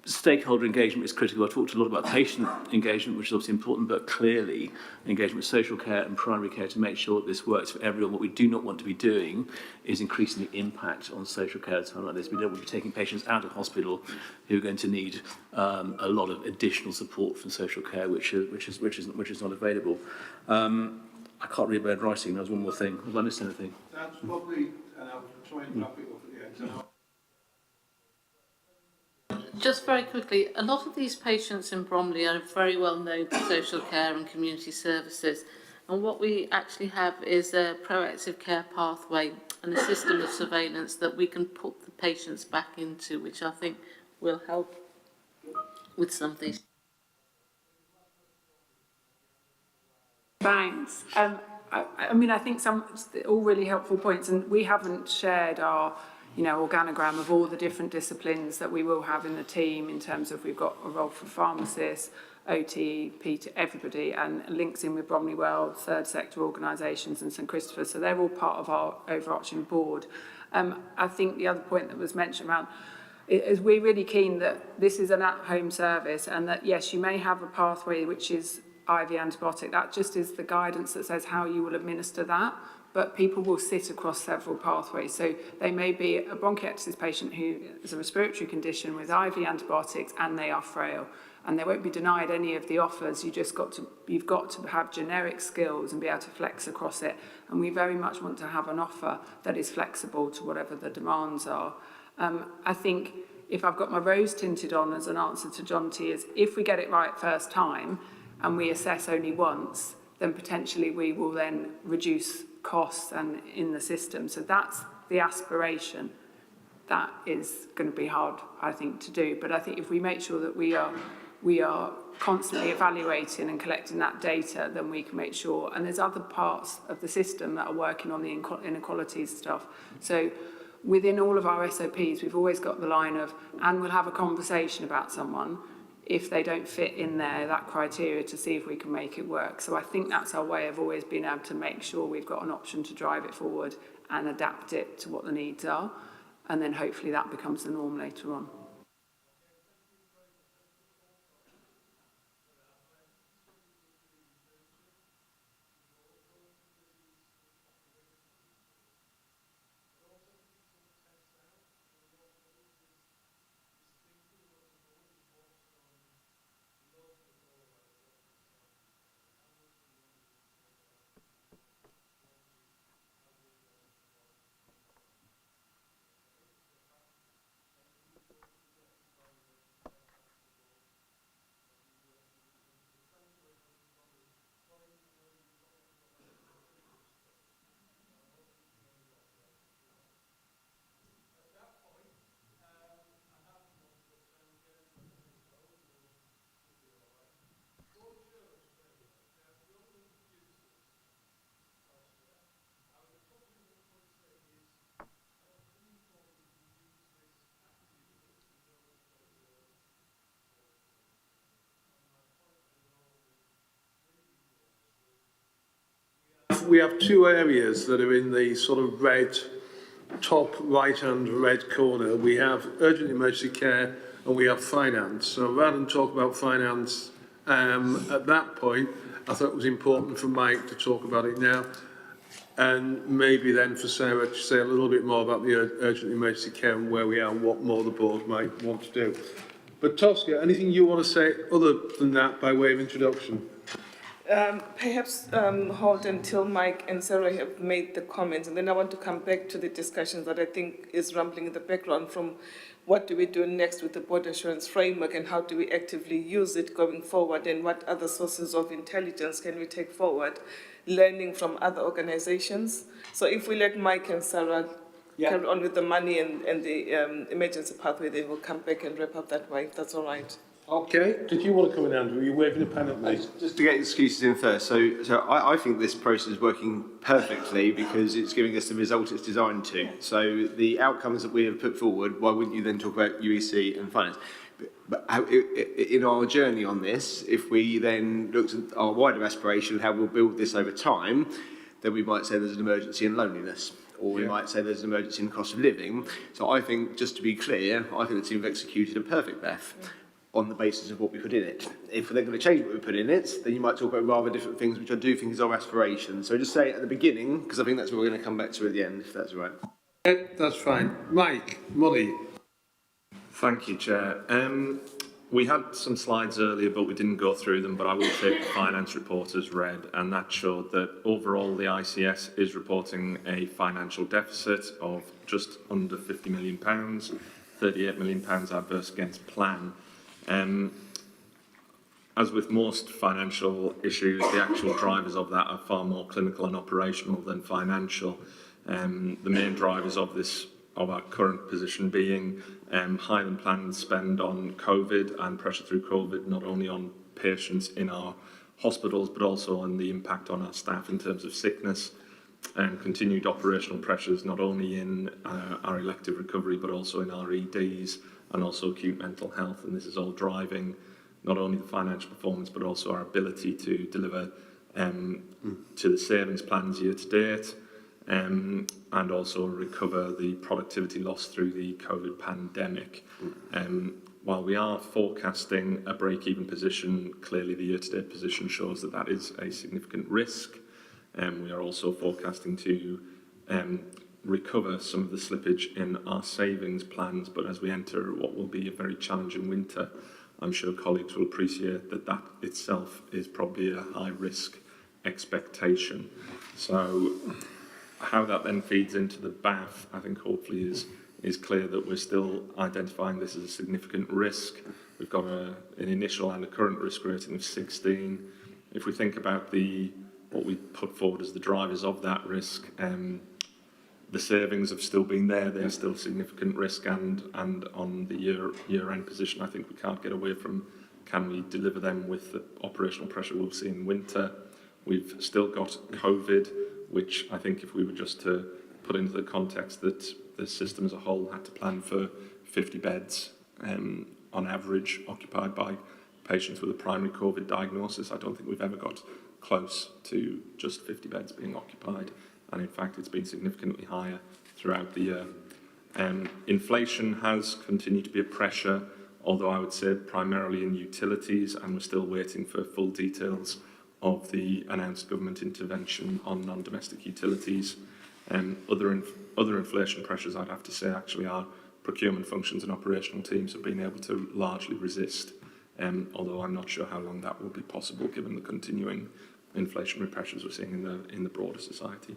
Stakeholder engagement is critical. I talked a lot about patient engagement, which is obviously important, but clearly engagement with social care and primary care to make sure that this works for everyone. What we do not want to be doing is increasing the impact on social care at a time like this. We don't want to be taking patients out of hospital who are going to need a lot of additional support from social care, which is not available. I can't read my own writing. There was one more thing. Have I missed anything? That's probably, and I'll try and wrap it up at the end. Just very quickly, a lot of these patients in Bromley are very well known to social care and community services, and what we actually have is a proactive care pathway and a system of surveillance that we can put the patients back into, which I think will help with some of these. Thanks. I mean, I think some all really helpful points, and we haven't shared our organogram of all the different disciplines that we will have in the team, in terms of we've got a role for pharmacists, OT, PT, everybody, and links in with Bromley World, third sector organisations and St Christopher's, so they're all part of our overarching board. I think the other point that was mentioned around is we're really keen that this is an at-home service, and that yes, you may have a pathway which is IV antibiotic, that just is the guidance that says how you will administer that, but people will sit across several pathways. So they may be a bronchiectasis patient who has a respiratory condition with IV antibiotics and they are frail, and they won't be denied any of the offers. You've got to have generic skills and be able to flex across it, and we very much want to have an offer that is flexible to whatever the demands are. I think if I've got my rose tinted on as an answer to John T, is if we get it right first time and we assess only once, then potentially we will then reduce costs and in the system. So that's the aspiration. That is going to be hard, I think, to do. But I think if we make sure that we are we are constantly evaluating and collecting that data, then we can make sure, and there's other parts of the system that are working on the inequalities stuff. So within all of our SOPs, we've always got the line of, and we'll have a conversation about someone if they don't fit in there, that criteria, to see if we can make it work. So I think that's our way of always being able to make sure we've got an option to drive it forward and adapt it to what the needs are. And then hopefully that becomes the norm later on. We have two areas that are in the sort of red, top right-hand red corner. We have urgent emergency care and we have finance. So rather than talk about finance at that point, I thought it was important for Mike to talk about it now, and maybe then for Sarah to say a little bit more about the urgent emergency care and where we are and what more the board might want to do. But Tosca, anything you want to say other than that by way of introduction? Perhaps hold until Mike and Sarah have made the comments, and then I want to come back to the discussions that I think is rumbling in the background from what do we do next with the border assurance framework and how do we actively use it going forward, and what other sources of intelligence can we take forward, learning from other organizations. So if we let Mike and Sarah carry on with the money and the emergency pathway, then we'll come back and wrap up that way, if that's all right. Okay. Did you want to come in, Andrew? Are you waving a pen at me? Just to get excuses in first, so I think this process is working perfectly because it's giving us the result it's designed to. So the outcomes that we have put forward, why wouldn't you then talk about UEC and finance? But in our journey on this, if we then looked at our wider aspiration, how we'll build this over time, then we might say there's an emergency in loneliness, or we might say there's an emergency in cost of living. So I think, just to be clear, I think the team have executed a perfect BEF on the basis of what we put in it. If they're going to change what we put in it, then you might talk about rather different things, which I do think is our aspiration. So just say it at the beginning, because I think that's what we're going to come back to at the end, if that's all right. Yeah, that's fine. Mike, money. Thank you, Chair. We had some slides earlier, but we didn't go through them, but I will take the finance report as read, and that showed that overall the ICS is reporting a financial deficit of just under £50 million, £38 million adverse against plan. As with most financial issues, the actual drivers of that are far more clinical and operational than financial. The main drivers of our current position being higher than planned spend on COVID and pressure through COVID, not only on patients in our hospitals, but also on the impact on our staff in terms of sickness, and continued operational pressures, not only in our elective recovery, but also in our EDs and also acute mental health. And this is all driving not only the financial performance, but also our ability to deliver to the savings plans year to date, and also recover the productivity loss through the COVID pandemic. While we are forecasting a break-even position, clearly the year-to-date position shows that that is a significant risk. We are also forecasting to recover some of the slippage in our savings plans, but as we enter what will be a very challenging winter, I'm sure colleagues will appreciate that that itself is probably a high-risk expectation. So how that then feeds into the BAF, I think hopefully is clear that we're still identifying this as a significant risk. We've got an initial and a current risk rating of 16. If we think about what we put forward as the drivers of that risk, the savings have still been there, they're still significant risk, and on the year-end position, I think we can't get away from can we deliver them with the operational pressure we'll see in winter? We've still got COVID, which I think if we were just to put into the context that the system as a whole had to plan for 50 beds on average occupied by patients with a primary COVID diagnosis, I don't think we've ever got close to just 50 beds being occupied. And in fact, it's been significantly higher throughout the year. Inflation has continued to be a pressure, although I would say primarily in utilities, and we're still waiting for full details of the announced government intervention on non-domestic utilities. Other inflation pressures, I'd have to say, actually our procurement functions and operational teams have been able to largely resist, although I'm not sure how long that will be possible given the continuing inflationary pressures we're seeing in the broader society.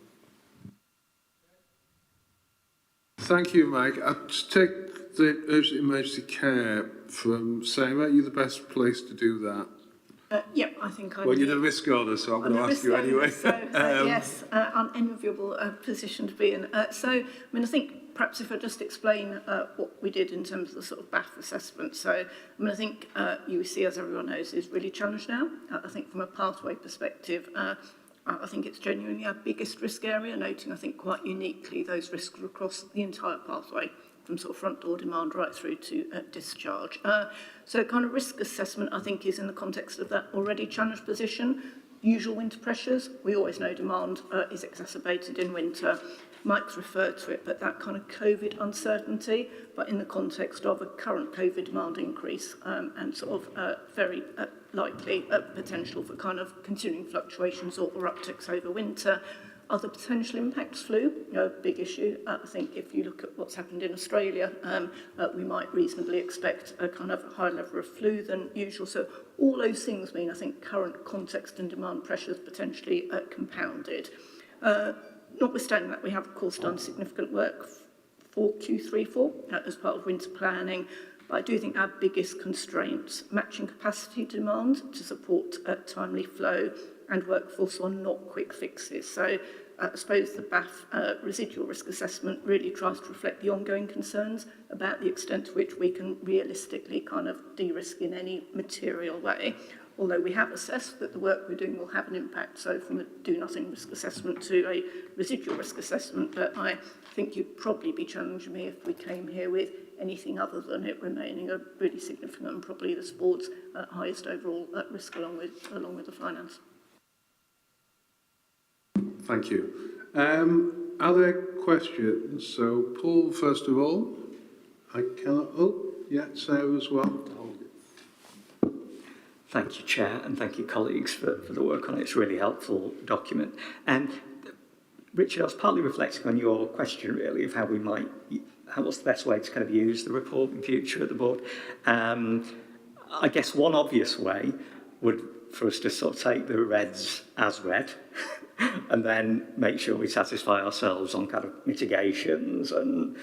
Thank you, Mike. I'll just take the urgent emergency care from Sam. Are you the best place to do that? Yep, I think I'm... Well, you're the risk owner, so I'm going to ask you anyway. Yes, unenviable position to be in. I think perhaps if I just explain what we did in terms of the sort of BAF assessment. So, I think UEC, as everyone knows, is really challenged now. I think from a pathway perspective, I think it's genuinely our biggest risk area, noting, I think, quite uniquely those risks are across the entire pathway, from sort of front door demand right through to discharge. So kind of risk assessment, I think, is in the context of that already challenged position. Usual winter pressures, we always know demand is exacerbated in winter. Mike's referred to it, but that kind of COVID uncertainty, but in the context of a current COVID demand increase and sort of very likely potential for kind of continuing fluctuations or upticks over winter. Other potential impacts, flu, big issue. I think if you look at what's happened in Australia, we might reasonably expect a kind of higher level of flu than usual. So all those things mean, I think, current context and demand pressures potentially compounded. Notwithstanding that, we have, of course, done significant work for Q3-4 as part of winter planning. But I do think our biggest constraints, matching capacity demand to support timely flow and workforce on not quick fixes. So I suppose the BAF residual risk assessment really tries to reflect the ongoing concerns about the extent to which we can realistically kind of de-risk in any material way. Although we have assessed that the work we're doing will have an impact, so from a do-nothing risk assessment to a residual risk assessment, but I think you'd probably be challenging me if we came here with anything other than it remaining a really significant and probably the board's highest overall risk along with the finance. Thank you. Are there questions? So, Paul, first of all. I cannot... Oh, yeah, Sarah as well. Thank you, Chair, and thank you, colleagues, for the work on it. It's a really helpful document. And Richard, I was partly reflecting on your question, really, of how we might... what's the best way to kind of use the report in future at the board? I guess one obvious way would for us to sort of take the reds as read and then make sure we satisfy ourselves on kind of mitigations and,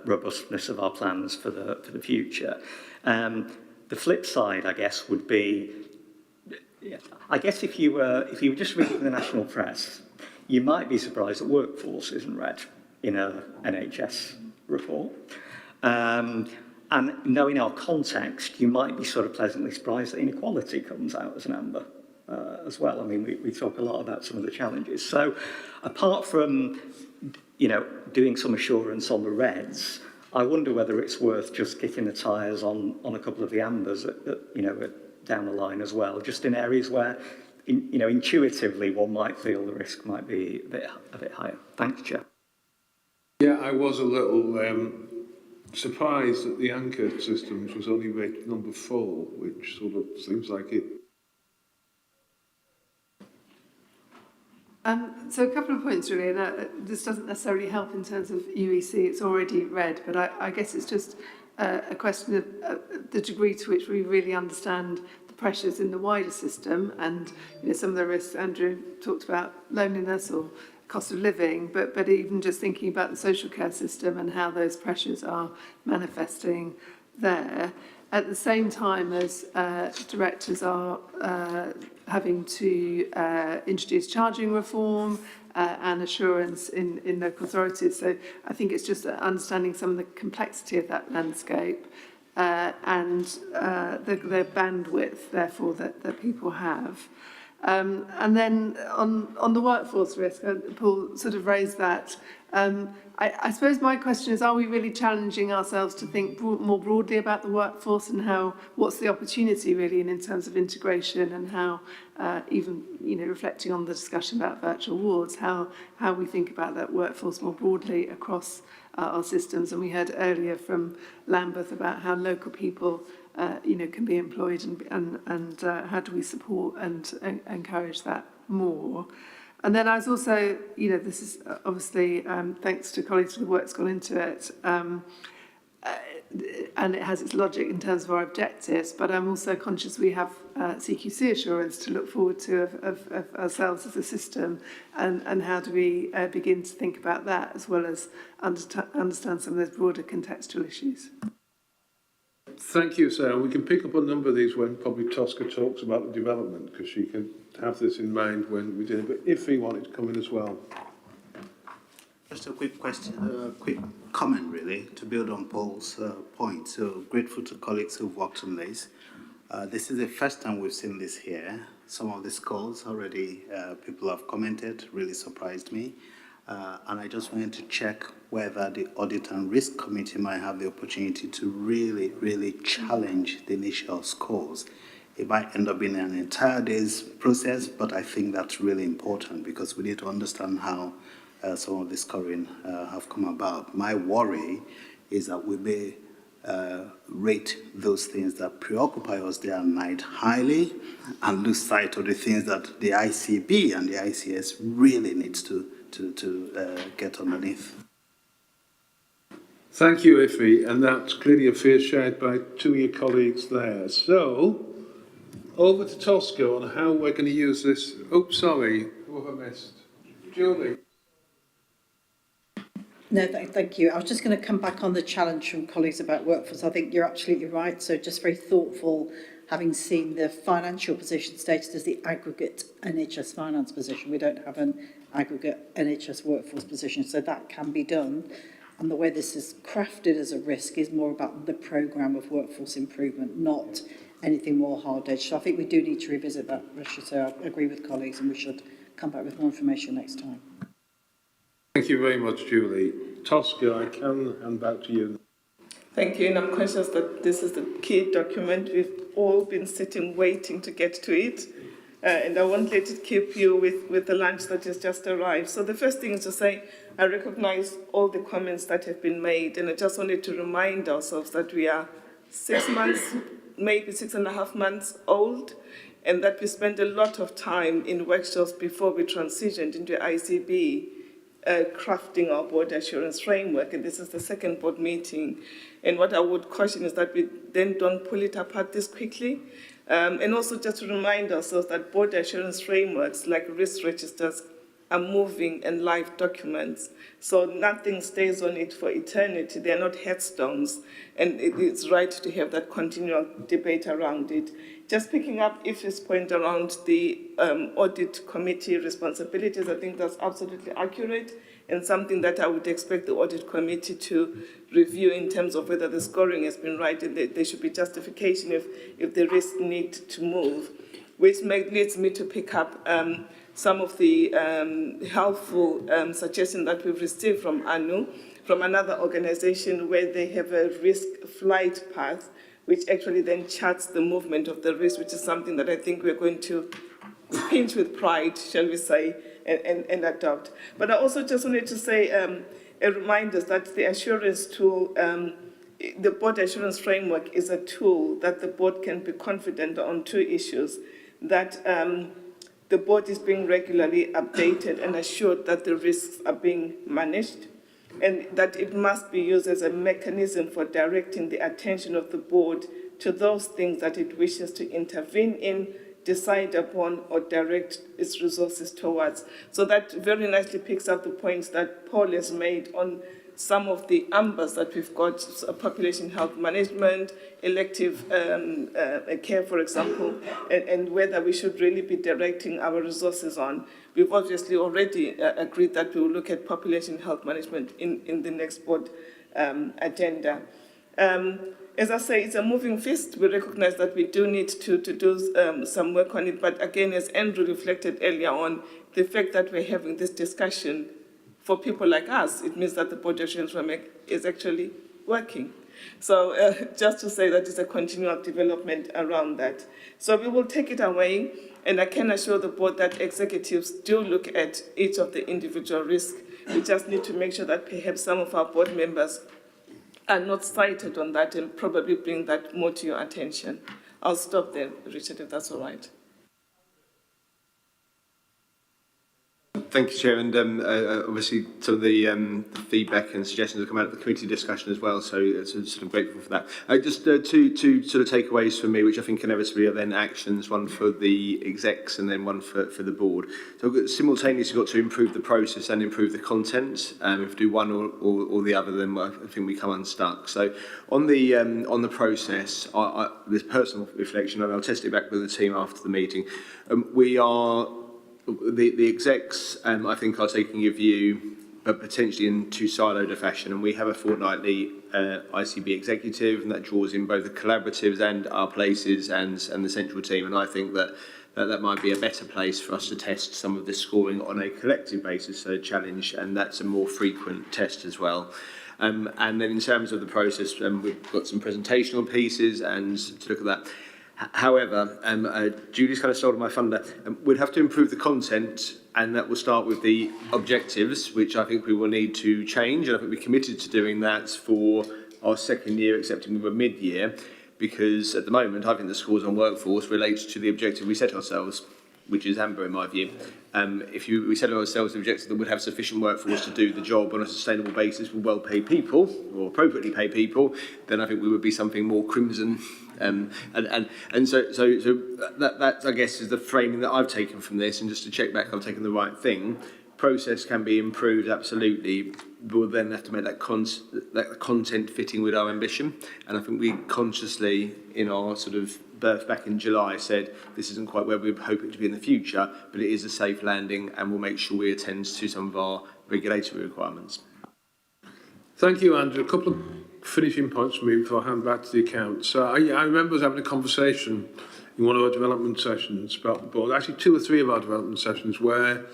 robustness of our plans for the future. The flip side, I guess, would be, I guess if you were just reading the national press, you might be surprised that workforce isn't read in a NHS report. And knowing our context, you might be sort of pleasantly surprised that inequality comes out as an amber as well. I mean, we talk a lot about some of the challenges. So apart from, doing some assurance on the reds, I wonder whether it's worth just kicking the tyres on a couple of the ambers down the line as well, just in areas where, intuitively one might feel the risk might be a bit higher. Thanks, Chair. Yeah, I was a little surprised that the anchor systems was only rated number 4, which sort of seems like it. So a couple of points really, and this doesn't necessarily help in terms of UEC, it's already read, but I guess it's just a question of the degree to which we really understand the pressures in the wider system and some of the risks Andrew talked about, loneliness or cost of living, but even just thinking about the social care system and how those pressures are manifesting there. At the same time as directors are having to introduce charging reform and assurance in local authorities. So I think it's just understanding some of the complexity of that landscape and the bandwidth, therefore, that people have. And then on the workforce risk, Paul sort of raised that. I suppose my question is, are we really challenging ourselves to think more broadly about the workforce and what's the opportunity really in terms of integration, and how even, reflecting on the discussion about virtual wards, how we think about that workforce more broadly across our systems. And we heard earlier from Lambeth about how local people can be employed, and how do we support and encourage that more. And then I was also, this is obviously thanks to colleagues for the work that's gone into it, and it has its logic in terms of our objectives, but I'm also conscious we have CQC assurance to look forward to of ourselves as a system, and how do we begin to think about that, as well as understand some of those broader contextual issues. Thank you, Sarah. We can pick up a number of these when probably Tosca talks about the development, because she can have this in mind when we do it. But if he wanted to come in as well. Just a quick question, quick comment really, to build on Paul's point. So grateful to colleagues who've worked on this. This is the first time we've seen this here. Some of the scores already, people have commented, really surprised me. And I just wanted to check whether the Audit and Risk Committee might have the opportunity to really challenge the initial scores. It might end up being an entire day's process, but I think that's really important because we need to understand how some of the scoring have come about. My worry is that we may rate those things that preoccupy us day and night highly and lose sight of the things that the ICB and the ICS really needs to get underneath. Thank you, Iffy, and that's clearly a fear shared by two of your colleagues there. So, over to Tosca on how we're going to use this. Oops, sorry, who have I missed? Julie. No, thank you. I was just going to come back on the challenge from colleagues about workforce. I think you're absolutely right. So just very thoughtful, having seen the financial position stated as the aggregate NHS finance position. We don't have an aggregate NHS workforce position, so that can be done. And the way this is crafted as a risk is more about the programme of workforce improvement, not anything more hard-edged. So I think we do need to revisit that, Richard. So I agree with colleagues, and we should come back with more information next time. Thank you very much, Julie. Tosca, I can hand back to you. Thank you, and I'm conscious that this is the key document. We've all been sitting waiting to get to it, and I won't let it keep you with the lunch that has just arrived. So the first thing is to say, I recognise all the comments that have been made, and I just wanted to remind ourselves that we are 6 months, maybe 6.5 months old, and that we spent a lot of time in workshops before we transitioned into ICB, crafting our board assurance framework, and this is the second board meeting. And what I would caution is that we then don't pull it apart this quickly. And also just to remind ourselves that board assurance frameworks, like risk registers, are moving and live documents. So nothing stays on it for eternity. They're not headstones. And it's right to have that continual debate around it. Just picking up Ife's point around the audit committee responsibilities, I think that's absolutely accurate and something that I would expect the audit committee to review in terms of whether the scoring has been right and there should be justification if the risks need to move, which leads me to pick up some of the helpful suggestions that we've received from ANU, from another organization where they have a risk flight path, which actually then charts the movement of the risk, which is something that I think we're going to pinch with pride, shall we say, and adopt. But I also just wanted to say a reminder that the assurance tool, the board assurance framework is a tool that the board can be confident on two issues, that the board is being regularly updated and assured that the risks are being managed, and that it must be used as a mechanism for directing the attention of the board to those things that it wishes to intervene in, decide upon, or direct its resources towards. So that very nicely picks up the points that Paul has made on some of the ambers that we've got, population health management, elective care, for example, and whether we should really be directing our resources on. We've obviously already agreed that we will look at population health management in the next board agenda. as I say, it's a moving feast. We recognize that we do need to do some work on it. But again, as Andrew reflected earlier on, the fact that we're having this discussion for people like us, it means that the Board Assurance Framework is actually working. So just to say that it's a continual development around that. So we will take it away, and I can assure the board that executives do look at each of the individual risks. We just need to make sure that perhaps some of our board members are not cited on that and probably bring that more to your attention. I'll stop there, Richard, if that's all right. Thank you, Chair. And obviously some of the feedback and suggestions have come out of the committee discussion as well, so sort of grateful for that. Just two sort of takeaways for me, which I think inevitably are then actions, one for the execs and then one for the board. So we've got, simultaneously got to improve the process and improve the content. If we do one or the other, then I think we come unstuck. So on the process, this personal reflection, and I'll test it back with the team after the meeting, we are... The execs, I think, are taking a view, but potentially in too siloed a fashion. And we have a fortnightly ICB executive, and that draws in both the collaboratives and our places and the central team. And I think that might be a better place for us to test some of this scoring on a collective basis, so a challenge, and that's a more frequent test as well. And then in terms of the process, we've got some presentational pieces and to look at that. However, Julie's kind of stolen my thunder. We'd have to improve the content, and that will start with the objectives, which I think we will need to change. And I think we're committed to doing that for our second year, excepting we were mid-year, because at the moment, I think the scores on workforce relates to the objective we set ourselves, which is amber in my view. If we set ourselves the objective that we'd have sufficient workforce to do the job on a sustainable basis with well-paid people, or appropriately paid people, then I think we would be something more crimson. So that I guess is the framing that I've taken from this, and just to check back I've taken the right thing. Process can be improved, absolutely. We'll then have to make that content fitting with our ambition, and I think we consciously, in our sort of birth back in July, said this isn't quite where we hope it to be in the future, but it is a safe landing, and we'll make sure we attend to some of our regulatory requirements. Thank you, Andrew. A couple of finishing points for me before I hand back to the accounts. So I remember us having a conversation in one of our development sessions about the board, actually 2 or 3 of our development sessions, where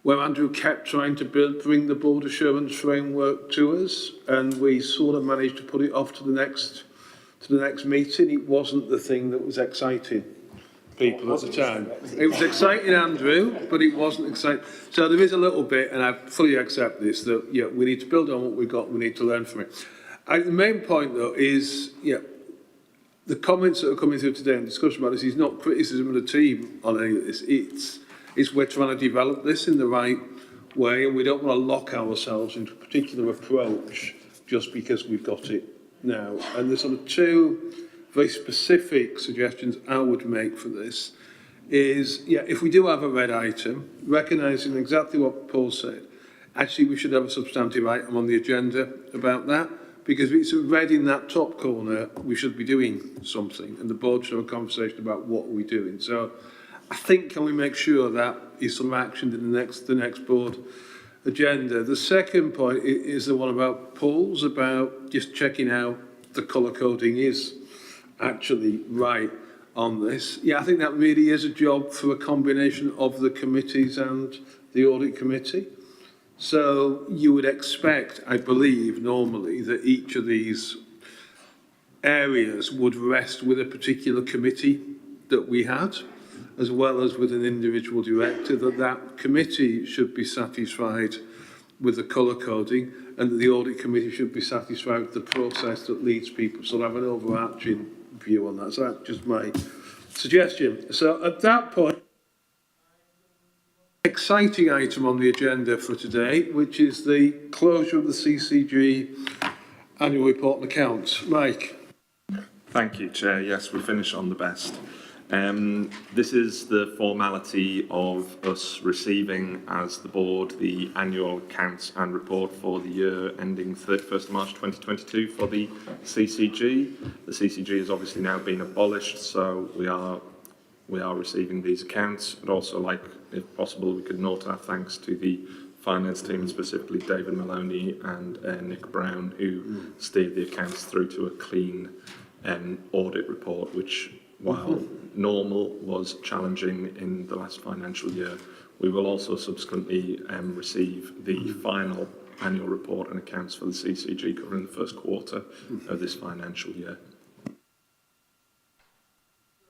Andrew kept trying to bring the board assurance framework to us, and we sort of managed to put it off to the next meeting. It wasn't the thing that was exciting people at the time. It was exciting, Andrew, but it wasn't exciting. So there is a little bit, and I fully accept this, that we need to build on what we've got, we need to learn from it. The main point, though, is the comments that are coming through today and discussion about this is not criticism of the team on any of this. It's we're trying to develop this in the right way, and we don't want to lock ourselves into a particular approach just because we've got it now. And there's sort of 2 very specific suggestions I would make for this is, if we do have a red item, recognising exactly what Paul said, actually we should have a substantive item on the agenda about that, because if it's red in that top corner, we should be doing something, and the board should have a conversation about what we're doing. So I think, can we make sure that is sort of actioned in the next board agenda? The second point is the one about Paul's, about just checking how the colour coding is actually right on this. I think that really is a job for a combination of the committees and the audit committee. So you would expect, I believe, normally that each of these areas would rest with a particular committee that we had, as well as with an individual director, that committee should be satisfied with the colour coding, and that the audit committee should be satisfied with the process that leads people. So I have an overarching view on that. So that's just my suggestion. So at that point, exciting item on the agenda for today, which is the closure of the CCG annual report and accounts. Mike. Thank you, Chair. Yes, we finish on the best. This is the formality of us receiving as the board the annual accounts and report for the year ending 31st March 2022 for the CCG. The CCG has obviously now been abolished, so we are receiving these accounts. I'd also like, if possible, we could note our thanks to the finance team, specifically David Maloney and Nick Brown, who steered the accounts through to a clean audit report, which, while normal, was challenging in the last financial year. We will also subsequently receive the final annual report and accounts for the CCG covering the first quarter of this financial year.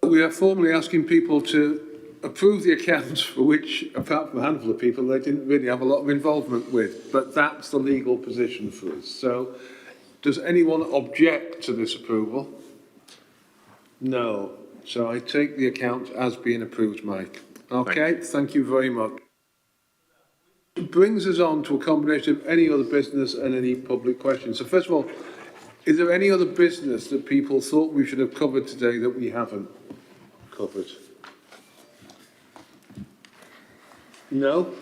We are formally asking people to approve the accounts for which, apart from a handful of people, they didn't really have a lot of involvement with. But that's the legal position for us. So, does anyone object to this approval? No. So I take the account as being approved, Mike. Okay, thank you very much. It brings us on to a combination of any other business and any public questions. So first of all, is there any other business that people thought we should have covered today that we haven't covered? No?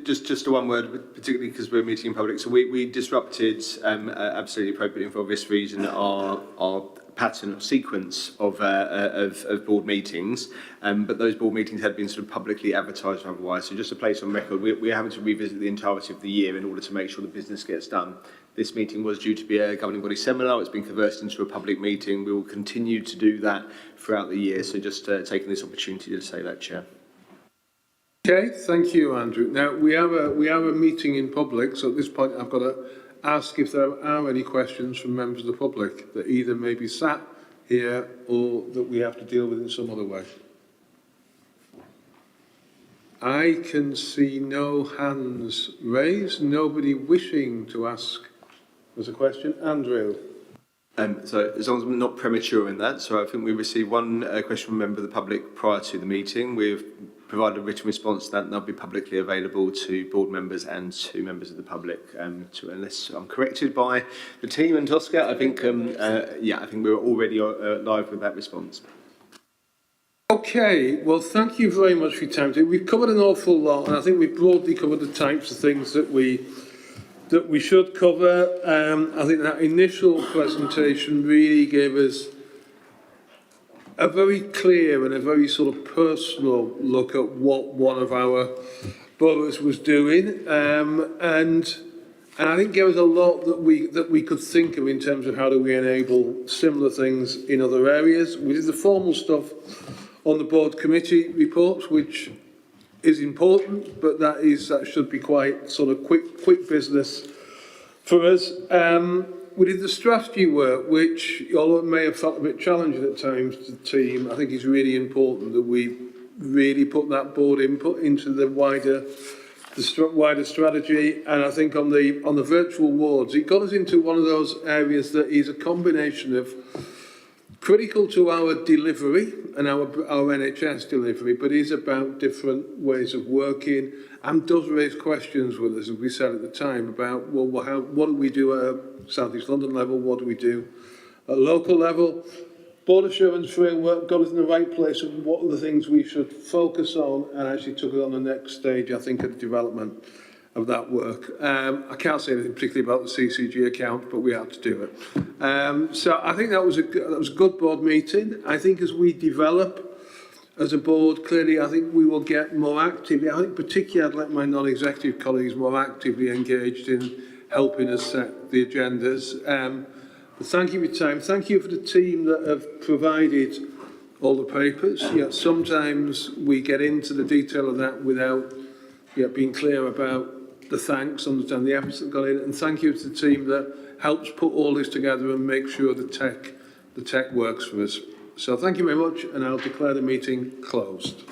Just one word, particularly because we're meeting in public. So we disrupted, absolutely appropriately for this reason, our pattern or sequence of board meetings, but those board meetings had been sort of publicly advertised otherwise. So just to place on record, we're having to revisit the entirety of the year in order to make sure the business gets done. This meeting was due to be a governing body seminar. It's been converted into a public meeting. We will continue to do that throughout the year. So just taking this opportunity to say that, Chair. Okay, thank you, Andrew. Now, we have a meeting in public, so at this point I've got to ask if there are any questions from members of the public that either may be sat here or that we have to deal with in some other way. I can see no hands raised, nobody wishing to ask us a question. Andrew. So as long as we're not premature in that, so I think we received one question from a member of the public prior to the meeting. We've provided a written response to that, and they'll be publicly available to board members and to members of the public. Unless I'm corrected by the team and Tosca, I think, I think we're already live with that response. Okay, well, thank you very much for your time today. We've covered an awful lot, and I think we've broadly covered the types of things that we should cover. I think that initial presentation really gave us a very clear and a very sort of personal look at what one of our boroughs was doing, and I think gave us a lot that we could think of in terms of how do we enable similar things in other areas. We did the formal stuff on the board committee reports, which is important, but that should be quite sort of quick business for us. We did the strategy work, which, although it may have felt a bit challenging at times to the team, I think it's really important that we really put that board input into the wider strategy. And I think on the virtual wards, it got us into one of those areas that is a combination of critical to our delivery and our NHS delivery, but is about different ways of working and does raise questions with us, as we said at the time, about, well, what do we do at a South East London level, what do we do at a local level? Board assurance framework got us in the right place of what are the things we should focus on, and actually took it on the next stage, I think, of the development of that work. I can't say anything particularly about the CCG account, but we had to do it. So I think that was a good board meeting. I think as we develop as a board, clearly I think we will get more actively, I think particularly I'd let my non-executive colleagues more actively engaged in helping us set the agendas. But thank you for your time. Thank you for the team that have provided all the papers. Sometimes we get into the detail of that without being clear about the thanks, understand the efforts that got in, and thank you to the team that helps put all this together and make sure the tech works for us. So thank you very much, and I'll declare the meeting closed.